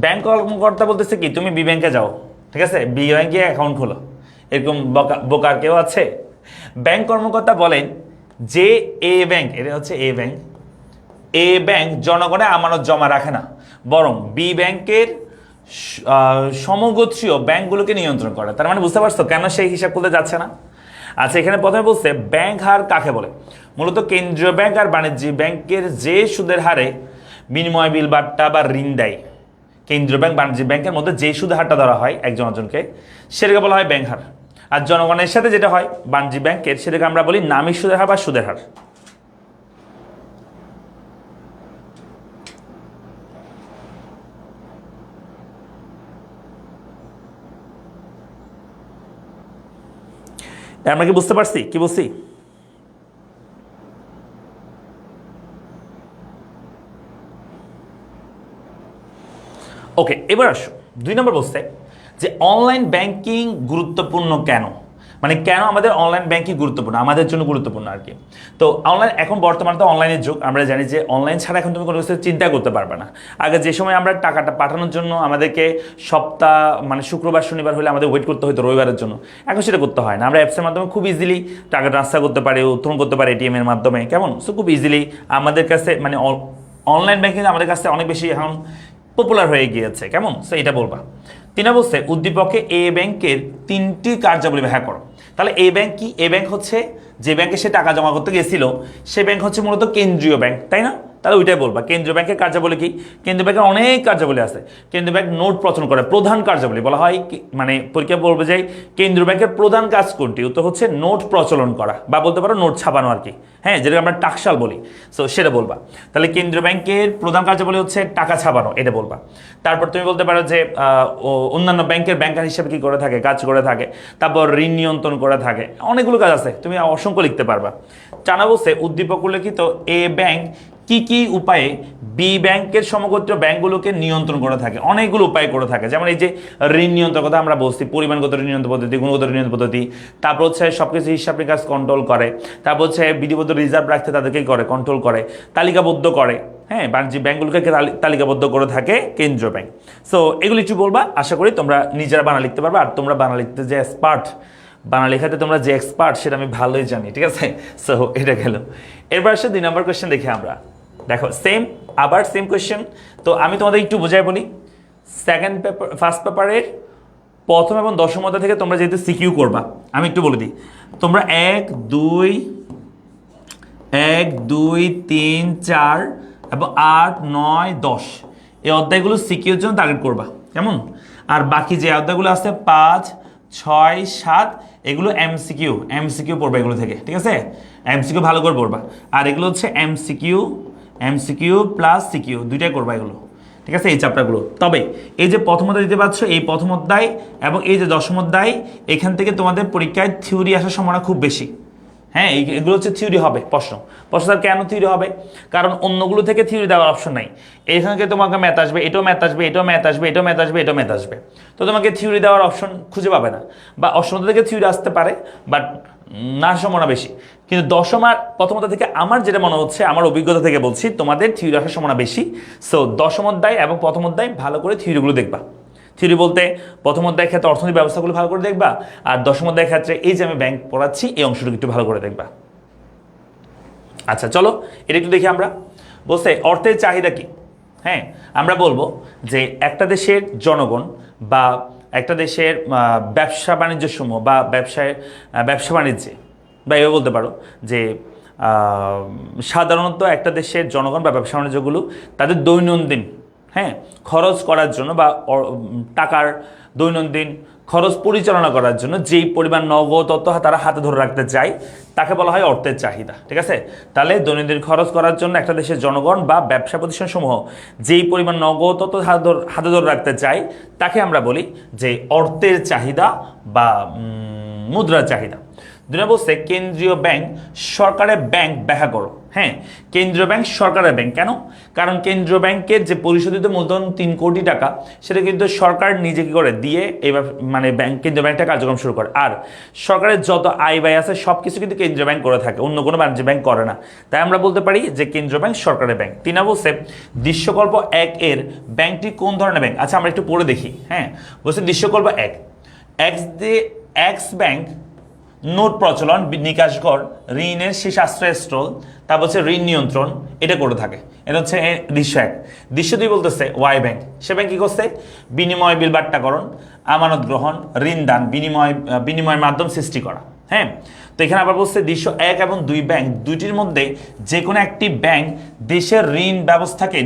ব্যাংক কর্মকর্তা বলতেছে কি তুমি বি ব্যাংকে যাও, ঠিক আছে, বি ব্যাংকে অ্যাকাউন্ট খোলো। এরকম বোকার কেউ আছে? ব্যাংক কর্মকর্তা বলেন যে এ ব্যাংক, এটা হচ্ছে এ ব্যাংক, এ ব্যাংক জনগণের আমানত জমা রাখে না, বরং বি ব্যাংকের সমগোত্রীয় ব্যাংকগুলোকে নিয়ন্ত্রণ করে। তার মানে বুঝতে পারছো কেন সেই হিসাব খুলতে যাচ্ছে না? আচ্ছা এখানে প্রথমে বলছে ব্যাংক হার কাকে বলে? মূলত কেন্দ্রীয় ব্যাংক আর বাণিজ্যিক ব্যাংকের যে সুদের হারে বিনিময় বিল বাট্টা বা ঋণ দেয়, কেন্দ্রীয় ব্যাংক বাণিজ্যিক ব্যাংকের মধ্যে যে সুদের হারটা ধরা হয় একজন একজনকে, সেটাকে বলা হয় ব্যাংক হার। আর জনগণের সাথে যেটা হয় বাণিজ্যিক ব্যাংকের, সেটাকে আমরা বলি নামিক সুদের হার বা সুদের হার। আমরা কি বুঝতে পারছি কি বলছি? ওকে, এবার আসো 2 নম্বর বলছে যে অনলাইন ব্যাংকিং গুরুত্বপূর্ণ কেন, মানে কেন আমাদের অনলাইন ব্যাংকিং গুরুত্বপূর্ণ, আমাদের জন্য গুরুত্বপূর্ণ আর কি। তো অনলাইন, এখন বর্তমানে তো অনলাইনের যুগ, আমরা জানি যে অনলাইন ছাড়া এখন তুমি কোনো কিছু চিন্তা করতে পারবে না। আগে যে সময় আমরা টাকাটা পাঠানোর জন্য আমাদেরকে মানে শুক্রবার শনিবার হলে আমাদের ওয়েট করতে হতো রবিবারের জন্য, এখন সেটা করতে হয় না। আমরা অ্যাপসের মাধ্যমে খুব ইজিলি টাকা ট্রান্সফার করতে পারি, উত্তোলন করতে পারি এটিএম এর মাধ্যমে, কেমন? সো খুব ইজিলি আমাদের কাছে মানে অনলাইন ব্যাংকিং আমাদের কাছে অনেক বেশি এখন পপুলার হয়ে গিয়েছে, কেমন? সো এটা বলবা। 3 অবস্থায় উদ্দীপকে এ ব্যাংকের 3টি কার্যাবলী ব্যাখ্যা করো। তাহলে এ ব্যাংক কি? এ ব্যাংক হচ্ছে যে ব্যাংকে সে টাকা জমা করতে গেছিল, সে ব্যাংক হচ্ছে মূলত কেন্দ্রীয় ব্যাংক, তাই না? তাহলে ওইটাই বলবা। কেন্দ্রীয় ব্যাংকের কার্যাবলী কি? কেন্দ্রীয় ব্যাংকের অনেক কার্যাবলী আছে। কেন্দ্রীয় ব্যাংক নোট প্রচলন করে, প্রধান কার্যাবলী বলা হয়, মানে পরীক্ষা বলবে যে কেন্দ্রীয় ব্যাংকের প্রধান কাজ কোনটি? তো হচ্ছে নোট প্রচলন করা, বা বলতে পারো নোট ছাপানো আর কি, হ্যাঁ, যেটা আমরা টাকশাল বলি। সো সেটা বলবা। তাহলে কেন্দ্রীয় ব্যাংকের প্রধান কার্যাবলী হচ্ছে টাকা ছাপানো, এটা বলবা। তারপর তুমি বলতে পারো যে অন্যান্য ব্যাংকের ব্যাংকার হিসেবে কি করে থাকে, কাজ করে থাকে। তারপর ঋণ নিয়ন্ত্রণ করে থাকে, অনেকগুলো কাজ আছে, তুমি অসংখ্য লিখতে পারবা। 4 বলছে উদ্দীপক উল্লেখিত এ ব্যাংক কি কি উপায়ে বি ব্যাংকের সমগোত্র ব্যাংকগুলোকে নিয়ন্ত্রণ করে থাকে? অনেকগুলো উপায় করে থাকে, যেমন এই যে ঋণ নিয়ন্ত্রণ কথা আমরা বলছি, পরিমাণগত ঋণ নিয়ন্ত্রণ পদ্ধতি, গুণগত ঋণ নিয়ন্ত্রণ পদ্ধতি, তারপর হচ্ছে সবকিছু হিসাব নিকাশ কন্ট্রোল করে, তারপর হচ্ছে বিধিবদ্ধ রিজার্ভ রাখতে তাদেরকেই করে, কন্ট্রোল করে, তালিকাবদ্ধ করে, হ্যাঁ, বাণিজ্যিক ব্যাংকগুলোকে তালিকাবদ্ধ করে থাকে কেন্দ্রীয় ব্যাংক। সো এগুলো একটু বলবা, আশা করি তোমরা নিজেরা বানা লিখতে পারবে। আর তোমরা বানা লিখতে যে এক্সপার্ট, বাংলা লেখাতে তোমরা যে এক্সপার্ট সেটা আমি ভালোই জানি, ঠিক আছে? সো এটা গেল। এরপর আসে 2 নম্বর কোয়েশ্চেন দেখি আমরা। দেখো সেম, আবার সেম কোয়েশ্চেন। তো আমি তোমাদের একটু বোঝাই বলি। ফার্স্ট পেপারের প্রথম এবং দশম অধ্যায় থেকে তোমরা যেহেতু সিকিউ করবা, আমি একটু বলে দিই। তোমরা 1, 2, 3, 4 এবং 8, 9, 10 এই অধ্যায়গুলো সিকিউর জন্য টার্গেট করবা, কেমন? আর বাকি যে অধ্যায়গুলো আছে 5, 6, 7 এগুলো এমসিকিউ পড়বা এগুলো থেকে, ঠিক আছে? এমসিকিউ ভালো করে পড়বা। আর এগুলো হচ্ছে এমসিকিউ প্লাস সিকিউ দুইটাই করবা এগুলো, ঠিক আছে, এই চ্যাপ্টারগুলো। তবে এই যে প্রথম অধ্যায় দিতে পারছো, এই প্রথম অধ্যায় এবং এই যে দশম অধ্যায়, এখান থেকে তোমাদের পরীক্ষায় থিওরি আসার সম্ভাবনা খুব বেশি। হ্যাঁ, এগুলো হচ্ছে থিওরি হবে প্রশ্ন। কেন থিওরি হবে? কারণ অন্যগুলো থেকে থিওরি দেওয়ার অপশন নাই। এখান থেকে তোমাকে ম্যাথ আসবে, এটাও ম্যাথ আসবে, এটাও ম্যাথ আসবে, এটাও ম্যাথ আসবে, এটাও ম্যাথ আসবে। তো তোমাকে থিওরি দেওয়ার অপশন খুঁজে পাবে না, বা অষ্টম থেকে থিওরি আসতে পারে, বাট না সম্ভাবনা বেশি। কিন্তু দশম আর প্রথমত থেকে আমার যেটা মনে হচ্ছে, আমার অভিজ্ঞতা থেকে বলছি, তোমাদের থিওরি আসার সম্ভাবনা বেশি। সো দশম অধ্যায় এবং প্রথম অধ্যায় ভালো করে থিওরিগুলো দেখবা। থিওরি বলতে প্রথম অধ্যায়ের ক্ষেত্রে অর্থনৈতিক ব্যবস্থাগুলো ভালো করে দেখবা, আর দশম অধ্যায়ের ক্ষেত্রে এই যে আমি ব্যাংক পড়াচ্ছি এই অংশটুকু একটু ভালো করে দেখবা। আচ্ছা চলো এটা একটু দেখি আমরা। বলছে অর্থের চাহিদা কি? হ্যাঁ, আমরা বলবো যে একটা দেশের জনগণ বা একটা দেশের ব্যবসা বাণিজ্য সমূহ বা ব্যবসা বাণিজ্যে, বা এভাবে বলতে পারো যে সাধারণত একটা দেশের জনগণ বা ব্যবসা বাণিজ্যগুলো তাদের দৈনন্দিন, হ্যাঁ, খরচ করার জন্য বা টাকার দৈনন্দিন খরচ পরিচালনা করার জন্য যেই পরিমাণ নগদ অর্থ তারা হাতে ধরে রাখতে চায় তাকে বলা হয় অর্থের চাহিদা, ঠিক আছে? তাহলে দৈনন্দিন খরচ করার জন্য একটা দেশের জনগণ বা ব্যবসা প্রতিষ্ঠান সমূহ যেই পরিমাণ নগদ অর্থ হাতে ধরে রাখতে চায় তাকে আমরা বলি যে অর্থের চাহিদা বা মুদ্রার চাহিদা। 2 নম্বর বলছে কেন্দ্রীয় ব্যাংক সরকারের ব্যাংক ব্যাখ্যা করো। হ্যাঁ, কেন্দ্রীয় ব্যাংক সরকারের ব্যাংক কেন? কারণ কেন্দ্রীয় ব্যাংকের যে পরিশোধিত মূলধন 3 কোটি টাকা সেটা কিন্তু সরকার নিজে কি করে দিয়ে এবার মানে কেন্দ্রীয় ব্যাংকটা কার্যক্রম শুরু করে। আর সরকারের যত আয় ব্যয় আছে সব কিছু কিন্তু কেন্দ্রীয় ব্যাংক করে থাকে, অন্য কোনো বাণিজ্য ব্যাংক করে না। তাই আমরা বলতে পারি যে কেন্দ্রীয় ব্যাংক সরকারের ব্যাংক। 3 নম্বর বলছে দৃশ্যকল্প 1 এর ব্যাংকটি কোন ধরনের ব্যাংক? আচ্ছা আমরা একটু পড়ে দেখি। হ্যাঁ, বলছে দৃশ্যকল্প 1 এক্স ব্যাংক নোট প্রচলন, নিকাশ ঘর, ঋণের শেষ আশ্রয়স্থল, তারপর হচ্ছে ঋণ নিয়ন্ত্রণ, এটা করে থাকে। এটা হচ্ছে দৃশ্য 1। দৃশ্য 2 বলতেছে ওয়াই ব্যাংক। সে ব্যাংক কি করছে? বিনিময় বিল বাট্টাকরণ, আমানত গ্রহণ, ঋণ দান, বিনিময় মাধ্যম সৃষ্টি করা। হ্যাঁ, তো এখানে আবার বলছে দৃশ্য 1 এবং 2 ব্যাংক দুইটির মধ্যে যে কোনো একটি ব্যাংক দেশের ঋণ ব্যবস্থাকে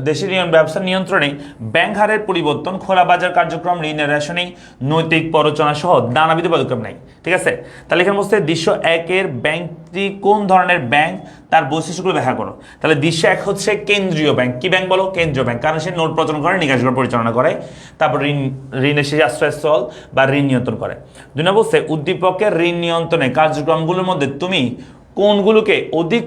দেশের ব্যবসা নিয়ন্ত্রণে ব্যাংক হারের পরিবর্তন, খোলা বাজার কার্যক্রম, ঋণের রেশনিং, নৈতিক প্ররোচনা সহ নানাবিধ পদক্ষেপ নেয়, ঠিক আছে? তাহলে এখানে বলছে দৃশ্য 1 এর ব্যাংকটি কোন ধরনের ব্যাংক তার বৈশিষ্ট্যগুলো ব্যাখ্যা করো। তাহলে দৃশ্য 1 হচ্ছে কেন্দ্রীয় ব্যাংক। কি ব্যাংক বলো? কেন্দ্রীয় ব্যাংক, কারণ সে নোট প্রচলন করে, নিকাশ ঘর পরিচালনা করে, তারপর ঋণের শেষ আশ্রয়স্থল বা ঋণ নিয়ন্ত্রণ করে। 2 নম্বর বলছে উদ্দীপকের ঋণ নিয়ন্ত্রণে কার্যক্রমগুলোর মধ্যে তুমি কোনগুলোকে অধিক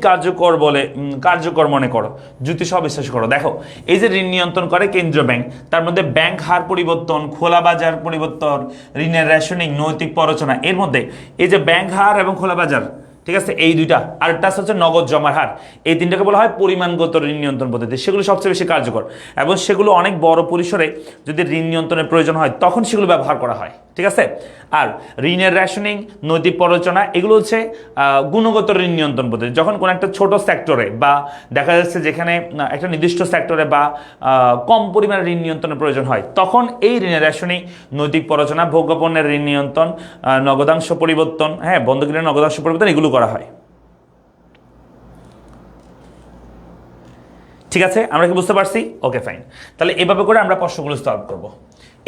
কার্যকর মনে করো? যুক্তি সহ বিশ্বাস করো। দেখো এই যে ঋণ নিয়ন্ত্রণ করে কেন্দ্রীয় ব্যাংক, তার মধ্যে ব্যাংক হার পরিবর্তন, খোলা বাজার পরিবর্তন, ঋণের রেশনিং, নৈতিক প্ররোচনা, এর মধ্যে এই যে ব্যাংক হার এবং খোলা বাজার, ঠিক আছে, এই দুইটা, আরেকটা হচ্ছে নগদ জমার হার, এই তিনটাকে বলা হয় পরিমাণগত ঋণ নিয়ন্ত্রণ পদ্ধতি। সেগুলো সবচেয়ে বেশি কার্যকর এবং সেগুলো অনেক বড় পরিসরে যদি ঋণ নিয়ন্ত্রণের প্রয়োজন হয় তখন সেগুলো ব্যবহার করা হয়, ঠিক আছে? আর ঋণের রেশনিং, নৈতিক প্ররোচনা, এগুলো হচ্ছে গুণগত ঋণ নিয়ন্ত্রণ পদ্ধতি। যখন কোনো একটা ছোট সেক্টরে বা দেখা যাচ্ছে যেখানে একটা নির্দিষ্ট সেক্টরে বা কম পরিমাণে ঋণ নিয়ন্ত্রণের প্রয়োজন হয় তখন এই ঋণের রেশনিং, নৈতিক প্ররোচনা, ভোগ্যপণ্যের ঋণ নিয়ন্ত্রণ, নগদাংশ পরিবর্তন, হ্যাঁ, বন্ধকিনের নগদাংশ পরিবর্তন, এগুলো করা হয়। ঠিক আছে, আমরা কি বুঝতে পারছি? Okay fine. তাহলে এভাবে করে আমরা প্রশ্নগুলো সলভ করব।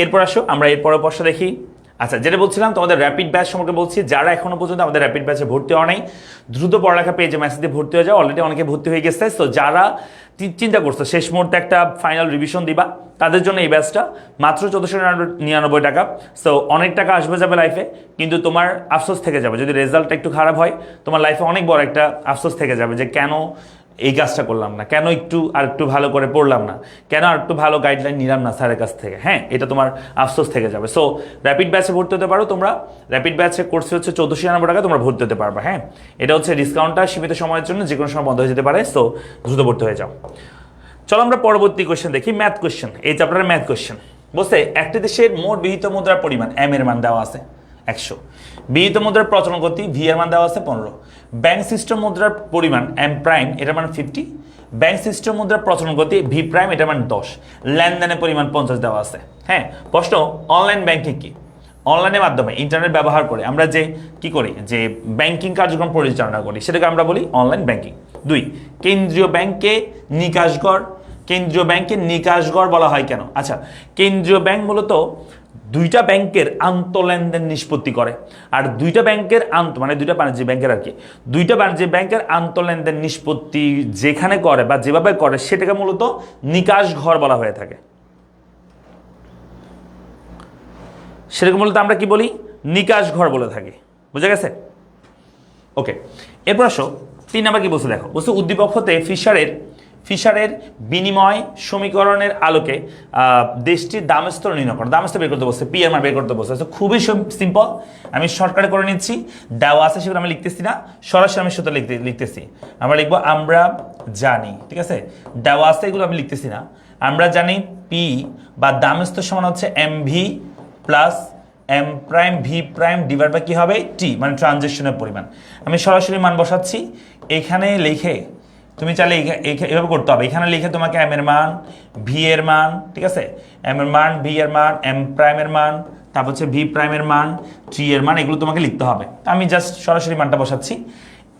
এরপর আসো আমরা এরপরের প্রশ্ন দেখি। আচ্ছা, যেটা বলছিলাম তোমাদের র্যাপিড ব্যাচ সম্পর্কে বলছি। যারা এখনো পর্যন্ত আমাদের র্যাপিড ব্যাচে ভর্তি হওয়া নাই, দ্রুত পড়ালেখা পেজে মেসেজ দিয়ে ভর্তি হয়ে যাও। অলরেডি অনেকে ভর্তি হয়ে গেছে। সো যারা চিন্তা করছো শেষ মুহূর্তে একটা ফাইনাল রিভিশন দিবা, তাদের জন্য এই ব্যাচটা মাত্র 1499 টাকা। সো অনেক টাকা আসবে যাবে লাইফে, কিন্তু তোমার আফসোস থেকে যাবে যদি রেজাল্টটা একটু খারাপ হয়। তোমার লাইফে অনেক বড় একটা আফসোস থেকে যাবে যে কেন এই কাজটা করলাম না, কেন আর একটু ভালো করে পড়লাম না, কেন আর একটু ভালো গাইডলাইন নিলাম না স্যারের কাছ থেকে। হ্যাঁ, এটা তোমার আফসোস থেকে যাবে। সো র্যাপিড ব্যাচে ভর্তি হতে পারো তোমরা। র্যাপিড ব্যাচে কোর্স হচ্ছে 1499 টাকা, তোমরা ভর্তি হতে পারবে। হ্যাঁ, এটা হচ্ছে ডিসকাউন্টটা সীমিত সময়ের জন্য, যে কোনো সময় বন্ধ হয়ে যেতে পারে। সো দ্রুত ভর্তি হয়ে যাও। চলো আমরা পরবর্তী কোয়েশ্চেন দেখি, ম্যাথ কোয়েশ্চেন। এই চ্যাপ্টারের ম্যাথ কোয়েশ্চেন বলছে একটি দেশের মোট বিহিত মুদ্রার পরিমাণ এম এর মান দেওয়া আছে 100, বিহিত মুদ্রার প্রচলন গতি ভি এর মান দেওয়া আছে 15, ব্যাংক সিস্টেম মুদ্রার পরিমাণ এম প্রাইম এটার মান 50, ব্যাংক সিস্টেম মুদ্রার প্রচলন গতি ভি প্রাইম এটার মান 10, লেনদেনের পরিমাণ 50 দেওয়া আছে। হ্যাঁ, প্রশ্ন অনলাইন ব্যাংকিং কি? অনলাইনের মাধ্যমে ইন্টারনেট ব্যবহার করে আমরা যে কি করি, যে ব্যাংকিং কার্যক্রম পরিচালনা করি, সেটাকে আমরা বলি অনলাইন ব্যাংকিং। 2, কেন্দ্রীয় ব্যাংকে নিকাশগড়। কেন্দ্রীয় ব্যাংকে নিকাশগড় বলা হয় কেন? আচ্ছা, কেন্দ্রীয় ব্যাংক মূলত দুইটা ব্যাংকের আন্তঃলেনদেন নিষ্পত্তি করে। আর দুইটা ব্যাংকের মানে দুইটা বাণিজ্যিক ব্যাংকের আর কি, দুইটা বাণিজ্যিক ব্যাংকের আন্তঃলেনদেন নিষ্পত্তি যেখানে করে বা যেভাবে করে সেটাকে মূলত নিকাশঘর বলা হয়ে থাকে। সেটাকে মূলত আমরা কি বলি? নিকাশঘর বলে থাকি। বুঝা গেছে? ওকে, এরপর আসো 3 নাম্বার কি বলছে দেখো। বলছে উদ্দীপক হতে ফিশারের বিনিময় সমীকরণের আলোকে দেশটির দামস্তর নির্ণয় করো। দামস্তর বের করতে বলছে, পি এর মান বের করতে বলছে। খুবই সিম্পল, আমি শর্টকাটে করে নিচ্ছি। দেওয়া আছে সেগুলো আমি লিখতেছি না, সরাসরি আমি সূত্র লিখতেছি। আমরা লিখবো আমরা জানি, ঠিক আছে? দেওয়া আছে এগুলো আমি লিখতেছি না। আমরা জানি পি বা দামস্তর সমান হচ্ছে M V plus M prime V prime divide by কি হবে টি, মানে ট্রানজেকশনের পরিমাণ। আমি সরাসরি মান বসাচ্ছি এখানে লিখে। তুমি চাইলে এভাবে করতে হবে, এখানে লিখে তোমাকে এম এর মান, ভি এর মান, ঠিক আছে, এম এর মান, ভি এর মান, এম প্রাইমের মান, তারপর হচ্ছে ভি প্রাইমের মান, টি এর মান, এগুলো তোমাকে লিখতে হবে। আমি জাস্ট সরাসরি মানটা বসাচ্ছি।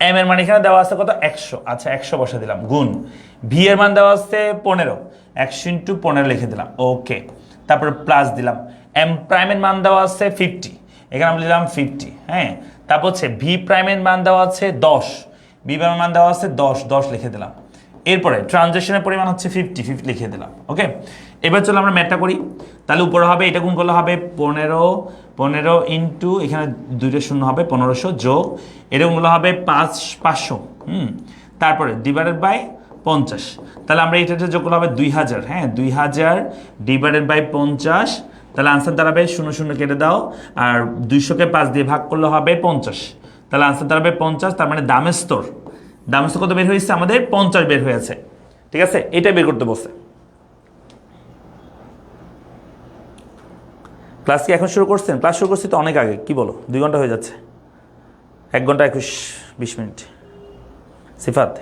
এম এর মান এখানে দেওয়া আছে কত? 100। আচ্ছা, 100 বসা দিলাম, গুণ ভি এর মান দেওয়া আছে 15, 100 ইন্টু 15 লিখে দিলাম। ওকে, তারপর প্লাস দিলাম। এম প্রাইমের মান দেওয়া আছে 50, এখানে আমি দিলাম 50। হ্যাঁ, তারপর হচ্ছে ভি প্রাইমের মান দেওয়া আছে 10, ভি প্রাইমের মান দেওয়া আছে 10 লিখে দিলাম। এরপরে ট্রানজেকশনের পরিমাণ হচ্ছে 50 লিখে দিলাম। ওকে, এবার চলো আমরা ম্যাথটা করি। তাহলে উপরে হবে, এটা গুণ করলে হবে 15 ইন্টু এখানে 2টা শূন্য হবে 1500 যোগ এটা গুণ করলে হবে 500। তারপরে ডিভাইডেড বাই 50। তাহলে আমরা এটা যোগ করলে হবে 2000। হ্যাঁ, 2000 ডিভাইডেড বাই 50। তাহলে আনসার দাঁড়াবে 00 কেটে দাও, আর 200কে 5 দিয়ে ভাগ করলে হবে 50। তাহলে আনসার দাঁড়াবে 50। তার মানে দামস্তর কত বের হয়েছে? আমাদের 50 বের হয়েছে। ঠিক আছে, এটাই বের করতে বলছে। ক্লাস কি এখন শুরু করছেন? ক্লাস শুরু করছি তো অনেক আগে, কি বলো? 2 ঘন্টা হয়ে যাচ্ছে, 1 ঘন্টা 21-20 মিনিট। সিফাত,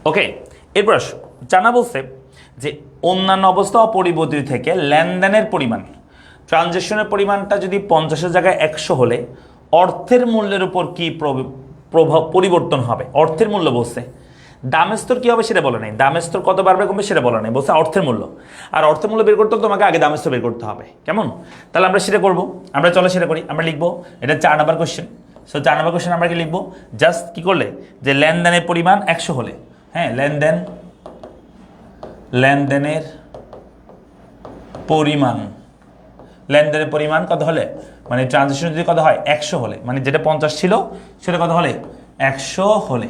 ওকে, এরপর আসো। জানা বলছে যে অন্যান্য অবস্থা অপরিবর্তিত থেকে লেনদেনের পরিমাণ, ট্রানজেকশনের পরিমাণটা যদি 50-এর জায়গায় 100 হলে অর্থের মূল্যের উপর কি পরিবর্তন হবে? অর্থের মূল্য বলছে। দামস্তর কি হবে সেটা বলে নাই, দামস্তর কত বাড়বে কমবে সেটা বলে নাই, বলছে অর্থের মূল্য। আর অর্থের মূল্য বের করতে তোমাকে আগে দামস্তর বের করতে হবে। কেমন? তাহলে আমরা সেটা করবো। আমরা চলো সেটা করি। আমরা লিখবো, এটা 4 number question. So 4 number question আমরা কি লিখবো? জাস্ট কি করলে, যে লেনদেনের পরিমাণ 100 হলে, হ্যাঁ, লেনদেনের পরিমাণ কত হলে, মানে ট্রানজেকশন যদি কত হয় 100 হলে, মানে যেটা 50 ছিল সেটা কত হলে 100 হলে,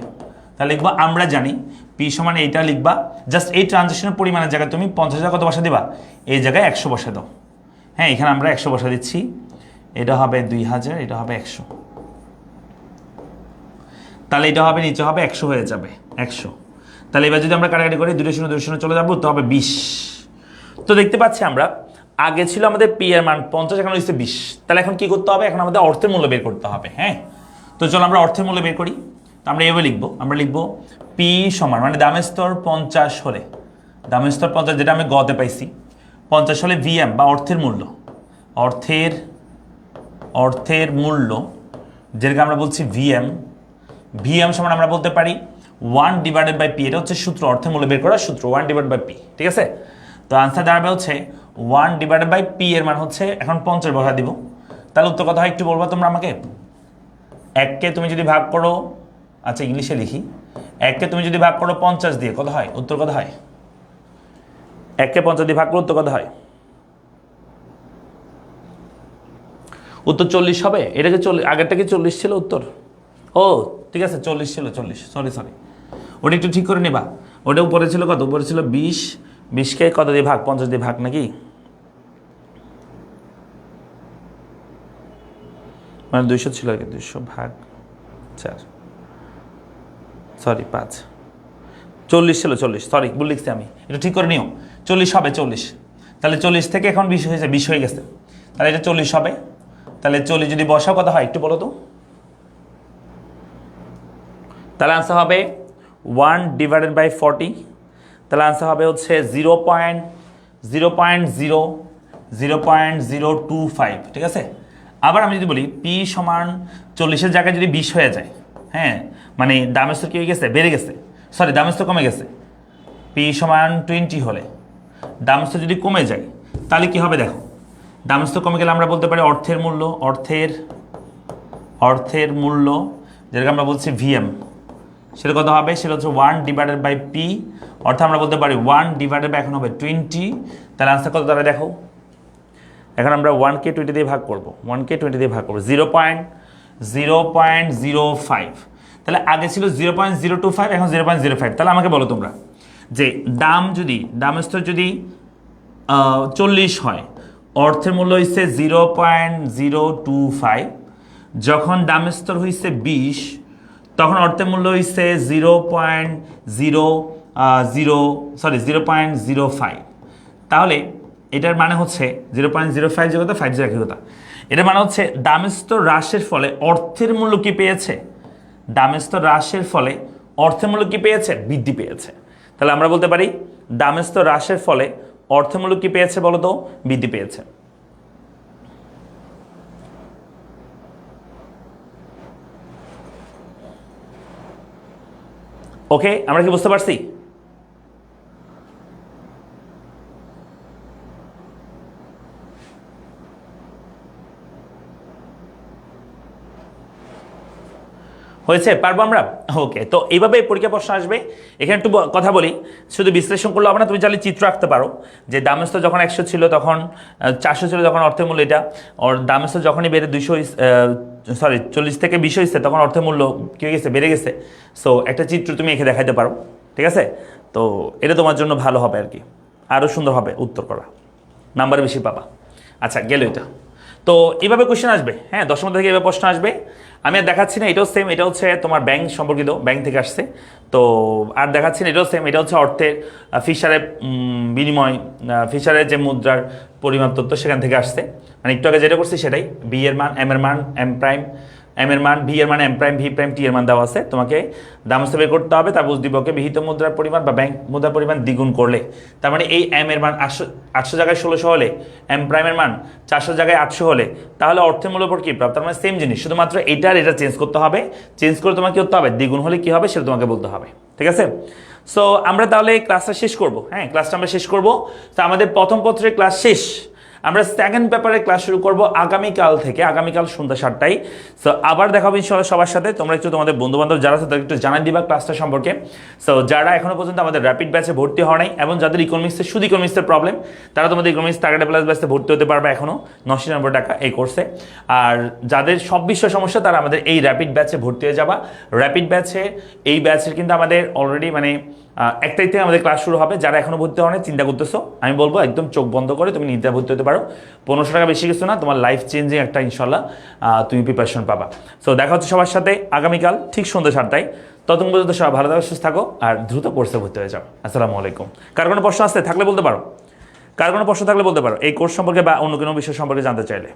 তাহলে লিখবা আমরা জানি পি সমান এইটা লিখবা। জাস্ট এই ট্রানজেকশনের পরিমাণের জায়গায় তুমি 50 কত বসা দিবা, এই জায়গায় 100 বসা দাও। হ্যাঁ, এখানে আমরা 100 বসা দিচ্ছি। এটা হবে 2000, এটা হবে 100। তাহলে এটা হবে, নিচে হবে 100 হয়ে যাবে 100। তাহলে এবার যদি আমরা কাটাকাটি করি 2 শূন্য চলে যাবো, তো হবে 20। তো দেখতে পাচ্ছি আমরা আগে ছিল আমাদের পি এর মান 50, এখন হচ্ছে 20। তাহলে এখন কি করতে হবে? এখন আমাদের অর্থের মূল্য বের করতে হবে। হ্যাঁ, তো চলো আমরা অর্থের মূল্য বের করি। তো আমরা এভাবে লিখবো, আমরা লিখবো পি সমান, মানে দামেস্তর 50 হলে, দামেস্তর 50 যেটা আমি গতে পাইছি, 50 হলে ভিএম বা অর্থের মূল্য যেটাকে আমরা বলছি ভিএম সমান আমরা বলতে পারি 1 ডিভাইডেড বাই পি। এটা হচ্ছে সূত্র, অর্থের মূল্য বের করার সূত্র, 1 ডিভাইড বাই পি। ঠিক আছে, তো আনসার দাঁড়াবে হচ্ছে 1/p এর মান হচ্ছে এখন 50 বসা দিব, তাহলে উত্তর কত হয় একটু বলবা তোমরা আমাকে। 1কে তুমি যদি ভাগ করো, আচ্ছা ইংলিশে লিখি, 1কে তুমি যদি ভাগ করো 50 দিয়ে কত হয়, উত্তর কত হয়? 1কে 50 দিয়ে ভাগ করো উত্তর কত হয়? উত্তর 40 হবে। এটাকে 40, আগেরটা কি 40 ছিল উত্তর? ও ঠিক আছে 40 ছিল, 40, সরি ওটা একটু ঠিক করে নেবা। ওটা উপরে ছিল কত? উপরে ছিল 20, 20কে কত দিয়ে ভাগ? 50 দিয়ে ভাগ নাকি? মানে 200 ছিল আর কি, 200 ভাগ 4, সরি 5, 40 ছিল, 40, সরি ভুল লিখছি আমি, এটা ঠিক করে নিও। 40 হবে, 40, তাহলে 40 থেকে এখন 20 হয়েছে, 20 হয়ে গেছে, তাহলে এটা 40 হবে। তাহলে 40 যদি বসাও কত হয় একটু বলো তো? তাহলে আনসার হবে 1/40, তাহলে আনসার হবে হচ্ছে 0.025, ঠিক আছে। আবার আমি যদি বলি পি সমান 40-এর জায়গায় যদি 20 হয়ে যায়, হ্যাঁ মানে দামের স্তর কি হয়ে গেছে? বেড়ে গেছে, সরি দামের স্তর কমে গেছে। পি সমান 20 হলে দামের স্তর যদি কমে যায় তাহলে কি হবে দেখো, দামের স্তর কমে গেলে আমরা বলতে পারি অর্থের মূল্য যেটাকে আমরা বলছি ভিএম, সেটা কত হবে? সেটা হচ্ছে 1/p, অর্থাৎ আমরা বলতে পারি 1/, এখন হবে 20, তাহলে আনসার কত দাঁড়ায় দেখো। এখন আমরা 1কে 20 দিয়ে ভাগ করবো, 0.05, তাহলে আগে ছিল 0.025, এখন 0.05। তাহলে আমাকে বলো তোমরা যে দামের স্তর যদি 40 হয়, অর্থের মূল্য হচ্ছে 0.025, যখন দামের স্তর হয়েছে 20, তখন অর্থের মূল্য হয়েছে 0.05। তাহলে এটার মানে হচ্ছে 0.05 যে কথা, 5 একই কথা। এটার মানে হচ্ছে দামের স্তর হ্রাসের ফলে অর্থের মূল্য কি পেয়েছে? দামের স্তর হ্রাসের ফলে অর্থের মূল্য কি পেয়েছে? বৃদ্ধি পেয়েছে। তাহলে আমরা বলতে পারি দামের স্তর হ্রাসের ফলে অর্থের মূল্য কি পেয়েছে বলো তো? বৃদ্ধি পেয়েছে। ওকে, আমরা কি বুঝতে পারছি? হয়েছে, পারবো আমরা? ওকে, তো এইভাবে পরীক্ষা প্রশ্ন আসবে। এখানে একটু কথা বলি, শুধু বিশ্লেষণ করলে হবে না, তুমি চাইলে চিত্র আঁকতে পারো যে দামের স্তর যখন 100 ছিল, তখন 400 ছিল, তখন অর্থের মূল্য এটা, আর দামের স্তর যখনই বেড়ে 40 থেকে 20 হয়েছে, তখন অর্থের মূল্য কী হয়ে গেছে? বেড়ে গেছে। সো একটা চিত্র তুমি এঁকে দেখাইতে পারো, ঠিক আছে? তো এটা তোমার জন্য ভালো হবে আর কি, আরও সুন্দর হবে উত্তর করা, নাম্বার বেশি পাবা। আচ্ছা গেল এটা। তো এইভাবে কোশ্চেন আসবে, হ্যাঁ 10 মধ্যে থেকে এভাবে প্রশ্ন আসবে। আমি আর দেখাচ্ছি না, এটাও সেম, এটা হচ্ছে তোমার ব্যাংক সম্পর্কিত, ব্যাংক থেকে আসছে। তো আর দেখাচ্ছি না, এটাও সেম, এটা হচ্ছে অর্থের ফিশারের বিনিময়, ফিশারের যে মুদ্রার পরিমাপ তথ্য সেখান থেকে আসছে। মানে একটু আগে যেটা করছি সেটাই, বি এর মান, এম এর মান, এম এর মান, ভি এর মান, এম প্রাইম, ভি প্রাইম, টি এর মান দেওয়া আছে। তোমাকে দামস্থ বের করতে হবে, তারপর উদ্দীপকে বিহিত মুদ্রার পরিমাণ বা ব্যাংক মুদ্রার পরিমাণ দ্বিগুণ করলে, তার মানে এই এম এর মান 800 জায়গায় 1600 হলে, এম প্রাইমের মান 400 জায়গায় 800 হলে, তাহলে অর্থের মূল্য উপর কি প্রাপ্ত? তার মানে সেম জিনিস, শুধুমাত্র এটার এটা চেঞ্জ করতে হবে। চেঞ্জ করে তোমাকে কি করতে হবে? দ্বিগুণ হলে কি হবে সেটা তোমাকে বলতে হবে, ঠিক আছে? সো আমরা তাহলে ক্লাসটা শেষ করব, হ্যাঁ ক্লাসটা আমরা শেষ করব। তো আমাদের প্রথম পত্রের ক্লাস শেষ, আমরা সেকেন্ড পেপারের ক্লাস শুরু করব আগামীকাল থেকে, আগামীকাল সন্ধ্যা 7টায়। সো আবার দেখাবো ইনশাআল্লাহ সবার সাথে। তোমরা একটু তোমাদের বন্ধুবান্ধব যারা আছে তাদের একটু জানাই দিবা ক্লাসটা সম্পর্কে। সো যারা এখনো পর্যন্ত আমাদের র্যাপিড ব্যাচে ভর্তি হওয়া নাই এবং যাদের ইকোনমিক্সের শুধু ইকোনমিক্সের প্রবলেম, তারা তোমাদের ইকোনমিক্স টার্গেট প্লাস ব্যাচে ভর্তি হতে পারবে এখনো 990 টাকা এই কোর্সে। আর যাদের সব বিষয় সমস্যা তারা আমাদের এই র্যাপিড ব্যাচে ভর্তি হয়ে যাবা। র্যাপিড ব্যাচে এই ব্যাচের কিন্তু আমাদের অলরেডি মানে 1 তারিখ থেকে আমাদের ক্লাস শুরু হবে। যারা এখনো ভর্তি হওয়া নাই চিন্তা করতেছো, আমি বলবো একদম চোখ বন্ধ করে তুমি নিজে ভর্তি হতে পারো। 1500 টাকা বেশি কিছু না, তোমার লাইফ চেঞ্জিং একটা ইনশাল্লাহ তুমি প্রিপারেশন পাবা। সো দেখা হচ্ছে সবার সাথে আগামীকাল ঠিক সন্ধ্যা 7টায়। ততক্ষণ পর্যন্ত সবাই ভালো থাকো, সুস্থ থাকো আর দ্রুত কোর্সে ভর্তি হয়ে যাও। আসসালামু আলাইকুম। কার কোনো প্রশ্ন আসতে থাকলে বলতে পারো, কার কোনো প্রশ্ন থাকলে বলতে পারো এই কোর্স সম্পর্কে বা অন্য কোনো বিষয় সম্পর্কে জানতে চাইলে।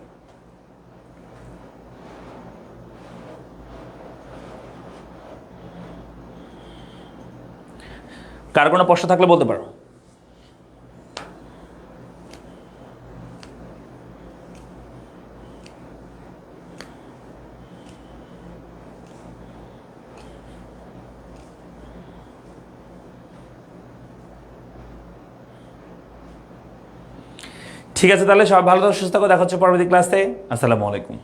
কার কোনো প্রশ্ন থাকলে বলতে পারো। ঠিক আছে, তাহলে সবাই ভালো থাকো, সুস্থ থাকো, দেখা হচ্ছে পরবর্তী ক্লাসে। আসসালামু আলাইকুম।